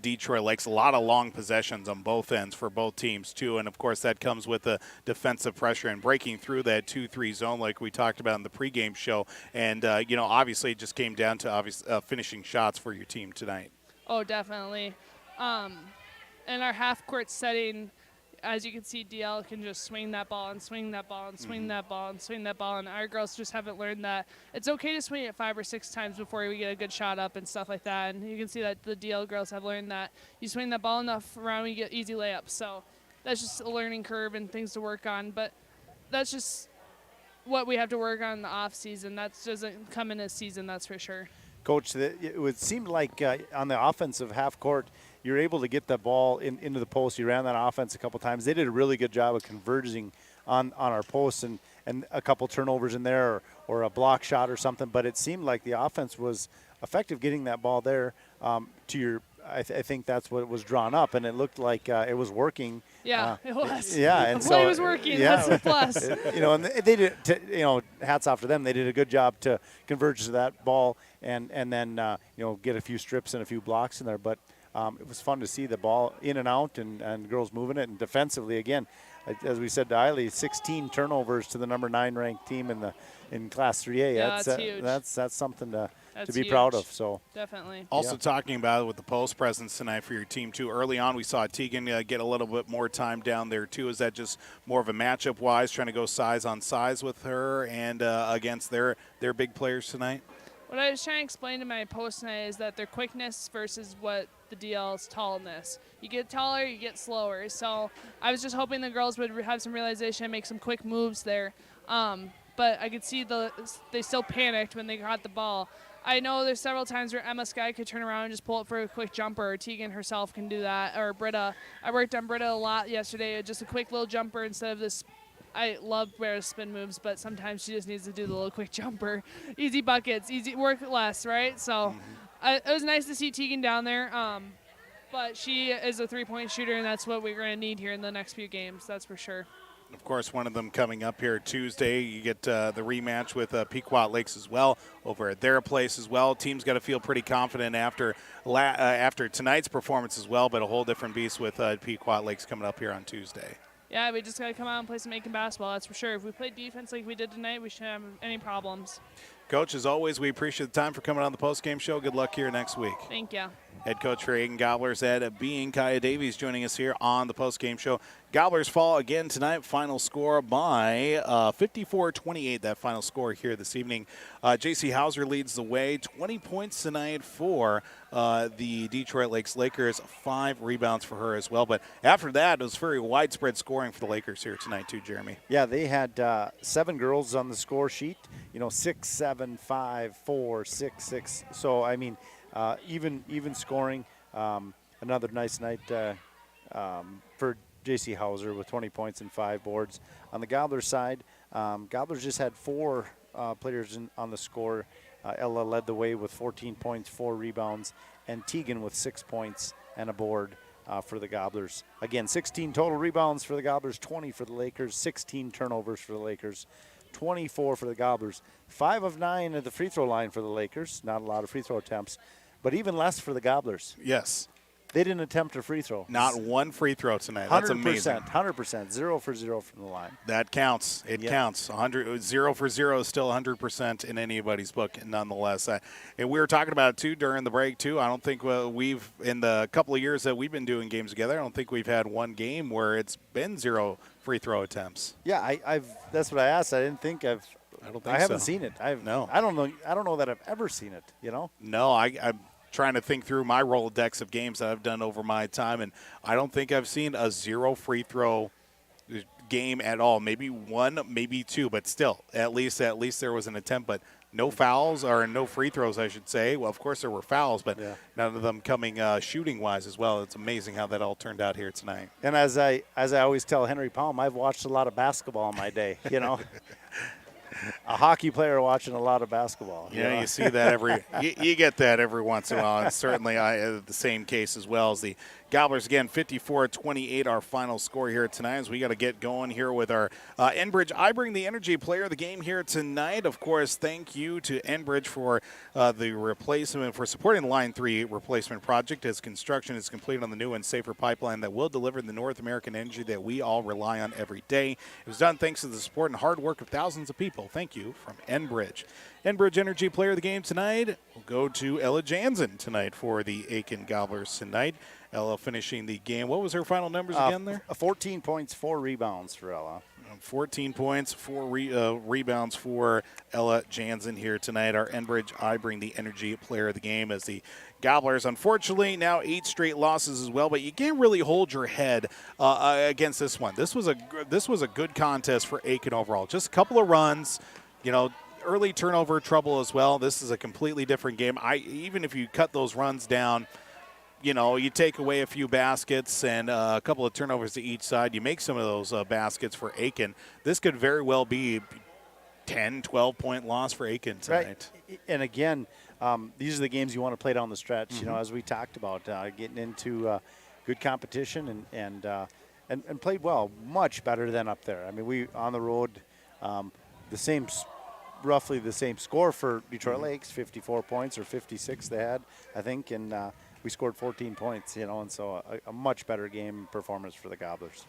Detroit Lakes, a lot of long possessions on both ends for both teams, too. And, of course, that comes with the defensive pressure and breaking through that 2-3 zone like we talked about in the pregame show. And, obviously it just came down to finishing shots for your team tonight. Oh, definitely. In our half-court setting, as you can see, DL can just swing that ball and swing that ball and swing that ball and swing that ball, and our girls just haven't learned that it's okay to swing it 5 or 6 times before we get a good shot up and stuff like that. And you can see that the DL girls have learned that you swing that ball enough around, you get easy layups. So that's just a learning curve and things to work on. But that's just what we have to work on in the off season. That doesn't come in a season, that's for sure. Coach, it would seem like on the offensive half court, you're able to get the ball into the post. You ran that offense a couple times. They did a really good job of converging on our posts and a couple turnovers in there or a block shot or something. But it seemed like the offense was effective getting that ball there to your I think that's what was drawn up, and it looked like it was working. Yeah, it was. Yeah, and so it was working. Yeah. That's a plus. And they did. Hats off to them. They did a good job to converge to that ball, and then get a few strips and a few blocks in there. But it was fun to see the ball in and out, and girls moving it, and defensively again, as we said to Eiley, 16 turnovers to the number 9 ranked team in Class 3A. Yeah, that's huge. That's something to be huge. proud of. So definitely. Also talking about it with the post presence tonight for your team too. Early on, we saw Tegan get a little bit more time down there too. Is that just more of a matchup wise, trying to go size on size with her and against their big players tonight? What I was trying to explain to my post tonight is that their quickness versus what the DL's tallness. You get taller, you get slower. So I was just hoping the girls would have some realization and make some quick moves there. But I could see they still panicked when they got the ball. I know there's several times where Emma Sky could turn around and just pull it for a quick jumper, or Tegan herself can do that, or Britta. I worked on Britta a lot yesterday, just a quick little jumper instead of this. I love Britta's spin moves, but sometimes she just needs to do the little quick jumper. Easy buckets, easy work less, right? So it was nice to see Tegan down there, but she is a three-point shooter, and that's what we're going to need here in the next few games, that's for sure. Of course, one of them coming up here Tuesday. You get the rematch with Pequot Lakes as well over at their place as well. Team's got to feel pretty confident after tonight's performance as well, but a whole different beast with Pequot Lakes coming up here on Tuesday. Yeah, we just got to come out and play some Aitkin basketball, that's for sure. If we play defense like we did tonight, we shouldn't have any problems. Coach, as always, we appreciate the time for coming on the postgame show. Good luck here next week. Thank you. Head coach for Aitkin Gobblers, Ed Bean, Kaya Davies joining us here on the postgame show. Gobblers fall again tonight. Final score by 54-28, that final score here this evening. J.C. Hauser leads the way. 20 points tonight for the Detroit Lakes Lakers. 5 rebounds for her as well. But after that, it was very widespread scoring for the Lakers here tonight too, Jeremy. Yeah, they had 7 girls on the score sheet. 6, 7, 5, 4, 6, 6. So, I mean, even scoring. Another nice night for J.C. Hauser with 20 points and 5 boards. On the Gobblers side, Gobblers just had 4 players on the score. Ella led the way with 14 points, 4 rebounds, and Tegan with 6 points and a board for the Gobblers. Again, 16 total rebounds for the Gobblers, 20 for the Lakers, 16 turnovers for the Lakers, 24 for the Gobblers, 5 of 9 at the free throw line for the Lakers. Not a lot of free throw attempts, but even less for the Gobblers. Yes. They didn't attempt a free throw. Not one free throw tonight. That's amazing. 100%. 0 for 0 from the line. That counts. It counts. 0 for 0 is still 100% in anybody's book, nonetheless. And we were talking about it, too, during the break, too. I don't think we've, in the couple of years that we've been doing games together, I don't think we've had one game where it's been 0 free throw attempts. Yeah, that's what I asked. I didn't think I haven't seen it. No. I don't know that I've ever seen it, No, I'm trying to think through my Rolodex of games that I've done over my time, and I don't think I've seen a 0 free throw game at all. Maybe one, maybe two, but still, at least there was an attempt. But no fouls, or no free throws, I should say. Well, of course there were fouls, but none of them coming shooting-wise as well. It's amazing how that all turned out here tonight. And as I always tell Henry Palm, I've watched a lot of basketball in my day, you know. A hockey player watching a lot of basketball. Yeah, you see that you get that every once in a while. And certainly the same case as well as the Gobblers, again, 54-28, our final score here tonight, as we got to get going here with our Enbridge I Bring the Energy player of the game here tonight. Of course, thank you to Enbridge for the replacement, for supporting the Line 3 replacement project as construction is complete on the new and safer pipeline that will deliver the North American energy that we all rely on every day. It was done thanks to the support and hard work of thousands of people. Thank you from Enbridge. Enbridge Energy player of the game tonight will go to Ella Jansen tonight for the Aitkin Gobblers tonight. Ella finishing the game. What was her final numbers again there? 14 points, 4 rebounds for Ella. 14 points, 4 rebounds for Ella Jansen here tonight. Our Enbridge I Bring the Energy player of the game, as the Gobblers, unfortunately, now 8 straight losses as well, but you can't really hold your head against this one. This was a good contest for Aitkin overall. Just a couple of runs, early turnover trouble as well. This is a completely different game. Even if you cut those runs down, you take away a few baskets and a couple of turnovers to each side, you make some of those baskets for Aitkin. This could very well be 10, 12-point loss for Aitkin tonight. Right. And again, these are the games you want to play down the stretch, as we talked about, getting into good competition and played well, much better than up there. I mean, we on the road, roughly the same score for Detroit Lakes, 54 points or 56 they had, I think, and we scored 14 points, and so a much better game performance for the Gobblers.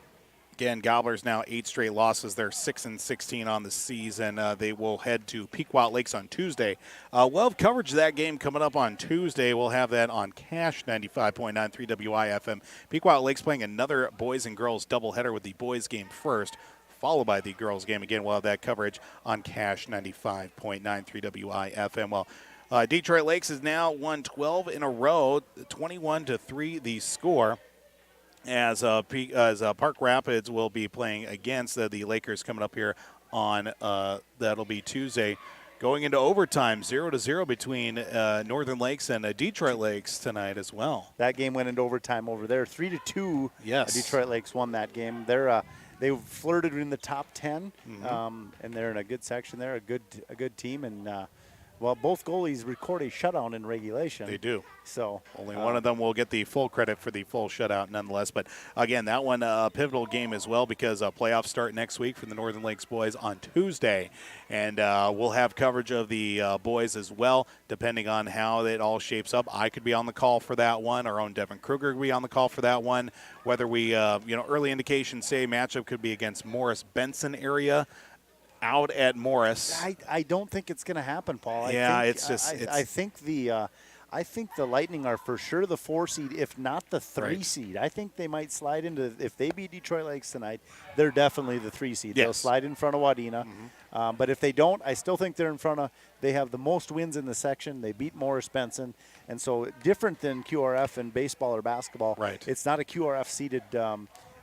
Again, Gobblers now 8 straight losses. They're 6-16 on the season. They will head to Pequot Lakes on Tuesday. We'll have coverage of that game coming up on Tuesday. We'll have that on Cash 95.93 WIFM. Pequot Lakes playing another boys and girls doubleheader with the boys game first, followed by the girls game. Again, we'll have that coverage on Cash 95.93 WIFM. Well, Detroit Lakes has now won 12 in a row, 21-3 the score, as Park Rapids will be playing against the Lakers coming up here on that'll be Tuesday. Going into overtime, 0-0 between Northern Lakes and Detroit Lakes tonight as well. That game went into overtime over there, 3-2. Yes, Detroit Lakes won that game. They flirted in the top 10, and they're in a good section there, a good team, and both goalies record a shutout in regulation. They do. So only one of them will get the full credit for the full shutout nonetheless. But again, that one a pivotal game as well, because playoffs start next week for the Northern Lakes boys on Tuesday. And we'll have coverage of the boys as well, depending on how it all shapes up. I could be on the call for that one. Our own Devin Kruger could be on the call for that one. Whether we, early indications say matchup could be against Morris-Benson area. Out at Morris. I don't think it's going to happen, Paul. Yeah, I think the Lightning are for sure the 4 seed, if not the 3 seed. I think they might slide into, if they beat Detroit Lakes tonight, they're definitely the 3 seed. Yes. They'll slide in front of Wadena. But if they don't, I still think they're in front of, they have the most wins in the section. They beat Morris-Benson. And so different than QRF in baseball or basketball. Right. It's not a QRF seeded,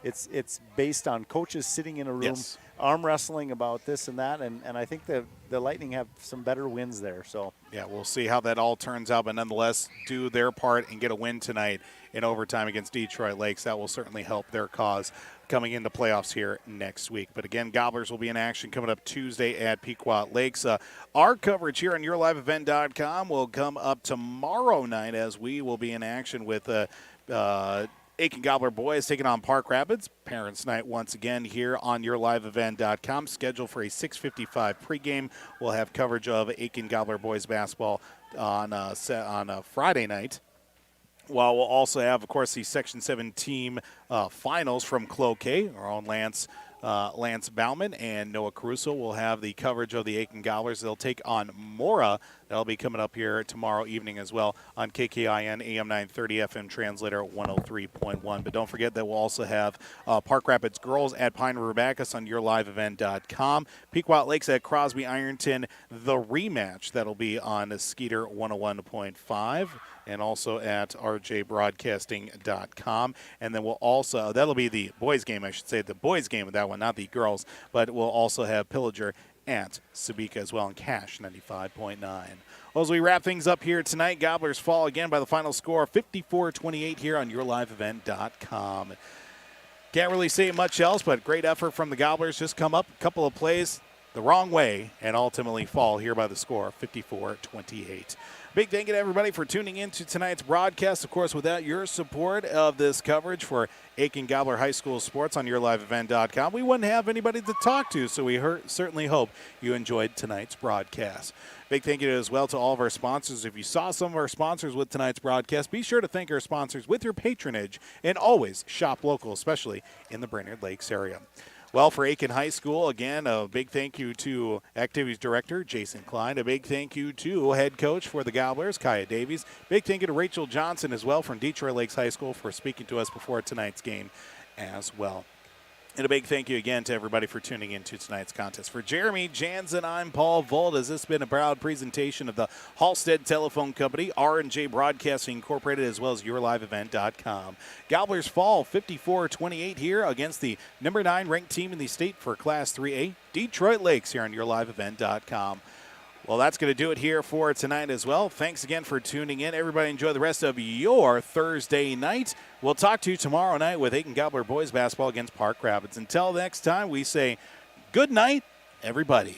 it's based on coaches sitting in a room. Yes. Arm wrestling about this and that, and I think the Lightning have some better wins there. So yeah, we'll see how that all turns out, but nonetheless, do their part and get a win tonight in overtime against Detroit Lakes. That will certainly help their cause coming into playoffs here next week. But again, Gobblers will be in action coming up Tuesday at Pequot Lakes. Our coverage here on YourLiveEvent.com will come up tomorrow night, as we will be in action with Aitkin Gobbler boys taking on Park Rapids. Parents' night once again here on YourLiveEvent.com. Scheduled for a 6:55 pregame. We'll have coverage of Aitkin Gobbler boys basketball on a Friday night. While we'll also have, of course, the Section 7 team finals from Cloquet. Our own Lance Bauman and Noah Caruso will have the coverage of the Aitkin Gobblers. They'll take on Mora. That'll be coming up here tomorrow evening as well on KKIN AM 930 FM translator 103.1. But don't forget that we'll also have Park Rapids girls at Pine River Bacchus on YourLiveEvent.com. Pequot Lakes at Crosby Ironton, the rematch. That'll be on Skeeter 101.5. and also at rjbroadcasting.com. And then we'll also, that'll be the boys game, I should say, the boys game of that one. one, not the girls, but we'll also have Pillager at Sabika as well in Cash 95.9. Well, as we wrap things up here tonight, Gobblers fall again by the final score 54-28 here on yourliveevent.com. Can't really say much else, but great effort from the Gobblers. Just come up a couple of plays the wrong way and ultimately fall here by the score 54-28. Big thank you to everybody for tuning in to tonight's broadcast. Of course, without your support of this coverage for Aitkin Gobbler High School sports on yourliveevent.com, we wouldn't have anybody to talk to, so we certainly hope you enjoyed tonight's broadcast. Big thank you as well to all of our sponsors. If you saw some of our sponsors with tonight's broadcast, be sure to thank our sponsors with your patronage and always shop local, especially in the Brainerd Lakes area. Well, for Aitkin High School, again, a big thank you to Activities Director Jason Klein. A big thank you to Head Coach for the Gobblers, Kaya Davies. Big thank you to Rachel Johnson as well from Detroit Lakes High School for speaking to us before tonight's game as well. And a big thank you again to everybody for tuning in to tonight's contest. For Jeremy Jansen, I'm Paul Voltas. This has been a proud presentation of the Halstead Telephone Company, R&J Broadcasting Incorporated, as well as yourliveevent.com. Gobblers fall 54-28 here against the number 9 ranked team in the state for Class 3A, Detroit Lakes, here on yourliveevent.com. Well, that's going to do it here for tonight as well. Thanks again for tuning in. Everybody enjoy the rest of your Thursday night. We'll talk to you tomorrow night with Aitkin Gobbler boys basketball against Park Rapids. Until next time, we say good night, everybody.